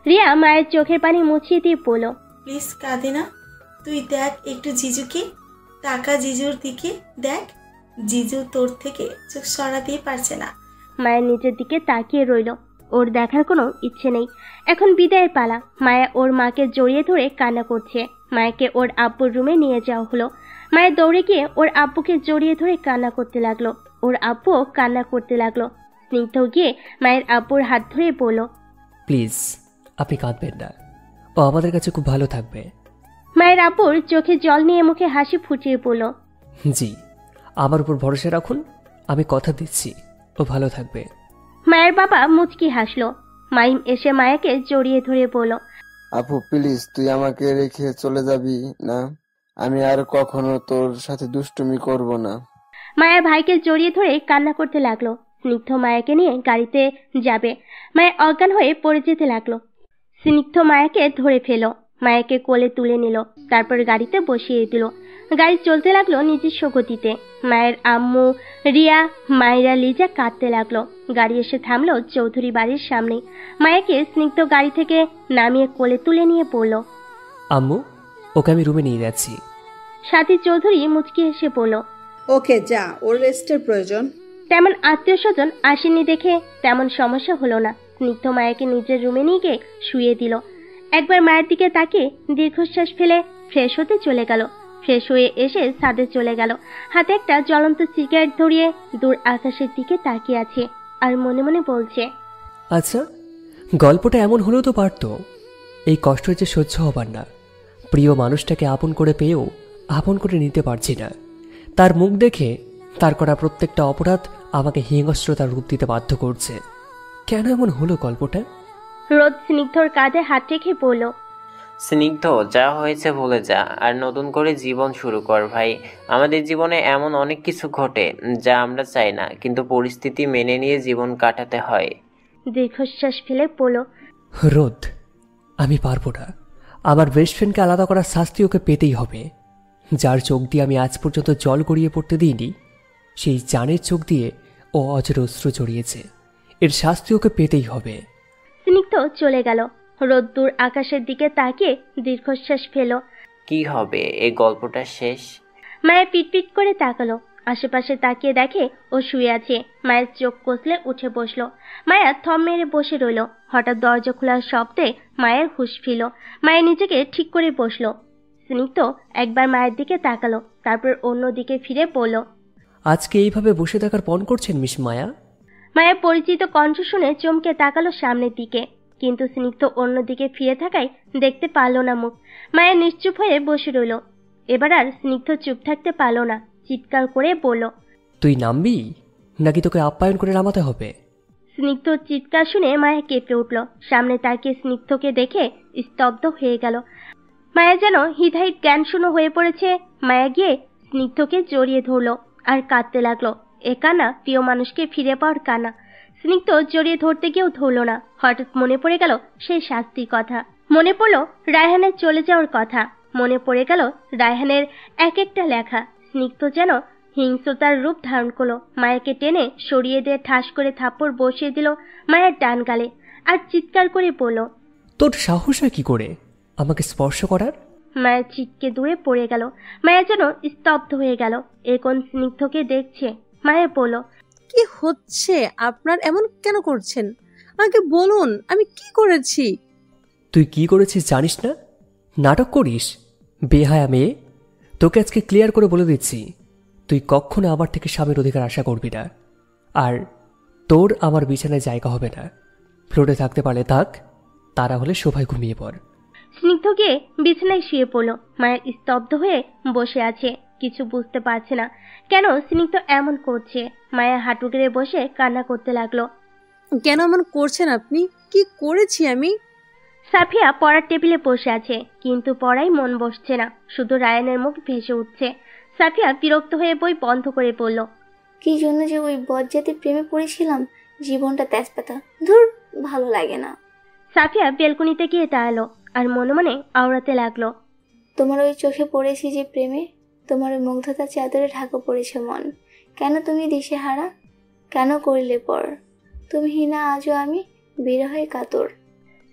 রিয়া মায়ের চোখের পানি মুছিয়ে দিয়ে বলল, প্লিজ কাঁদে না। তুই দেখ একটু জিজুকে, তাকা জিজুর দিকে দেখ, জিজু তোর থেকে চোখ সরাতেই পারছে না। মায়ের নিজের দিকে তাকিয়ে রইল, ওর দেখার কোনো ইচ্ছে নেই। এখন বিদায়ের পালা। মায়া ওর মাকে জড়িয়ে ধরে কান্না করছে। মায়াকে ওর আব্বুর রুমে নিয়ে যাওয়া হলো। মায়ের দৌড়ে গিয়ে ওর আব্বুকে জড়িয়ে ধরে কান্না করতে লাগলো। ওর আব্বুও কান্না করতে লাগলো। স্নিগ্ধ গিয়ে মায়ের আব্বুর হাত ধরে বলল, প্লিজ আপনি কাঁদবেন না, ও আমাদের কাছে খুব ভালো থাকবে। মায়ের আব্বুর চোখে জল নিয়ে মুখে হাসি ফুটিয়ে বলল, জি, আমার উপর ভরসা রাখুন, আমি কথা দিচ্ছি ও ভালো থাকবে। মায়ের বাবা মুচকি হাসলো। মাইম এসে মায়াকে জড়িয়ে ধরে বলল, আপু প্লিজ তুই আমাকে রেখে চলে যাবি না, আমি আর কখনো তোর সাথে দুষ্টুমি করব না। মায়া ভাইকে জড়িয়ে ধরে কান্না করতে লাগলো। স্নিগ্ধ মায়াকে নিয়ে গাড়িতে যাবে। মায়া অজ্ঞান হয়ে পড়ে যেতে লাগলো। স্নিগ্ধ মায়াকে ধরে ফেলো, মায়াকে কোলে তুলে নিল, তারপর গাড়িতে বসিয়ে দিল। গাড়ি চলতে লাগলো নিজস্ব গতিতে। মায়ের আম্মু, রিয়া, মায়েরা, লিজা কাঁদতে লাগলো। গাড়ি এসে থামলো চৌধুরী বাড়ির সামনে। মায়াকে স্নিগ্ধ গাড়ি থেকে নামিয়ে কোলে তুলে নিয়ে পড়ল, আম্মু ওকে আমি রুমে নিয়ে যাচ্ছি। সাথী চৌধুরী মুচকি হেসে বলল, ওকে যা, ওর রেস্টের প্রয়োজন। তেমন আত্মীয় স্বজন আসেনি দেখে তেমন সমস্যা হলো না। স্নিগ্ধ মায়াকে নিজের রুমে নিয়ে গিয়ে শুয়ে দিল। একবার মায়ের দিকে তাকিয়ে দীর্ঘশ্বাস ফেলে ফ্রেশ হতে চলে গেল। ফ্রেশ হয়ে এসে ছাদে চলে গেল। হাতে একটা জ্বলন্ত সিগারেট ধরিয়ে দূর আকাশের দিকে তাকিয়ে আছে আর মনে মনে বলছে, আচ্ছা গল্পটা এমন হলেও তো পারতো। এই কষ্ট যে সহ্য হবার না, প্রিয় মানুষটাকে আপন করে পেয়েও আপন করে নিতে পারছি না। তার মুখ দেখে তার করা প্রত্যেকটা অপরাধ আমাকে হিংস্রতার রূপ দিতে বাধ্য করছে। কেন এমন হলো গল্পটা? রোদ স্নিগ্ধর কাঁধে হাত রেখে বলল, স্নিগ্ধ যা হয়েছে ভুলে যা আর নতুন করে জীবন শুরু কর ভাই। আমাদের জীবনে এমন অনেক কিছু ঘটে যা আমরা চাই না, কিন্তু পরিস্থিতি মেনে নিয়ে জীবন কাটাতে হয়। দীর্ঘশ্বাস ফেলে বলল, রোদ আমি পারবো না। আমার বেস্ট ফ্রেন্ডকে আলাদা করার শাস্তি ওকে পেতেই হবে। যার চোখ দিয়ে আমি আজ পর্যন্ত জল গড়িয়ে পড়তে দিইনি, সেই জানের চোখ দিয়ে ও অজর অশ্রু জড়িয়েছে। এর শাস্তি ওকে পেতেই হবে। স্নিগ্ধ চলে গেল। রোদ্দুর আকাশের দিকে তাকিয়ে দীর্ঘশ্বাস ফেল। কি হবে এই গল্পটা শেষ? মায়া পিটপিট করে তাকালো। আশেপাশে তাকিয়ে দেখে ও শুয়ে আছে। মায়ের চোখ কষলে উঠে বসলো। মায়া থম মেরে বসে রইল। হঠাৎ দরজা খোলার শব্দে মায়ের হুঁশ ফিরল। মায়া নিজেকে ঠিক করে বসলো। স্নিগ্ধ একবার মায়ের দিকে তাকালো, তারপর অন্য দিকে ফিরে বলল, আজকে এইভাবে বসে থাকার পণ করছেন মিস মায়া? মায়ের পরিচিত কণ্ঠ শুনে চমকে তাকালো সামনের দিকে, কিন্তু স্নিগ্ধ অন্যদিকে ফিরে থাকায় দেখতে পারল না মুখ। মায়া নিশ্চুপ হয়ে বসে রইল। এবার আর স্নিগ্ধ চুপ থাকতে পারল না, চিৎকার করে বলল, তুই নামবি নাকি তোকে আপ্যায়ন করে নামাতে হবে? স্নিগ্ধর চিৎকার শুনে মায়া কেঁপে উঠল। সামনে তাকিয়ে স্নিগ্ধকে দেখে স্তব্ধ হয়ে গেল। মায়া যেন হিতাহিত জ্ঞান শূন্য হয়ে পড়েছে। মায়া গিয়ে স্নিগ্ধকে জড়িয়ে ধরল আর কাঁদতে লাগলো। এ কান্না প্রিয় মানুষকে ফিরে পাওয়ার কান্না। স্নিগ্ধ জড়িয়ে ধরতে গিয়েও ধরল না। হঠাৎ মনে পড়ে গেল সেই শাস্তির কথা। মনে পড়ল রায়হানের চলে যাওয়ার কথা। মনে পড়ে গেল রায়হানের এক একটা লেখা। স্নিগ্ধ যেন হিংস্রতার রূপ ধারণ করলো। মায়াকে টেনে সরিয়ে দিয়ে ঠাস করে থাপ্পড় বসিয়ে দিল মায়ের ডান গালে আর চিৎকার করে বলল, তোর সাহস হয় কি করে আমাকে স্পর্শ করার? মায়া চিৎকে দূরে পড়ে গেল। মায়া যেন স্তব্ধ হয়ে গেল। এখন স্নিগ্ধকে দেখছে। মায়া বলল, কি হচ্ছে আপনার? এমন কেন করছেন? আমাকে বলুন, আমি কি করেছি? তুই কি করেছিস জানিস না? নাটক করিস বেহায়া মেয়ে। তোকে আজকে ক্লিয়ার করে বলে দিচ্ছি, তুই কখনো আমার থেকে স্বামীর অধিকার আশা করবি না। আর তোর আমার বিছানায় জায়গা হবে না। ফ্লোরে থাকতে পারলে থাক, তারা হলে সোফায় ঘুমিয়ে পড়। স্নিগ্ধ গিয়ে বিছানায় শুয়ে পড়ল। মায়া স্তব্ধ হয়ে বসে আছে, কিছু বুঝতে পারছে না কেন স্নিগ্ধ এমন করছে। মায়া হাঁটু গেড়ে বসে কান্না করতে লাগলো। কেন এমন করছেন আপনি? কি করেছি আমি? সাফিয়া পড়ার টেবিলে বসে আছে, কিন্তু পড়াই মন বসছে না, শুধু রায়ানের মুখ ভেসে উঠছে। সাফিয়া বিরক্ত হয়ে বই বন্ধ করে পড়ল। কি জন্য যে ওই বজ্জাতির প্রেমে পড়েছিলাম, জীবনটা তেজপাতা, ধুর ভালো লাগে না। সাফিয়া বেলকনিতে গিয়ে দাঁড়ালো আর মনে মনে আওড়াতে লাগলো, তোমার ওই চোখে পড়েছি যে প্রেমে, তোমার ওই মুগ্ধতার চাদরে ঢাকা পড়েছে মন। কেন তুমি দিশেহারা, কেন করিলে পর, তুমি হীনা আজও আমি বিরহে কাতর।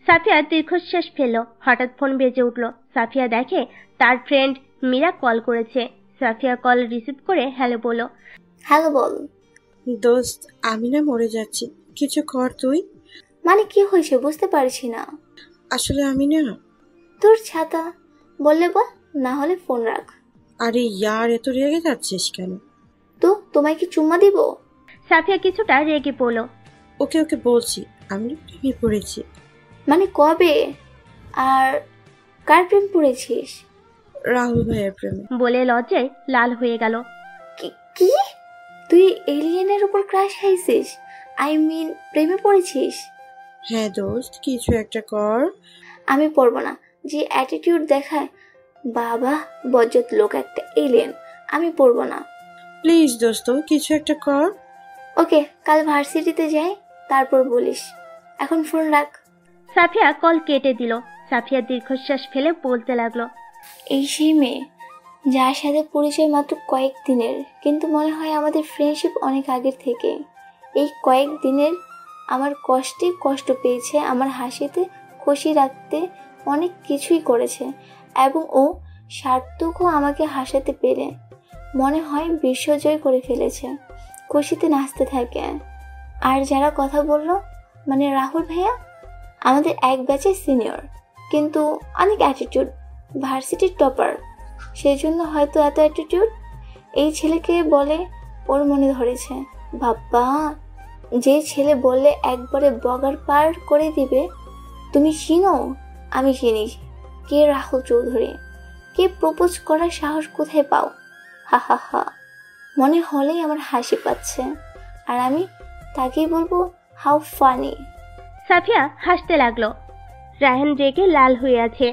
সাফিয়া দীর্ঘশ্বাস ফেলল। হঠাৎ ফোন বেজে উঠল। সাফিয়া দেখে তার ফ্রেন্ড মীরা কল করেছে। সাফিয়া কল রিসিভ করে হ্যালো বলল। হ্যালো বল। দোস্ত আমি না মরে যাচ্ছি, কিছু কর তুই। মানে কি হয়েছে বুঝতে পারছি না। আসলে আমি না। তোর ছাতা, বললে বল, না হলে ফোন রাখ। আরে ইয়ার, এত রেগে যাচ্ছিস কেন? তো তোমায় কি চুম্মা দিব? সাফিয়া কিছুটা রেগে পড়ল। ওকে ওকে বলছি, আমি প্রেমে পড়েছি। মানে কবে আর কার প্রেম পড়েছিস? রাহুল ভাইয়ের প্রেমে। বলে লজ্জায় লাল হয়ে গেল। কি তুই এলিয়েনের উপর ক্রাশ খাইছিস? আই মিন প্রেমে পড়েছিস? হ্যাঁ দোস্ত, কিছু একটা কর। আমি পড়বো না, যে অ্যাটিটিউড দেখায়, বাবা বজ্জত লোক একটা, এলিয়েন। আমি পড়বো না। প্লিজ দোস্ত, কিছু একটা কর। ওকে, কাল ভার্সিটিতে যাই, তারপর বলিস। এখন ফোন রাখ। সাফিয়া কল কেটে দিল। সাফিয়া দীর্ঘশ্বাস ফেলে বলতে লাগলো, এই সেই মেয়ে যার সাথে পরিচয় মাত্র কয়েকদিনের, কিন্তু মনে হয় আমাদের ফ্রেন্ডশিপ অনেক আগের থেকে। এই কয়েকদিনের আমার কষ্টে কষ্ট পেয়েছে, আমার হাসিতে খুশি রাখতে অনেক কিছুই করেছে, এবং ও সার্থকও আমাকে হাসাতে পেরে মনে হয় বিশ্বজয় করে ফেলেছে। খুশিতে নাচতে থাকে। আর যারা কথা বললো, মানে রাহুল ভাইয়া, আমাদের এক ব্যাচের সিনিয়র, কিন্তু অনেক অ্যাটিটিউড, ভার্সিটির টপার। সেই জন্য হয়তো এত অ্যাটিটিউড। এই ছেলেকে বলে ওর মনে ধরেছে। বাবা, যে ছেলে বললে একবারে বগার পার করে দিবে। তুমি চিনো? আমি চিনি কে রাহুল চৌধুরী। কে প্রপোজ করার সাহস কোথায় পাও? হা হা হা। মনে হলেই আমার হাসি পাচ্ছে, আর আমি তাকেই বলবো হাউ ফানি। সাফিয়া হাসতে লাগলো। রায়হান রেগে লাল হয়ে আছে,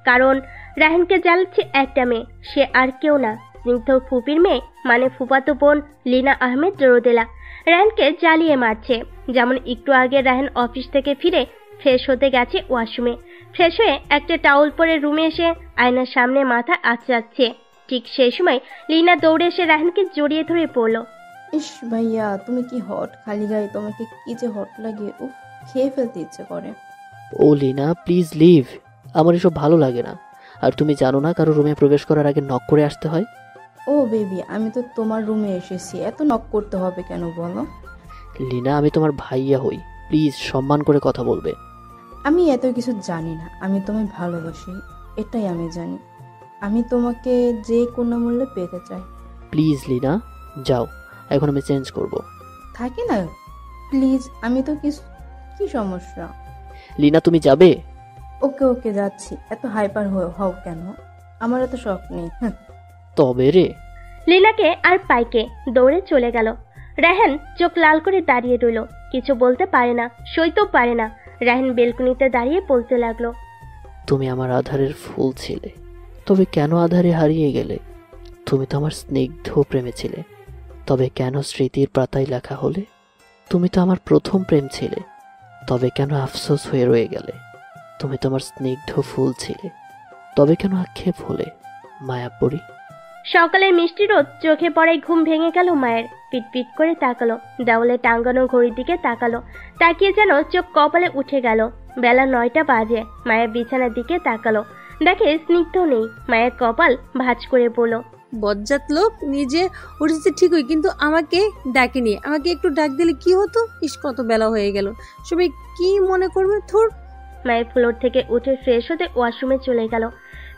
কারণ রায়হানকে জ্বালাচ্ছে একটা মেয়ে, সে আর কেউ না, স্নিগ্ধ ফুপির মেয়ে, মানে ফুফাতো বোন লীনা আহমেদ রোদেলা। রায়হানকে জ্বালিয়ে মারছে। যেমন একটু আগে রায়হান অফিস থেকে ফিরে ফ্রেশ হতে গেছে ওয়াশরুমে। ফ্রেশ হয়ে একটা টাওয়াল পরে রুমে এসে আয়নার সামনে মাথা আঁচড়াচ্ছে। ঠিক সেই সময় লীনা দৌড়ে এসে রায়হানকে জড়িয়ে ধরে পড়ল। ইস ভাইয়া, তুমি কি হট, খালি গায়ে তোমাকে কি যে হট লাগে, উফ, খেয়ে ফেলতে ইচ্ছে করে। ও লীনা, প্লিজ লিভ, আমার এসব ভালো লাগে না। আর তুমি জানো না কারো রুমে প্রবেশ করার আগে নক করে আসতে হয়? ও বেবি, আমি তো তোমার রুমে এসেছি, এত নক করতে হবে কেন বলো? লীনা, আমি তোমার ভাইয়া হই, প্লিজ সম্মান করে কথা বলবে। আমি এত কিছু জানি না, আমি তোমায় ভালোবাসি, এটাই আমি জানি। আমি তোমাকে যে কোনো মূল্যে পেতে চাই। প্লিজ লীনা, যাও, এখন আমি চেঞ্জ করব। থাকি না প্লিজ, আমি তো কি সমস্যা? লীনা, তুমি যাবে? ওকে ওকে যাচ্ছি, এত হাইপার হও কেন? আমার এত শখ নেই। তবে রে। লীনাকে আর পাইকে দৌড়ে চলে গেল। রায়হান চোখ লাল করে দাঁড়িয়ে রইল, কিছু বলতে পারে না, সইতেও পারে না। রায়হান বেলকনিতে দাঁড়িয়ে বলতে লাগলো, তুমি আমার আধারের ফুল ছিলে, তবে কেন আধারে হারিয়ে গেলে? তুমি তো আমার স্নিগ্ধ প্রেমে ছিলে, তবে কেন স্মৃতির পাতায় লেখা হলে? তুমি তো আমার প্রথম প্রেম ছিলে, তবে কেন আফসোস হয়ে রয়ে গেলে? তুমি তো আমার স্নিগ্ধ ফুল ছিলে, তবে কেন আক্ষেপ হলে? মায়াপুরী। সকালের মিষ্টি রোদ চোখে পড়ায় ঘুম ভেঙে গেল মায়ের। পিটপিট করে তাকালো, দেওয়ালে টাঙ্গানো ঘড়ির দিকে তাকালো, তাকিয়ে যেন চোখ কপালে উঠে গেল। বেলা 9টা বাজে। মায়ের বিছানার দিকে তাকালো, দেখে স্নিগ্ধ নেই। মায়ের কপাল ভাঁজ করে বলল, বজ্জাত লোক, নিজে উঠেছে ঠিকই, কিন্তু আমাকে ডাকেনি। আমাকে একটু ডাক দিলে কি হতো? ইস, কত বেলা হয়ে গেল, সবাই কি মনে করবে? থুর। মায়ের ফ্লোর থেকে উঠে ফ্রেশ হতে ওয়াশরুমে চলে গেল।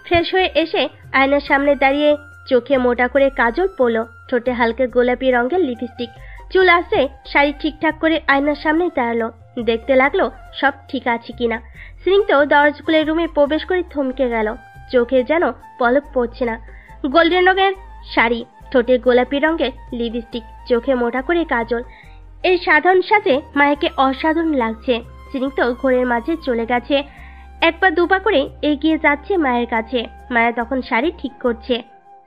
ফ্রেশ হয়ে এসে আয়নার সামনে দাঁড়িয়ে চোখে মোটা করে কাজল পরলো, ঠোঁটে হালকা গোলাপি রঙের লিপস্টিক, চুল আসে, শাড়ি ঠিকঠাক করে আয়নার সামনে দাঁড়ালো, দেখতে লাগলো সব ঠিক আছে কিনা। স্নিগ্ধ দরজা খুলে রুমে প্রবেশ করে থমকে গেল, চোখে যেন পলক পড়ছে না। গোল্ডেন রঙের শাড়ি, ঠোঁটে গোলাপি রঙের লিপস্টিক, চোখে মোটা করে কাজল, এই সাধারণ সাজে মায়াকে অসাধারণ লাগছে। স্নিগ্ধ ঘরের মাঝে চলে গেছে, এক পা দুপা করে এগিয়ে যাচ্ছে মায়ের কাছে। মায়া তখন শাড়ি ঠিক করছে।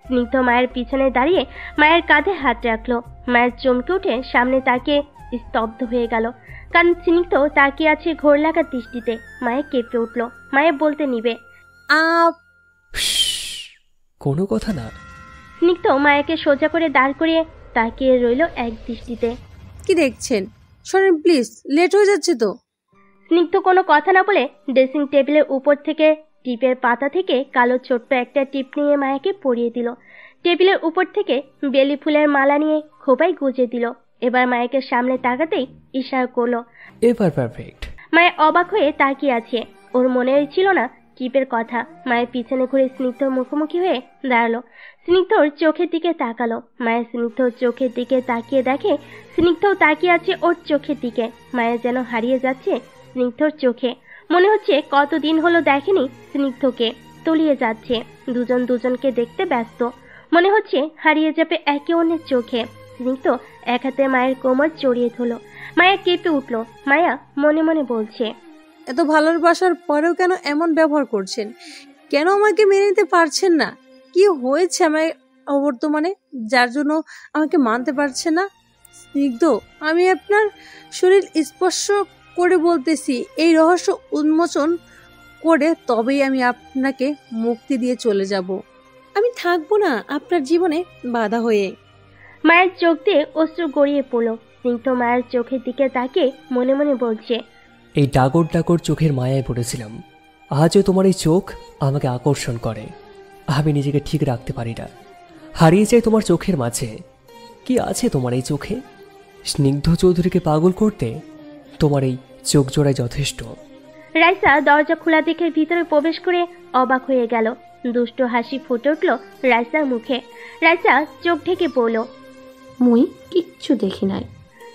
স্নিগ্ধ মায়ের পিছনে দাঁড়িয়ে মায়ের কাঁধে হাত রাখলো। মায়ের চমকে উঠে সামনে তাকিয়ে স্তব্ধ হয়ে গেল, কারণ স্নিগ্ধ তাকিয়ে আছে ঘোর লাগা দৃষ্টিতে। মায়ে কেঁপে উঠলো, মায়ে বলতে নিবে, কোনো কথা না। স্নিগ্ধ মায়াকে সোজা করে দাঁড় করিয়ে তাকিয়ে রইল এক দৃষ্টিতে। কি দেখছেন? শোনেন প্লিজ, লেট হয়ে যাচ্ছে তো। স্নিগ্ধ কোনো কথা না বলে ড্রেসিং টেবিলের উপর থেকে টিপের পাতা থেকে কালো ছোট্ট একটা টিপ নিয়ে মায়াকে পরিয়ে দিল। টেবিলের উপর থেকে বেলি ফুলের মালা নিয়ে খোপায় গুজে দিল। এবার মায়াকে সামনে তাকাতেই ইশারা করলো। এবার পারফেক্ট। মায়া অবাক হয়ে তাকিয়ে আছে। ওর মনে ছিল না টিপের কথা। মায়ের পিছনে ঘুরে স্নিগ্ধর মুখোমুখি হয়ে দাঁড়ালো। স্নিগ্ধর চোখের দিকে তাকালো। মায়ের স্নিগ্ধর চোখের দিকে তাকিয়ে দেখে স্নিগ্ধও তাকিয়ে আছে ওর চোখের দিকে। মায়া যেন হারিয়ে যাচ্ছে স্নিগ্ধর চোখে। মনে হচ্ছে কতদিন হলো দেখেনি স্নিগ্ধকে। তলিয়ে যাচ্ছে। দুজন দুজনকে দেখতে ব্যস্ত। মনে হচ্ছে হারিয়ে যাবে একে অন্যের চোখে। স্নিগ্ধ এক হাতে মায়ের কোমর জড়িয়ে ধরল। মায়া কেঁপে উঠল। মায়া মনে মনে বলছে, এত ভালোবাসার পরেও কেন এমন ব্যবহার করছেন? কেন আমাকে মেনে নিতে পারছেন না? কি হয়েছে আমার অবর্তমানে যার জন্য আমাকে মানতে পারছেন না? স্নিগ্ধ, আমি আপনার শরীর স্পর্শ করে বলতেছি, এই রহস্য উন্মোচন করে তবেই আমি আপনাকে মুক্তি দিয়ে চলে যাব। আমি থাকবো না আপনার জীবনে বাধা হয়ে। মায়ের চোখ দিয়ে অশ্রু গড়িয়ে পড়ল। স্নিগ্ধ মায়ের চোখের দিকে তাকিয়ে মনে মনে বলছে, এই ডাগর ডাগর চোখের মায়ায় পড়েছিলাম। আজও তোমার এই চোখ আমাকে আকর্ষণ করে। আমি নিজেকে ঠিক রাখতে পারি না। হারিয়ে যাই তোমার চোখের মাঝে। কি আছে তোমার এই চোখে? স্নিগ্ধ চৌধুরীকে পাগল করতে তোমার এই চোখ জোড়ায় যথেষ্ট। রাইসা দরজা খোলা দেখে ভিতরে প্রবেশ করে অবাক হয়ে গেল। দুষ্ট হাসি ফুটে উঠল রাইসার মুখে। রাইসা চোখ ঢেকে পড়ল। মুই কিচ্ছু দেখি নাই।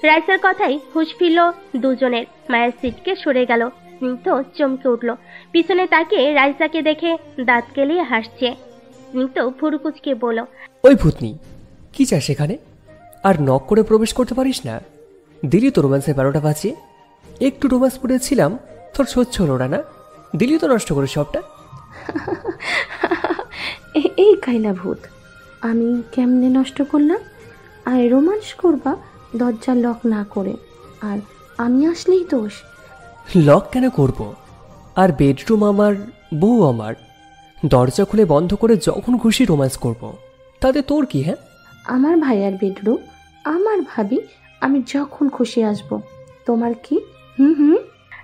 রাইসার কথাই হুঁশ ফিরল দুজনের। মায়ের সিটকে সরে গেল। স্নিগ্ধ চমকে উঠল। পিছনে তাকিয়ে রাইসাকে দেখে দাঁত কেলিয়ে হাসছে। স্নিগ্ধ ভুরুকুচকে বলল, ওই ভূতনি, কি চাস সেখানে? আর নক করে প্রবেশ করতে পারিস না? দিলি তো রোম্যান্সের 12টা বাজিয়ে। একটু রোম্যান্স পড়েছিলাম, তোর সহ্য হলো না? দিলি তো নষ্ট করে সবটা। এই কাইলা ভূত, আমি কেমনে নষ্ট করলাম? আর রোমান্স করবা দরজা লক না করে, আর আমি আসলেই দোষ। লক কেন করব? আর বেডরুম আমার, বউ আমার। দরজা খুলে বন্ধ করে যখন খুশি রোম্যান্স করব। তাতে তোর কি? হ্যাঁ, আমার ভাইয়ার বেডরুম, আমার ভাবি, আমি যখন খুশি আসব। তোমার কি? হুম।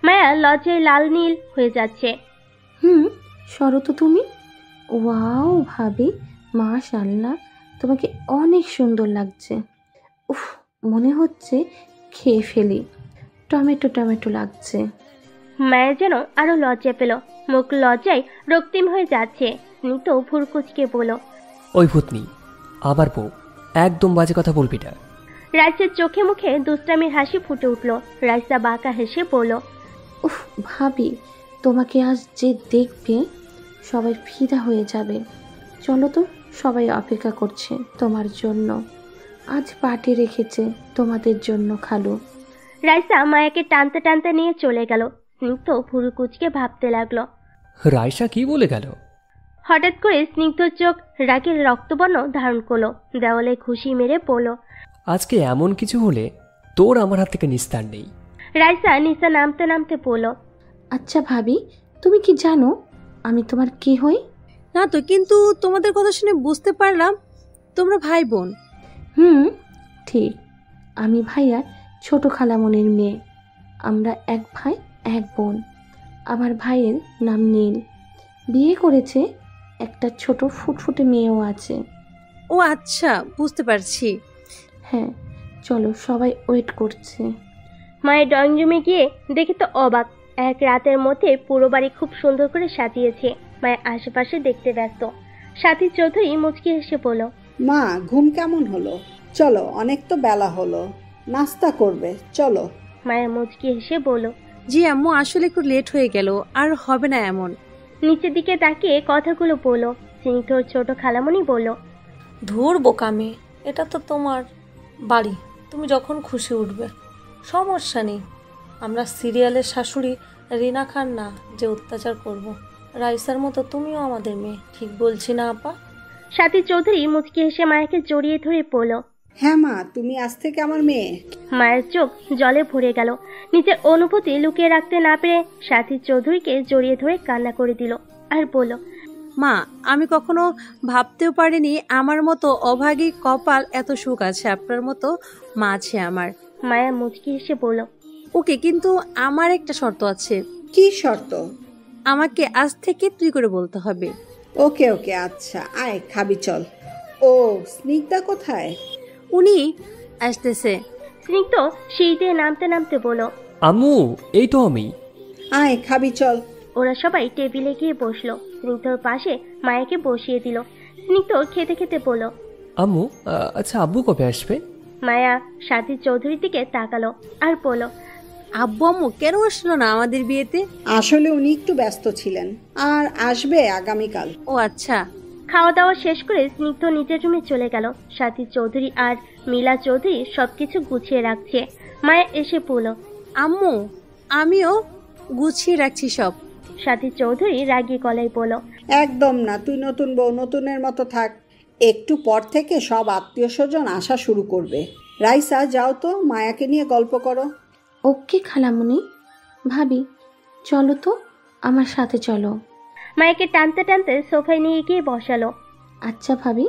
মায়া লজ্জায় লাল নীল হয়ে যাচ্ছে। সরো তো তুমি। ওয়াও ভাবি, মাশাআল্লাহ, তোমাকে অনেক সুন্দর লাগছে। উফ, মনে হচ্ছে খেয়ে ফেলি। টমেটো টমেটো লাগছে। মায়া যেন আরো লজ্জা পেল। মুখ লজ্জায় রক্তিম হয়ে যাচ্ছে। স্নিগ্ধ ভুরকুচকে বলল, ওই ভূতনি, আবার বউ, একদম বাজে কথা বলবি না। রাইসার চোখে মুখে দুষ্টামির হাসি ফুটে উঠল। রাইসা বাঁকা হেসে বলল, উফ ভাবি, তোমাকে আজ যে দেখবে সবাই ফিদা হয়ে যাবে। চলো তো, সবাই অপেক্ষা করছে তোমার জন্য। আজ পার্টি রেখেছে তোমাদের জন্য খালু। রাইসা মায়াকে টানতে টানতে নিয়ে চলে গেল। স্নিগ্ধ ভুরুকুচকে ভাবতে লাগলো, রাইসা কি বলে গেল? হঠাৎ করে স্নিগ্ধর চোখ রাগের রক্তবর্ণ ধারণ করলো। দেওয়ালে খুশি মেরে পড়ল, আজকে এমন কিছু হলে তোর আমার হাত থেকে নিস্তার নেই। রাইসা নিচে নামতে নামতে পড়ল, আচ্ছা ভাবি, তুমি কি জানো আমি তোমার কি হই? না তো, কিন্তু তোমাদের কথা শুনে বুঝতে পারলাম তোমরা ভাই বোন। ঠিক, আমি ভাইয়ার ছোট খালামনির মেয়ে। আমরা এক ভাই এক বোন। আমার ভাইয়ের নাম নীল। বিয়ে করেছে, একটা ছোট ফুটফুটে মেয়েও আছে। ও আচ্ছা, বুঝতে পারছি। হ্যাঁ, চলো, সবাই ওয়েট করছে। মায়ের ড্রয়িং রুমে গিয়ে দেখে তো অবাক। এক রাতের মধ্যে পুরো বাড়ি খুব সুন্দর করে সাজিয়েছে। মায়ের আশেপাশে দেখতে ব্যস্ত। সাথী চৌধুরী মুচকি হেসে বলল, মা, ঘুম কেমন হলো? চলো, অনেক তো বেলা হলো, নাস্তা করবে, চলো। মায়ের মুচকি হেসে বলল, জি আম্মু, আসলে একটু লেট হয়ে গেল, আর হবে না এমন। নিচের দিকে তাকিয়ে কথাগুলো বলল। স্নিগ্ধর ছোট খালামণি বলল, ধুর বোকামে, এটা তো তোমার বাড়ি, তুমি যখন খুশি উঠবে, সমস্যা নেই। আমরা সিরিয়ালের শাশুড়ি রিনা খান না যে অত্যাচার করব। রাইসার মতো তুমিও আমাদের মেয়ে, ঠিক বলছি না আপা? সাথী চৌধুরী মুচকি হেসে মায়াকে জড়িয়ে ধরে পড়ল, হ্যাঁ মা, তুমি আজ থেকে আমার মেয়ে। মায়ের চোখ জলে ভরে গেল। নিজের অনুভূতি লুকিয়ে রাখতে না পেরে সাথী চৌধুরীকে জড়িয়ে ধরে কান্না করে দিল আর বলল, মা, আমি কখনো ভাবতেও পারিনি আমার মতো অভাগী কপাল এত সুখ আছে, আপনার মতো মা আছে আমার। মায়া মুচকি হেসে বলল, ওকে, কিন্তু আমার একটা শর্ত আছে। কি শর্ত? আমাকে আজ থেকে তুই করে বলতে হবে। ওকে ওকে, আচ্ছা আয় খাবি চল। ও স্নিগ্ধা কোথায়? উনি আসতেছে। স্নিগ্ধ সিঁড়ি দিয়ে নামতে নামতে বলো, আম্মু এই তো আমি। আয় খাবি চল। ওরা সবাই টেবিলে গিয়ে বসলো। স্নিগ্ধর পাশে মায়াকে বসিয়ে দিল। স্নিগ্ধ খেতে খেতে বলল, আম্মু আচ্ছা আব্বু কবে আসবে? মায়া সাথী চৌধুরীর দিকে তাকালো আর বলল, আব্বু আম্মু কেন আসলো না আমাদের বিয়েতে? আসলে উনি একটু ব্যস্ত ছিলেন, আর আসবে আগামীকাল। ও আচ্ছা। খাওয়া দাওয়া শেষ করে স্নিগ্ধ নিজের রুমে চলে গেল। সাথী চৌধুরী আর মিলা চৌধুরী সবকিছু গুছিয়ে রাখছে। মায়া এসে বলল, আম্মু আমিও গুছিয়ে রাখছি সব। সাথী চৌধুরী রাগী গলায় বলল, একদম না, তুই নতুন বউ নতুনের মতো থাক। একটু পর থেকে সব আত্মীয় স্বজন আসা শুরু করবে। রাইসা যাও তো, মায়াকে নিয়ে গল্প করো। ওকে খালামুনি। ভাবি চলো তো, আমার সাথে চলো। মায়াকে টানতে টানতে সোফায় নিয়ে গিয়ে বসালো। আচ্ছা ভাবি,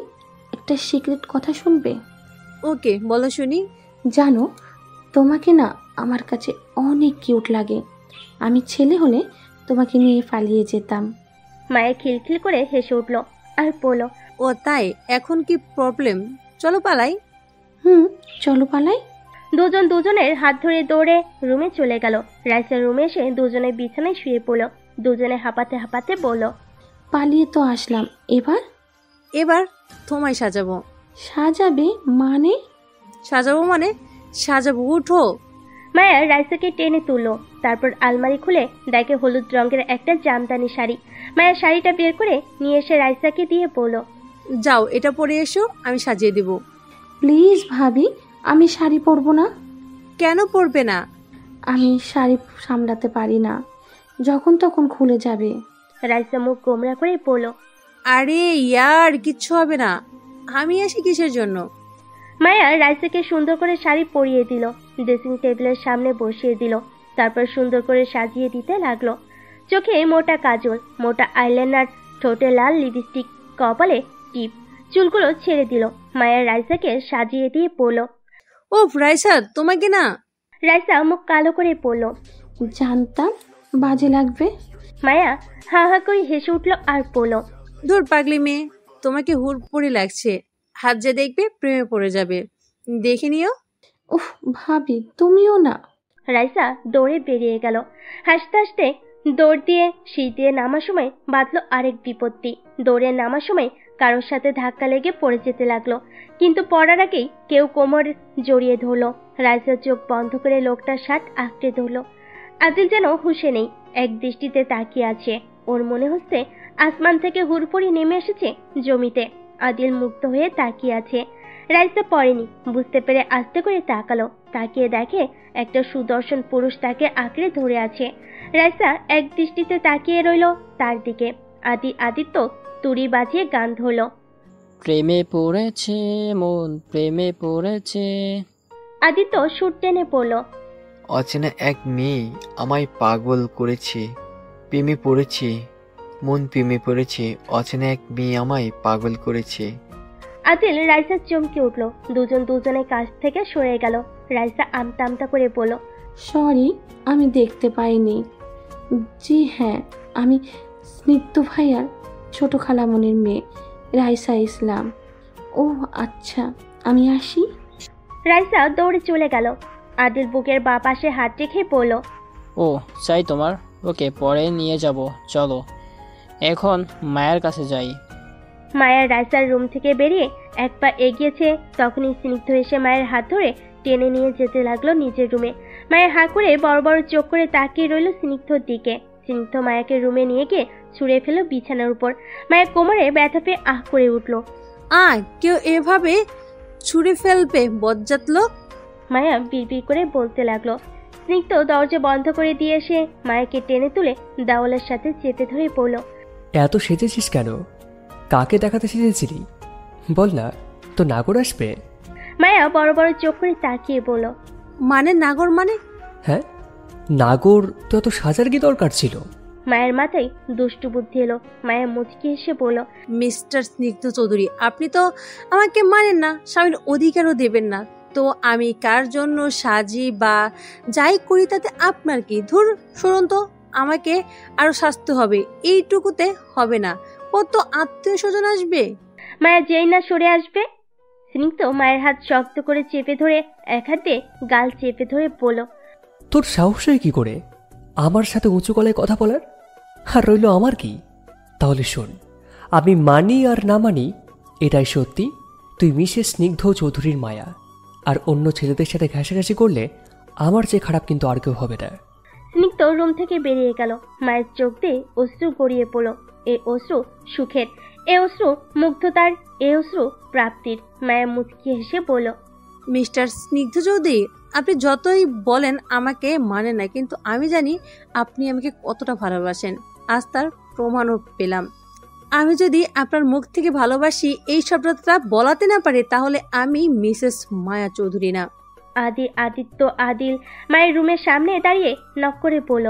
একটা সিক্রেট কথা শুনবে? ওকে বলো শুনি। জানো, তোমাকে না আমার কাছে অনেক কিউট লাগে। আমি ছেলে হলে তোমাকে নিয়ে পালিয়ে যেতাম। মায়া খিলখিল করে হেসে উঠল আর বলল, ও তাই? এখন কি প্রবলেম? চলো পালাই। চলো পালাই। দুজন দুজনের হাত ধরে দৌড়ে রুমে চলে গেল। রাইসার রুমে এসে দুজনে বিছানায় শুয়ে পড়ল। দুজনে হাঁপাতে হাঁপাতে বলল, পালিয়ে তো আসলাম, এবার তোমায় সাজাবো। সাজাবে মানে? সাজাবো উঠো। মায়া রাইসাকে টেনে তুলল। তারপর আলমারি খুলে দেখে হলুদ রঙের একটা জামদানি শাড়ি। মায়া শাড়িটা বের করে নিয়ে এসে রাইসাকে দিয়ে বলল, যাও এটা পরে এসো, আমি সাজিয়ে দিব। প্লিজ ভাবি, আমি শাড়ি পরবো না। কেন পরবে না? আমি শাড়ি সামলাতে পারি না, যখন তখন খুলে যাবে। রাইসা মুখ গোমরা করে বলল, আরে ইয়ার কিচ্ছু হবে না, আমি আসি কিসের জন্য? মায়া রাইসাকে সুন্দর করে শাড়ি পরিয়ে দিল, ড্রেসিং টেবিলের সামনে বসিয়ে দিল। তারপর সুন্দর করে সাজিয়ে দিতে লাগলো। চোখে মোটা কাজল, মোটা আইলাইনার, ঠোঁটে লাল লিপস্টিক, কপালে টিপ, চুলগুলো ছেড়ে দিল। মায়া রাইসাকে সাজিয়ে দিয়ে বলল, ও রাইসা তোমাকে না। রাইসা মুখ কালো করে বলল, জানতাম বাজে লাগবে। মায়া হা হা করে হেসে উঠল আর বলল, দূর পাগলি মেয়ে, তোমাকে হুড়পুড়ি লাগছে। হাত যে দেখবে প্রেমে পড়ে যাবে, দেখে নিও। উফ ভাবি তুমিও না। রাইসা দৌড়ে বেরিয়ে গেল। হাসতে হাসতে দৌড় দিয়ে সিঁড়ি দিয়ে নামার সময় বাঁধলো আরেক বিপত্তি। দৌড়ে নামার সময় কারোর সাথে ধাক্কা লেগে পড়ে যেতে লাগলো, কিন্তু পড়ার আগেই কেউ কোমর জড়িয়ে ধরলো। রাইসা চোখ বন্ধ করে লোকটার শার্ট আঁকড়ে ধরলো। আদিল যেন হুঁশে নেই, এক দৃষ্টিতে তাকিয়ে আছে। ওর মনে হচ্ছে আসমান থেকে হুড়পুড়ি নেমে এসেছে জমিতে। আদিল মুক্ত হয়ে তাকিয়ে আছে। রাইসা পড়েনি, বুঝতে পেরে আস্তে করে তাকালো। তাকিয়ে দেখে একটা সুদর্শন পুরুষ তাকে আঁকড়ে ধরে আছে। রাইসা এক দৃষ্টিতে তাকিয়ে রইল তার দিকে। আদিত্য তুড়ি বাজিয়ে গান ধরলো, প্রেমে পড়েছে মন, প্রেমে পড়েছে। আদিত্য সুর টেনে পড়ল, অচেনা এক মেয়ে আমায় পাগল করেছে, প্রেমে পড়েছে মন, প্রেমে পড়েছে, অচেনা এক মেয়ে আমায় পাগল করেছে। আদিল রাইসার চমকে উঠল। দুজন দুজনের কাছ থেকে সরে গেল। রাইসা আমতা আমতা করে বলল, সরি আমি দেখতে পাইনি। জি হ্যাঁ, আমি স্নিগ্ধ ভাইয়ার ছোট খালামনির মেয়ে রাইসা ইসলাম। ও আচ্ছা, আমি আসি। রাইসা দৌড়ে চলে গেল। আদিল বুকের বাঁ পাশে হাত রেখে বলল, ও চাই তোমার? ওকে পরে নিয়ে যাব, চলো এখন মায়ের কাছে যাই। মায়া রাইসার রুম থেকে বেরিয়ে এক পা এগিয়েছে, তখনই স্নিগ্ধ এসে মায়ের হাত ধরে টেনে নিয়ে যেতে লাগলো নিজের রুমে। মায়ের হাঁ করে বড় বড় চোখ করে তাকিয়ে রইল স্নিগ্ধর দিকে। স্নিগ্ধ মায়াকে রুমে নিয়ে গিয়ে ছুঁড়ে ফেলো বিছানার উপর। মায়ের কোমরে ব্যথা পেয়ে আহ করে উঠল। কেউ এভাবে ছুঁড়ে ফেলবে বজ্জাত লোক? মায়া বিড়বিড় করে বলতে লাগলো। স্নিগ্ধ দরজা বন্ধ করে দিয়ে এসে মায়াকে টেনে তুলে দেওয়ালের সাথে চেপে ধরে পড়ল, এত সেজেছিস কেন? কাকে দেখাতে সেজেছিলি বল না, তো নাগর আসবে। মায়া বড় বড় চোখ করে তাকিয়ে বলল, মানে নাগর মানে? হ্যাঁ নাগর, তো এত সাজার কি দরকার ছিল? মায়ের মাথায় দুষ্টু বুদ্ধি এলো। মায়া মুচকি এসে বলল, মিস্টার স্নিগ্ধ চৌধুরী, আপনি তো আমাকে মানেন না, স্বামীর অধিকারও দেবেন না, তো আমি কার জন্য সাজি বা যাই করি তাতে আপনার কি? ধুর, শুনুন তো, আমাকে আরো সাজতে হবে, এইটুকুতে হবে না। কত আত্মীয় স্বজন আসবে। মায়া যেই না সরে আসবে, স্নিগ্ধ মায়ের হাত শক্ত করে চেপে ধরে এক হাতে গাল চেপে ধরে বলল, তোর সাহস হয় কি করে আমার সাথে উঁচু গলায় কথা বলার? আর রইল আমার কি? তাহলে শোন, আমি মানি আর না মানি এটাই সত্যি, তুই মিসেস স্নিগ্ধ চৌধুরীর মায়া। আর অন্য ছেলেদের সাথে ঘাসাঘাসি করলে আমার যে খারাপ কিন্তু আর কেউ হবে না। স্নিগ্ধ রুম থেকে বেরিয়ে গেল। মায়ের চোখ দিয়ে অশ্রু গড়িয়ে পড়ল। এ অশ্রু সুখের, এ অশ্রু মুগ্ধতার, এ অশ্রু প্রাপ্তির। মায়া মুচকি হেসে বলল, মিস্টার স্নিগ্ধ চৌধুরী, আপনি যতই বলেন আমাকে মানে না, কিন্তু আমি জানি আপনি আমাকে কতটা ভালোবাসেন। আজ তার প্রমাণও পেলাম। আমি যদি আপনার মুখ থেকে ভালোবাসি এই শব্দটা বলাতে না পারি, তাহলে আমি মিসেস মায়া চৌধুরী না। আদিত্য আদিল মায়ের রুমের সামনে দাঁড়িয়ে নক করে বলল,